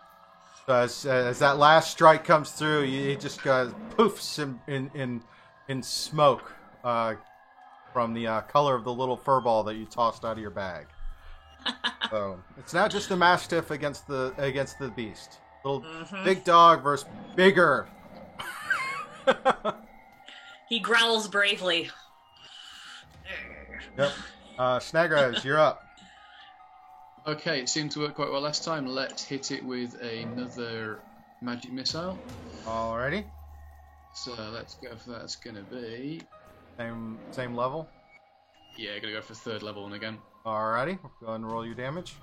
So as that last strike comes through, it just poofs in smoke from the color of the little fur ball that you tossed out of your bag. So it's not just a mastiff against the beast. Little big dog versus bigger. He growls bravely. Yep. Snagraz, you're up. Okay, it seemed to work quite well last time. Let's hit it with another magic missile. Alrighty. So let's go for that's going to be... Same level. Yeah, going to go for 3rd level one again. Alrighty. Go ahead and roll your damage.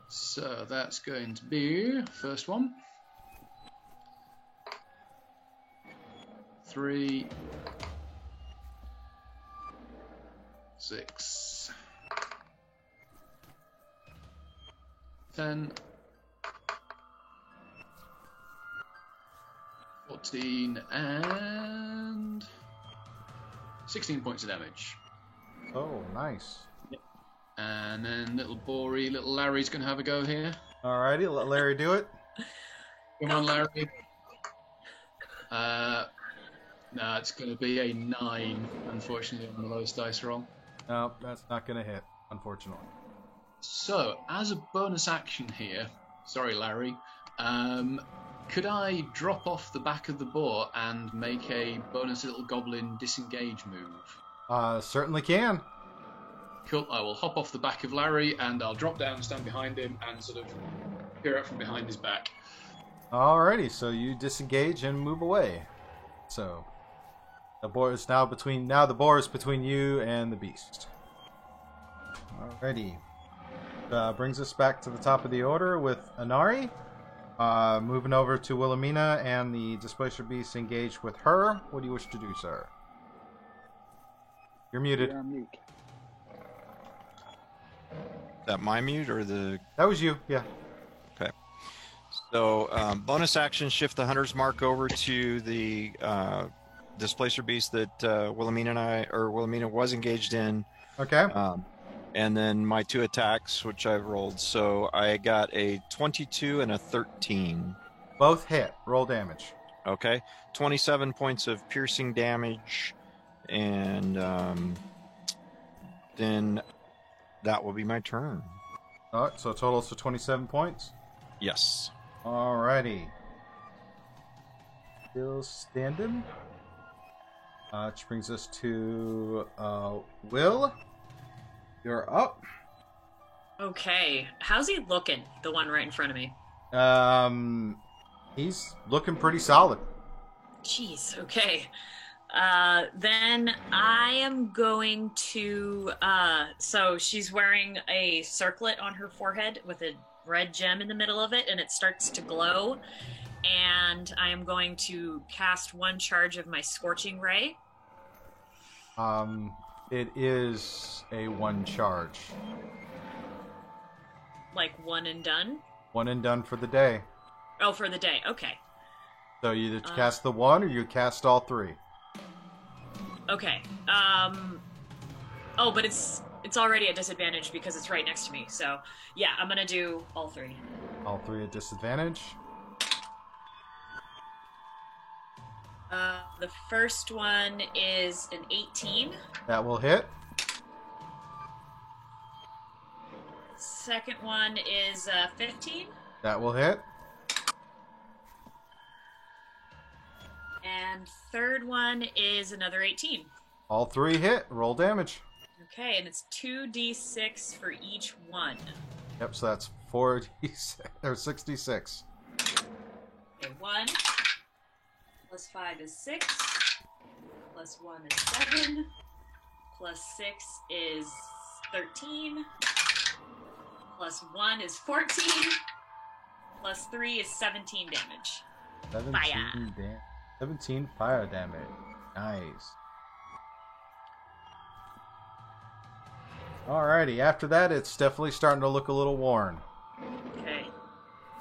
So that's going to be first one. 3, 6, 10, 14, and 16 points of damage. Oh, nice. And then little Larry's going to have a go here. Alrighty, let Larry do it. Come on, Larry. No, it's going to be a 9, unfortunately, on the lowest dice roll. No, that's not going to hit, unfortunately. So, as a bonus action here, sorry, Larry, could I drop off the back of the boar and make a bonus little goblin disengage move? Certainly can. Cool. I will hop off the back of Larry and I'll drop down, stand behind him, and sort of peer out from behind his back. Alrighty, so you disengage and move away. So the boar is now the boar is between you and the beast. Alrighty. Brings us back to the top of the order with Inari. Moving over to Wilhelmina and the Displacer Beast engaged with her. What do you wish to do, sir? You're muted. You're on mute. Is that my mute or the... That was you, yeah. Okay. So, bonus action, shift the Hunter's Mark over to the Displacer Beast that Wilhelmina was engaged in. Okay. And then my 2 attacks, which I've rolled. So I got a 22 and a 13. Both hit. Roll damage. Okay. 27 points of piercing damage. And then that will be my turn. Alright, so totals to 27 points. Yes. Alrighty. Still standing. Which brings us to Will. You're up. Okay. How's he looking? The one right in front of me. He's looking pretty solid. Jeez. Okay. Then I am going to, so she's wearing a circlet on her forehead with a red gem in the middle of it, and it starts to glow. And I am going to cast 1 charge of my Scorching Ray. It is a 1 charge. Like 1 and done? 1 and done for the day. Oh, for the day. Okay. So you either cast the 1 or you cast all 3. Okay. Oh, but it's already at disadvantage because it's right next to me. So, yeah, I'm gonna do all 3. All 3 at disadvantage. The first one is an 18. That will hit. Second one is 15. That will hit. And third one is another 18. All 3 hit. Roll damage. Okay, and it's 2d6 for each one. Yep, so that's 4d6 or 66. Okay, 1 plus 5 is 6, plus 1 is 7, plus 6 is 13, plus 1 is 14, plus 3 is 17 damage. 17 fire damage. Nice. Alrighty, after that, it's definitely starting to look a little worn. Okay.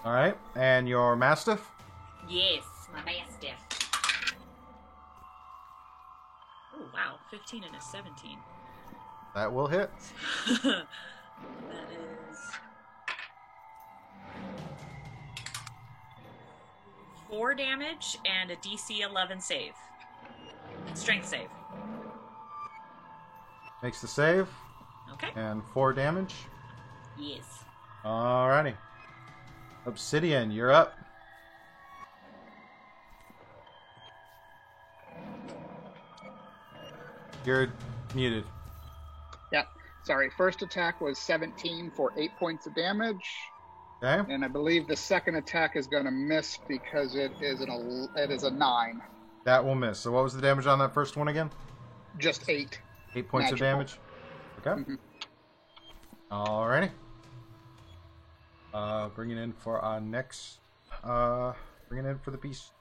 Alright, and your Mastiff? Yes, my Mastiff. Oh, wow. 15 and a 17. That will hit. That is 4 damage and a DC 11 save. Strength save. Makes the save. Okay. And 4 damage. Yes. Alrighty. Obsidian, you're up. You're muted. Yeah, sorry. First attack was 17 for 8 points of damage. Okay. And I believe the second attack is going to miss because it is a 9. That will miss. So what was the damage on that first one again? Just 8. 8 points Magical. of damage. Okay. Mhm. Alrighty. Bringing in for our next. Bringing in for the beast.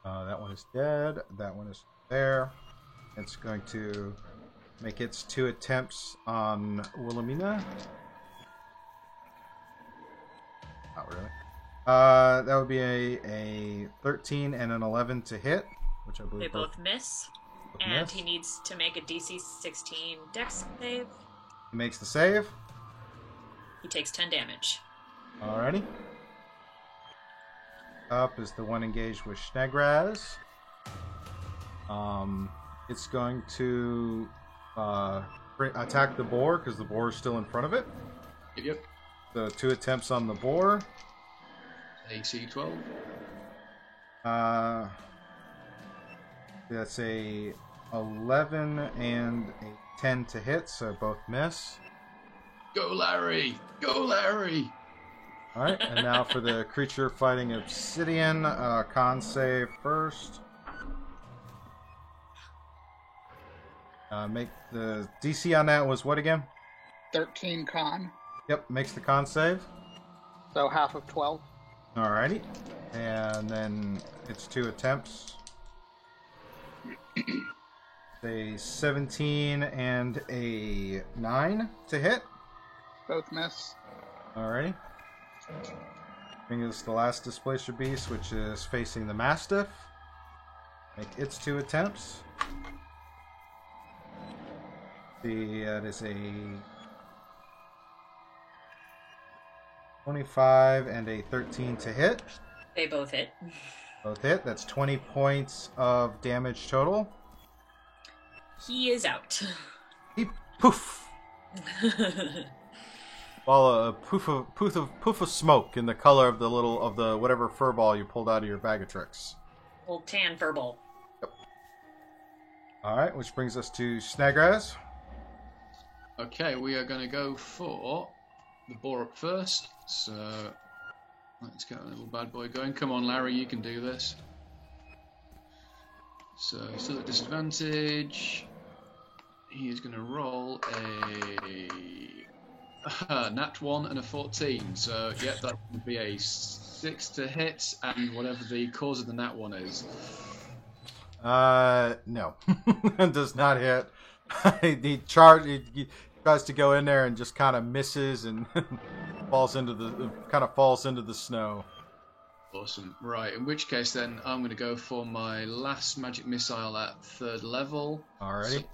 That one is dead. That one is there. It's going to make its 2 attempts on Wilhelmina. Not really. That would be a 13 and an 11 to hit, which I believe They both miss. And miss. he needs to make a DC 16 Dex save. He makes the save. He takes 10 damage. Alrighty. Up is the one engaged with Snegraz. It's going to attack the boar because the boar is still in front of it. Yep. So 2 attempts on the boar. AC 12. That's a 11 and a 10 to hit, so both miss. Go, Larry! Go, Larry! All right, and now for the creature fighting Obsidian, con save first. Make the DC on that was what again? 13 con, Yep, makes the con save. so half of 12. Alrighty, and then it's 2 attempts. A 17 and a 9 to hit. Both miss. Alrighty. Bring us the last Displacer Beast, which is facing the Mastiff. Make its 2 attempts. That is a 25 and a 13 to hit. They both hit. Both hit. That's 20 points of damage total. He is out. He poof. While a poof of smoke in the color of the whatever fur ball you pulled out of your bag of tricks. Old tan furball. All right, which brings us to Snagraz. Okay, we are going to go for the boar up first. So let's get a little bad boy going. Come on, Larry, you can do this. So still at disadvantage. He is going to roll a nat 1 and a 14. So yeah, that would be a 6 to hit, and whatever the cause of the nat 1 is. No, does not hit. He tries to go in there and just kind of misses and falls into the snow. Awesome. Right, in which case then I'm going to go for my last magic missile at 3rd level. Alrighty. So,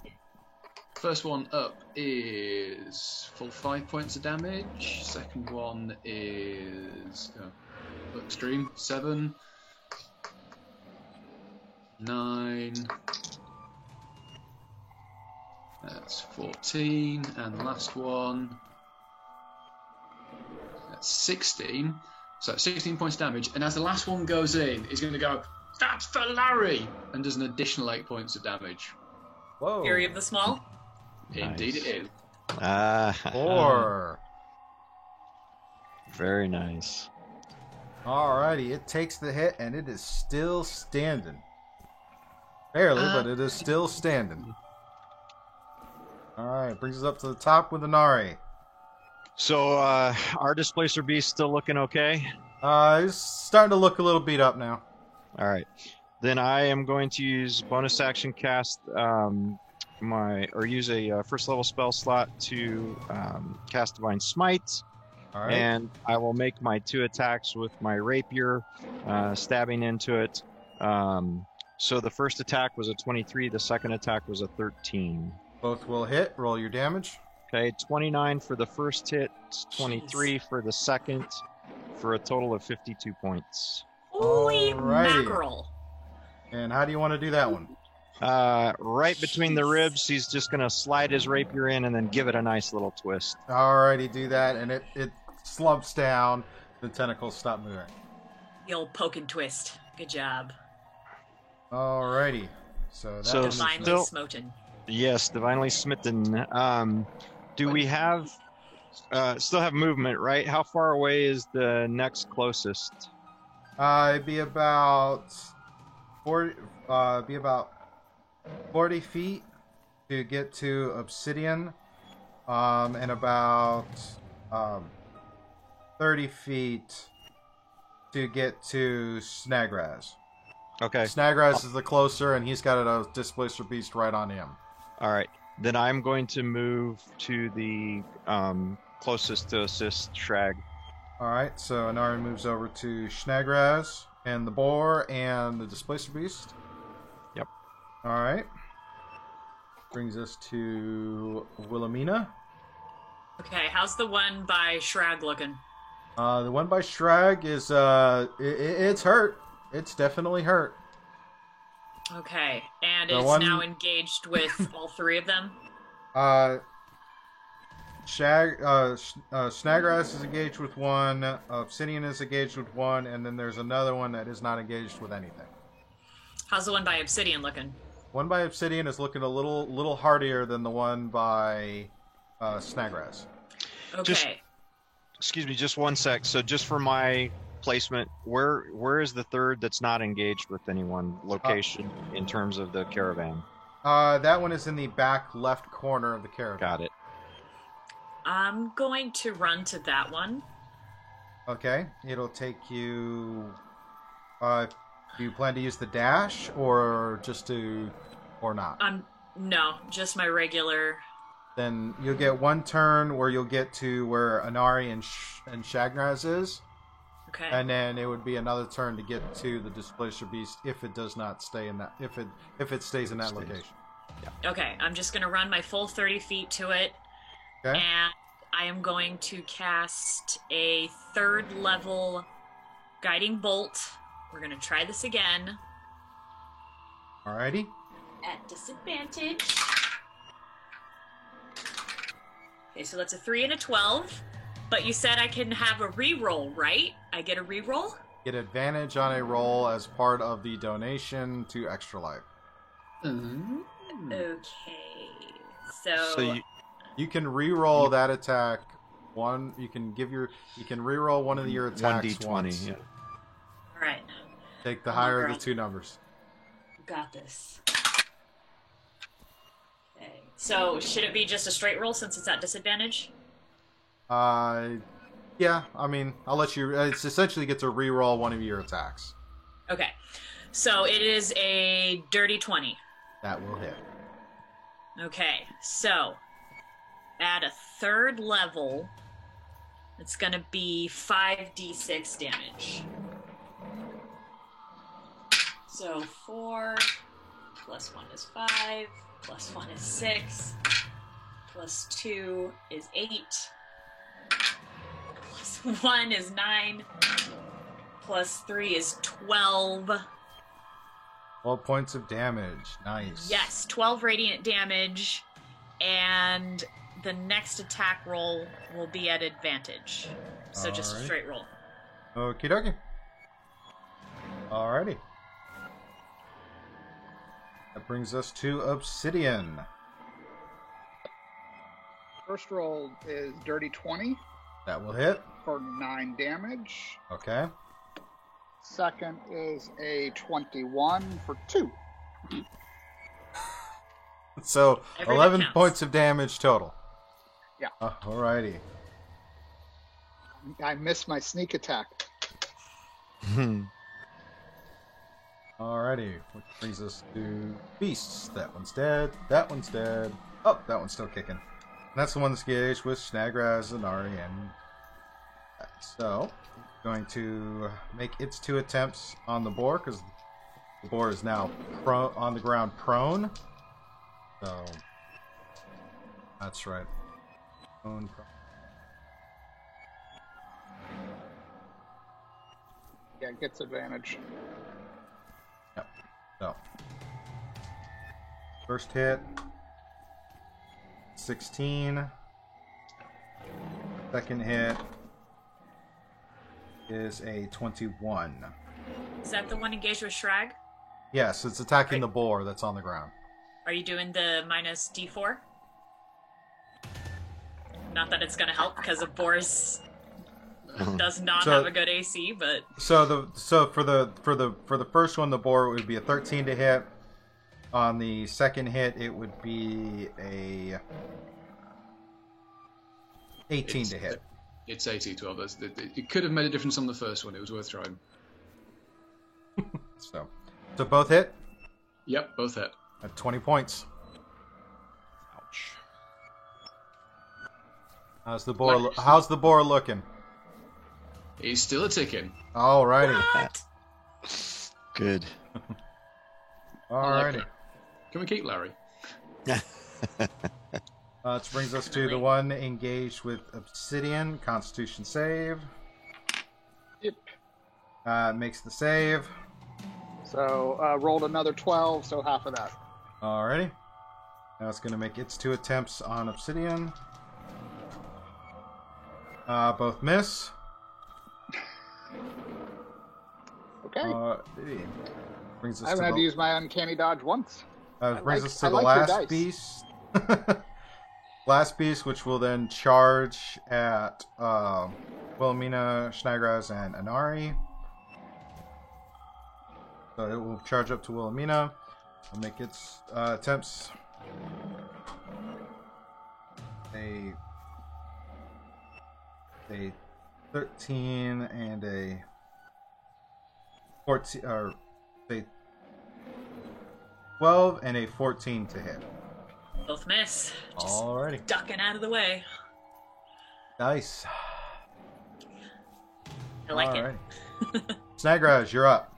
first one up is full 5 points of damage. Second one is extreme 7, 9. That's 14, and the last one, that's 16. So 16 points of damage, and as the last one goes in, he's going to go, "That's for Larry!" and does an additional 8 points of damage. Whoa. Fury of the Small. Indeed it is. 4. Very nice. Alrighty, it takes the hit and it is still standing. Barely, but it is still standing. Alright, brings us up to the top with Inari. So, our Displacer Beast still looking okay? He's starting to look a little beat up now. All right. Then I am going to use bonus action cast use a first level spell slot to cast Divine Smite. Alright. And I will make my 2 attacks with my rapier, stabbing into it. So the first attack was a 23, the second attack was a 13. Both will hit. Roll your damage. Okay, 29 for the first hit, 23 for the second, for a total of 52 points. Holy Alrighty. mackerel. And how do you want to do that one? Right between the ribs, he's just going to slide his rapier in and then give it a nice little twist. Alrighty, do that, and it slumps down. The tentacles stop moving. The old poke and twist. Good job. Alrighty. So that So was Divinely still- smoten. Yes, divinely smitten. Do we have still have movement, right? How far away is the next closest? it'd be about 40 feet to get to Obsidian, and about 30 feet to get to Snagraz. Okay. Snagraz is the closer, and he's got a Displacer Beast right on him. All right. Then I'm going to move to the closest to assist Shrag. Alright, so Inari moves over to Snagraz, and the boar, and the Displacer Beast. Yep. Alright. Brings us to Wilhelmina. Okay, how's the one by Shrag looking? The one by Shrag is, it's hurt. It's definitely hurt. Okay, and The it's one- now engaged with all 3 of them? Snagraz is engaged with 1, Obsidian is engaged with 1, and then there's another one that is not engaged with anything. How's the one by Obsidian looking? One by Obsidian is looking a little hardier than the one by Snagras. Okay. Excuse me, just one sec. So just for my placement, where is the third that's not engaged with anyone location in terms of the caravan? That one is in the back left corner of the caravan. Got it. I'm going to run to that one. Okay, it'll take you. Do you plan to use the dash or not? No, just my regular. Then you'll get one turn where you'll get to where Anari and Shagraz is. Okay. And then it would be another turn to get to the Displacer Beast if it does not stay in that. If it stays in that location. Yeah. Okay, I'm just going to run my full 30 feet to it. Okay. And I am going to cast a 3rd level guiding bolt. We're going to try this again. Alrighty. At disadvantage. Okay, so that's a 3 and a 12. But you said I can have a reroll, right? I get a reroll? Get advantage on a roll as part of the donation to Extra Life. Okay. So You can re-roll that attack. You can re-roll one of your attacks 1d20. once. Yeah. All right. Take the I'm higher of girl. the two numbers. Got this. Okay. So should it be just a straight roll since it's at disadvantage? Yeah. I mean, I'll let you. It's essentially get to re-roll one of your attacks. Okay. So it is a dirty 20. That will hit. Okay. So at a 3rd level, it's going to be 5d6 damage. So 4 plus 1 is 5, plus 1 is 6, plus 2 is 8, plus 1 is 9, plus 3 is 12. 12 points of damage. Nice. Yes, 12 radiant damage, and the next attack roll will be at advantage. So just a Alright. straight roll. Okie dokie. Alrighty. That brings us to Obsidian. First roll is dirty 20 That will hit. for 9 damage. Okay. Second is a 21 for 2. So Every bit 11 counts. points of damage total. Yeah. Alrighty. I missed my sneak attack. Alrighty. Which brings us to beasts. That one's dead. That one's dead. Oh, that one's still kicking. And that's the one that's engaged with Snagraz and Ari and so going to make its 2 attempts on the boar because the boar is now on the ground prone. So that's right. Prone. Yeah, it gets advantage. Yep. So first hit 16. Second hit is a 21. Is that the one engaged with Shrag? Yes, it's attacking the boar that's on the ground. Are you doing the minus D4? Not that it's going to help because a boar does not So- have a good AC, but So for the first one, the boar would be a 13 to hit. On the second hit, it would be a 18 to hit. It's 80-12. It could have made a difference on the first one. It was worth trying. So both hit Yep, both hit. at 20 points. Ouch. How's the boar looking? He's still a ticking. Alrighty. what? Good. Alrighty. Can we keep Larry? This brings us to the one engaged with Obsidian. Constitution save. Yep. Makes the save. So rolled another 12, so half of that. Alrighty. Now it's going to make its 2 attempts on Obsidian. Both miss. Okay. Brings us I haven't had to the... use my uncanny dodge once. Brings us to I the like your last dice. beast. Last beast, which will then charge at Wilhelmina, Snagraz, and Anari. So it will charge up to Wilhelmina. It'll make its attempts. A 13 and a 14, or a 12 and a 14 to hit. Both miss. Just Alrighty. ducking out of the way. Nice. I like it. Alrighty. Snagraz, you're up.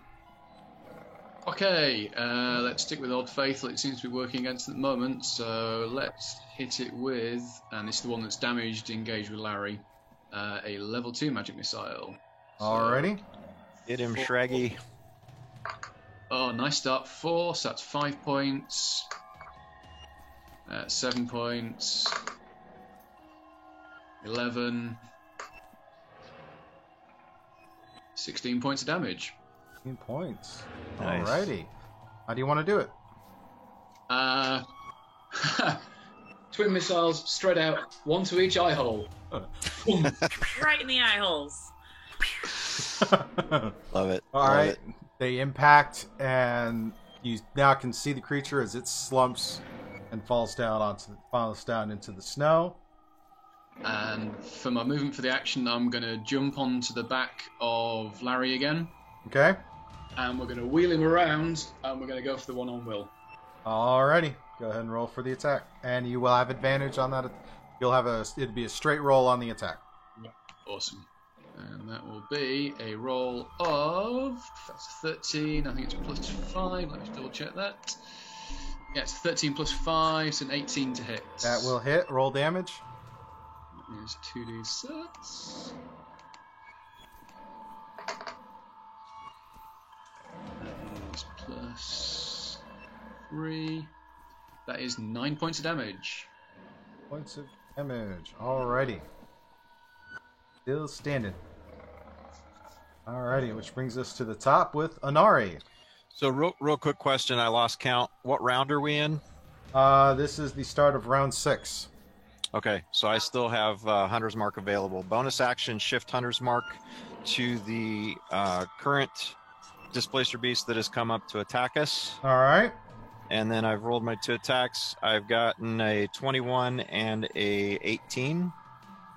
Okay, let's stick with Odd Faithful. It seems to be working against it at the moment, so let's hit it with, and this is the one that's damaged, engaged with Larry, a level 2 magic missile. Alrighty. Hit him, Shraggy. Oh, nice start. 4, so that's 5 points. 7 points. 11. 16 points of damage. 15 points. Nice. Alrighty. How do you want to do it? Twin missiles straight out, one to each eye hole. Right in the eye holes. Love it. All Love right. it. They impact, and you now can see the creature as it slumps and falls down into the snow. And for my movement for the action, I'm going to jump onto the back of Larry again. Okay. And we're going to wheel him around, and we're going to go for the one on Will. Alrighty. Go ahead and roll for the attack, and you will have advantage on that. It'd be a straight roll on the attack. Awesome. And that will be a roll of, that's 13, I think it's plus 5, let me double check that. Yeah, it's 13 plus 5, so an 18 to hit. That will hit. Roll damage. That is 2d6. That is plus 3. That is 9 points of damage. Points of damage. Alrighty. Still standing. Alrighty, which brings us to the top with Anari. So real quick question. I lost count. What round are we in? This is the start of round 6. Okay, so I still have Hunter's Mark available. Bonus action, shift Hunter's Mark to the current Displacer Beast that has come up to attack us. Alright. And then I've rolled my 2 attacks. I've gotten a 21 and a 18.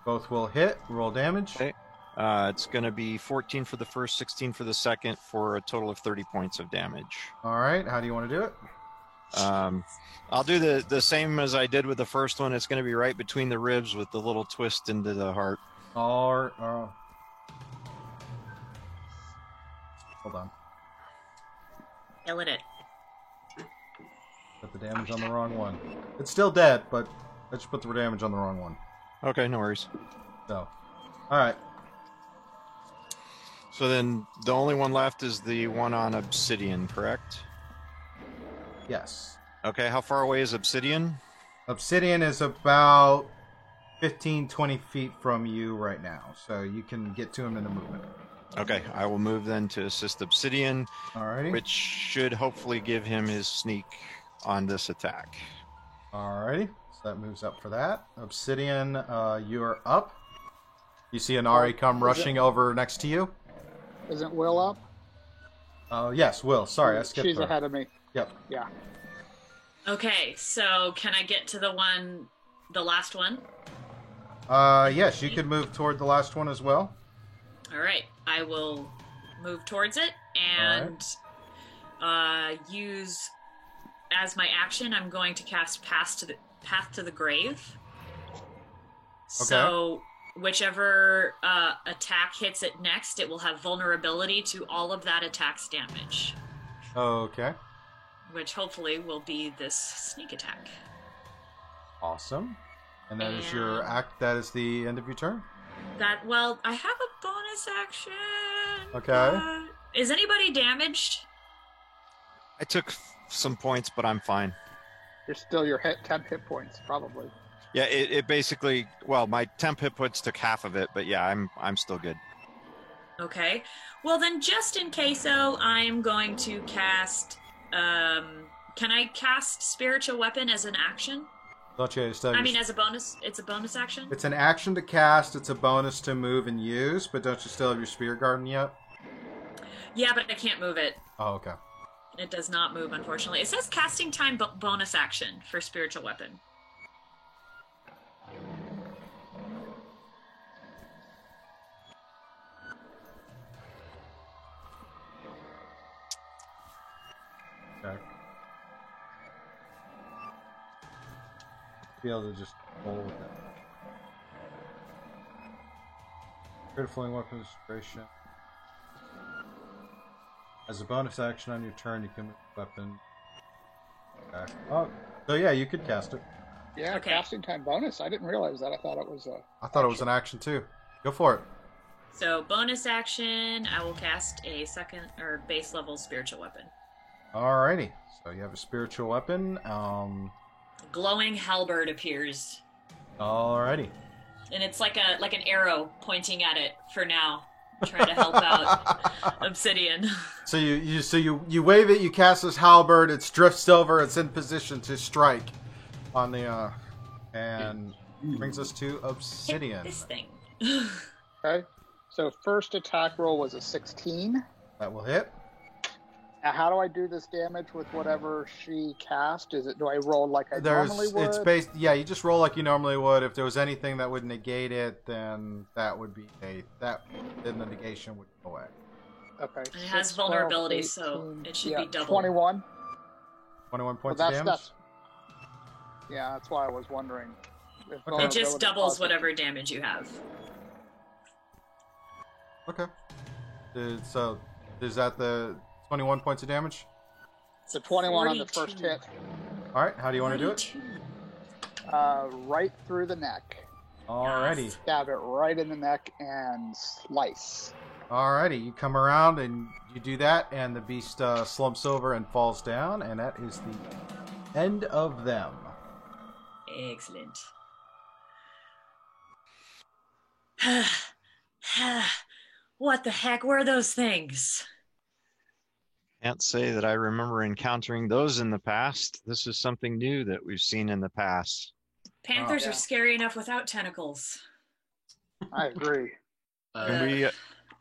Both will hit. Roll damage. Okay. It's going to be 14 for the first, 16 for the second, for a total of 30 points of damage. Alright, how do you want to do it? I'll do the same as I did with the first one. It's going to be right between the ribs with the little twist into the heart. Hold on. Killing it. Put the damage on the wrong one. It's still dead, but I just put the damage on the wrong one. Okay, no worries. So, alright. So then the only one left is the one on Obsidian, correct? Yes. Okay, how far away is Obsidian? Obsidian is about 15, 20 feet from you right now, so you can get to him in a movement. Okay, I will move then to assist Obsidian, Alrighty. which should hopefully give him his sneak on this attack. Alrighty. So that moves up for that. Obsidian, you're up. You see Anari come rushing over next to you. Isn't Will up? Yes, Will. Sorry, I skipped She's her. ahead of me. Yep. Yeah. Okay, so can I get to the last one? Yes, you could move toward the last one as well. All right, I will move towards it and use as my action. I'm going to cast Path to the Grave. So whichever attack hits it next, it will have vulnerability to all of that attack's damage, Okay. which hopefully will be this sneak attack. Awesome. And that is your act. That is the end of your turn. I have a bonus action. Okay. Is anybody damaged? I took some points, but I'm fine. You're still your 10 hit points, probably. Yeah, it basically, well, my temp hit points took half of it, but yeah, I'm still good. Okay. Well, then, just in case, I'm going to cast can I cast spiritual weapon as an action? Don't you still have I your mean, as a bonus. It's a bonus action. It's an action to cast. It's a bonus to move and use. But don't you still have your Spirit Garden yet? Yeah, but I can't move it. Oh, okay. It does not move, unfortunately. It says casting time bonus action for spiritual weapon. Okay. Be able to just roll with it. Critical weapon inspiration. As a bonus action on your turn, you can move the weapon back. Oh, so yeah, you could cast it. Yeah, Okay. casting time bonus. I didn't realize that. I thought it was a. I thought it was an action too. Go for it. So bonus action, I will cast a second or base level spiritual weapon. Alrighty. So you have a spiritual weapon. Glowing halberd appears, Alrighty. and it's like an arrow pointing at it for now, trying to help out Obsidian. So you wave it. You cast this halberd. It drifts over. It's in position to strike on the and brings us to Obsidian. Hit this thing. Okay. So first attack roll was a 16. That will hit. Now, how do I do this damage with whatever she cast? Do I roll like I normally would? It's based. Yeah, you just roll like you normally would. If there was anything that would negate it, then that would be then the negation would go away. Okay. And it has 6, 12, vulnerability, so 18, it should yeah, be double. 21. 21 points Well, of damage. Yeah, that's why I was wondering. If Okay. It vulnerability just doubles causes- whatever damage you have. Okay. So is that the 21 points of damage? The 21 on the 42. first hit. All right. How do you want to do it? 42. Right through the neck. Alrighty. Stab it right in the neck and slice. Alrighty. You come around and you do that, and the beast slumps over and falls down, and that is the end of them. Excellent. What the heck were those things? Can't say that I remember encountering those in the past. This is something new that we've seen in the past. Panthers yeah. are scary enough without tentacles. I agree. Can we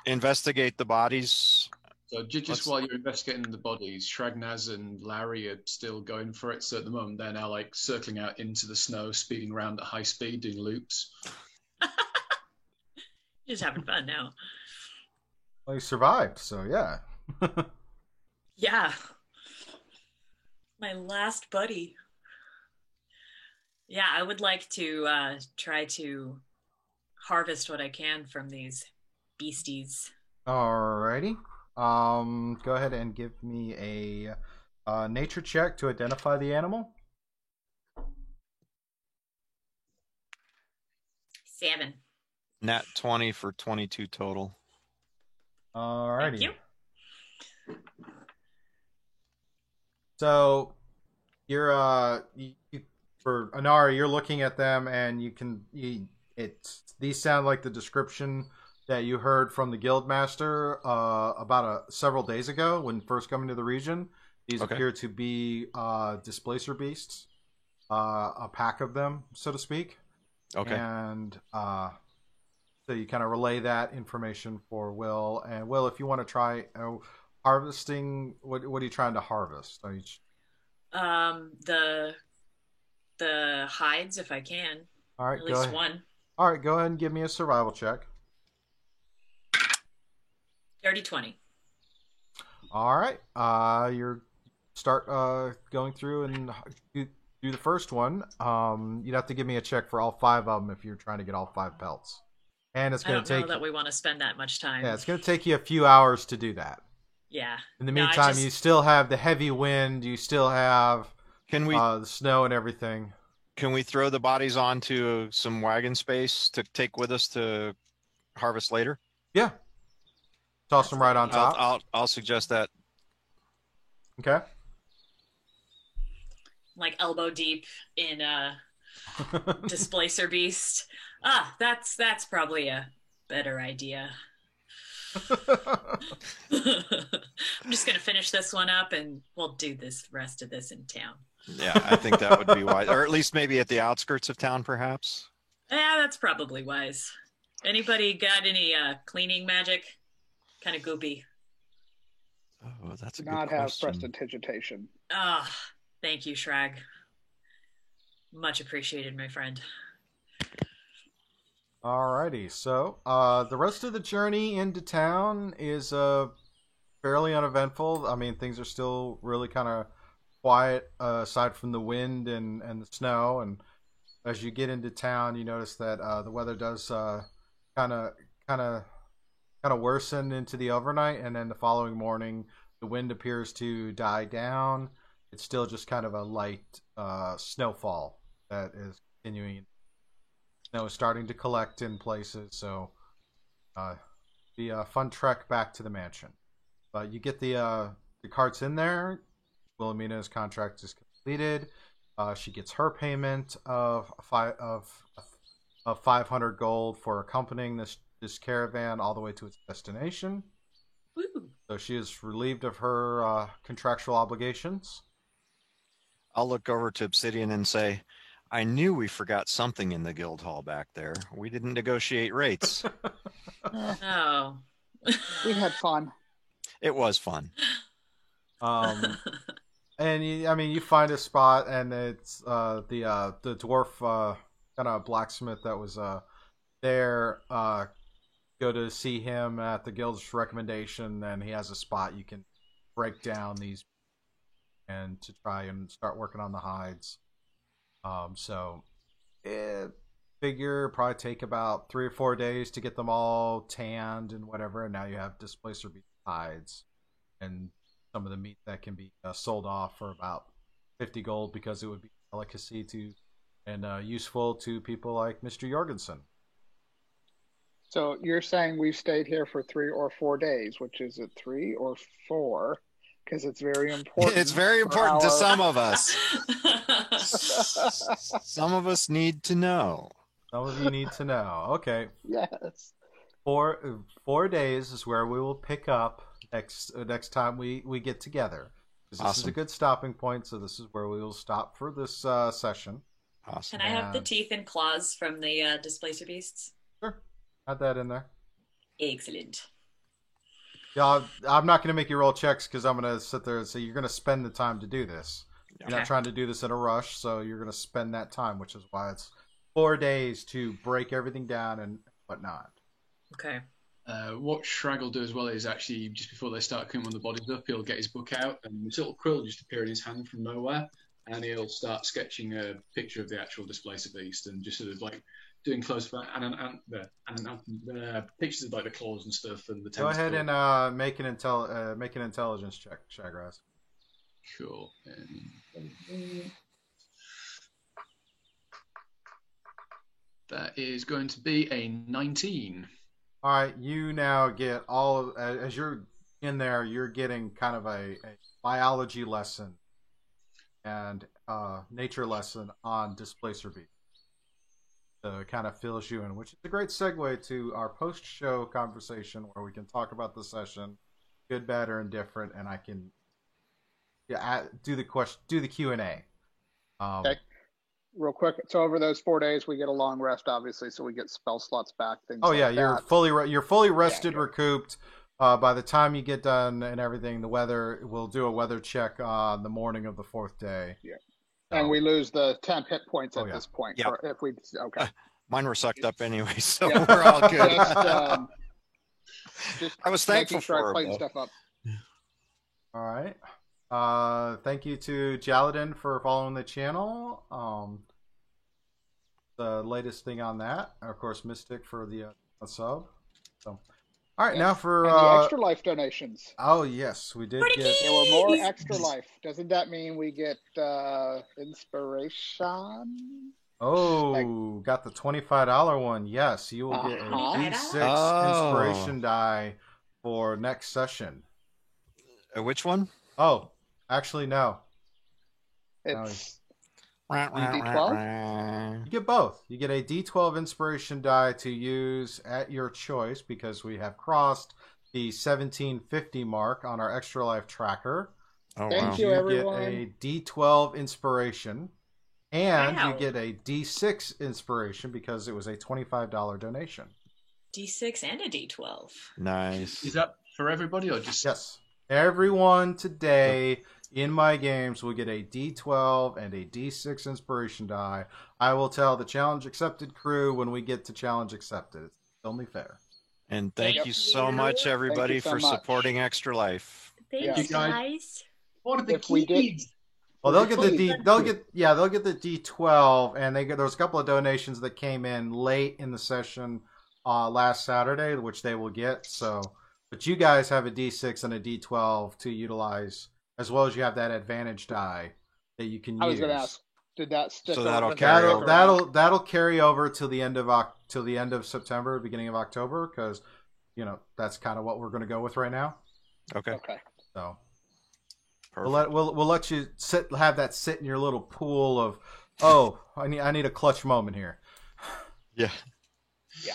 investigate the bodies? So just while you're investigating the bodies, Shraggnaz and Larry are still going for it. So at the moment, they're now like circling out into the snow, speeding around at high speed, doing loops. Just having fun now. Well, you survived, so yeah. Yeah. My last buddy. Yeah, I would like to try to harvest what I can from these beasties. Alrighty. Go ahead and give me a nature check to identify the animal. 7. Nat 20 for 22 total. Alrighty. Thank you. So you're for Anari, you're looking at them, and these sound like the description that you heard from the Guildmaster about several days ago when first coming to the region. These Okay. appear to be displacer beasts, a pack of them, so to speak. Okay. And so you kind of relay that information for Will. And Will, if you want to try harvesting, what are you trying to harvest? Are you... The hides, if I can. All right, At go least ahead. one. All right, go ahead and give me a survival check. Dirty 20. All right, you start going through and do the first one. You'd have to give me a check for all 5 of them if you're trying to get all 5 pelts. And it's I going don't to take know that we want to spend that much time. it's going to take you a few hours to do that. Yeah. In the No, I meantime, just- you still have the heavy wind. You still have Can we the snow and everything. can we throw the bodies onto some wagon space to take with us to harvest later? Yeah, toss them right on top. I'll suggest that. Okay. Like elbow deep in Displacer Beast. That's probably a better idea. I'm just gonna finish this one up, and we'll do this rest of this in town. Yeah, I think that would be wise, or at least maybe at the outskirts of town, perhaps. Yeah, that's probably wise. Anybody got any cleaning magic? Kind of goopy. Oh, that's a Do good not have question. prestidigitation. Ah, thank you, Shrag. Much appreciated, my friend. Alrighty, so the rest of the journey into town is fairly uneventful. I mean, things are still really kind of quiet aside from the wind and the snow. And as you get into town, you notice that the weather does kind of kind of kind of worsen into the overnight, and then the following morning, the wind appears to die down. It's still just kind of a light snowfall that is continuing. Snow is starting to collect in places, so be a fun trek back to the mansion. But you get the carts in there. Wilhelmina's contract is completed. She gets her payment of 500 gold for accompanying this caravan all the way to its destination. Woo. So she is relieved of her contractual obligations. I'll look over to Obsidian and say, I knew we forgot something in the guild hall back there. We didn't negotiate rates. Oh. We had fun. It was fun. And you find a spot, and it's the dwarf kind of blacksmith that was there. Go to see him at the guild's recommendation, and he has a spot you can break down these and to try and start working on the hides. So it figure probably take about 3 or 4 days to get them all tanned and whatever, and now you have displacer beef hides and some of the meat that can be sold off for about 50 gold because it would be a delicacy to and useful to people like Mr. Jorgensen. So you're saying we've stayed here for 3 or 4 days, which is it 3 or 4? Because it's very important. It's very important to our- some of us. Some of us need to know. Some of you need to know. Okay, Yes. 4 days is where we will pick up next time we get together. This is a Awesome. good stopping point, so this is where we will stop for this session. Awesome. Can I have the teeth and claws from the displacer beasts? Sure, add that in there. Excellent. Yeah, I'm not going to make you roll checks because I'm going to sit there and say you're going to spend the time to do this. You're not Okay. trying to do this in a rush, so you're going to spend that time, which is why it's 4 days to break everything down and whatnot. Okay. What Shrag will do as well is actually, just before they start cleaning the bodies up, he'll get his book out and this little quill just appear in his hand from nowhere, and he'll start sketching a picture of the actual displacer beast and just sort of like doing close up and pictures of like the claws and stuff and the Go ahead tentacle. and make an intelligence check, Shagras. Cool. That is going to be a 19. All right, you now get all as you're in there. You're getting kind of a biology lesson and nature lesson on displacer beast. So it kind of fills you in, which is a great segue to our post-show conversation where we can talk about the session, good, bad, or indifferent, and I can do the Q&A. Okay. Real quick. So over those 4 days, we get a long rest, obviously, so we get spell slots back. Things. Oh like yeah, that. you're fully rested, Yeah. recouped. By the time you get done and everything, we'll do a weather check on the morning of the 4th day. Yeah. And we lose the 10 hit points at Oh, yeah. this point. Yeah. If we okay. Mine were sucked up anyway, so Yeah. we're all good. Just I was thankful making sure for I it, clean though. stuff up. All right. Thank you to Jaladin for following the channel. The latest thing on that, of course, Mystic for the sub. So, all right, Yes. now for And the extra life donations. oh yes, we did Pretty get. There were more extra life. Doesn't that mean we get inspiration? Oh, got the $25 one. Yes, you will get a Uh-huh. D6 Oh. inspiration die for next session. Which one? Oh, actually, no. It's You get both. You get a D12 inspiration die to use at your choice because we have crossed the 1750 mark on our Extra Life tracker, Oh, Thank wow. you, you everyone. get a D12 inspiration, and Wow. you get a D6 inspiration because it was a $25 donation. D6 and a D12. Nice. Is that for everybody or just? Yes. Everyone today in my games will get a D12 and a D6 inspiration die. I will tell the Challenge Accepted crew when we get to Challenge Accepted. It's only fair. And thank Thank you so much, you. everybody, Thank you so for much. supporting Extra Life. Thanks, you, guys. guys. What are the If we did- keys? Well, they'll get the Please. they'll get the D12, and there was a couple of donations that came in late in the session last Saturday, which they will get. So, but you guys have a D6 and a D12 to utilize, as well as you have that advantage die that you can use. I was going to ask, did that stick So over? that'll Does that carry stick over. around? That'll carry over till the end of September, beginning of October, because that's kind of what we're going to go with right now. Okay. Okay. So Perfect. we'll let you have that sit in your little pool of, oh, I need a clutch moment here. Yeah. Yeah.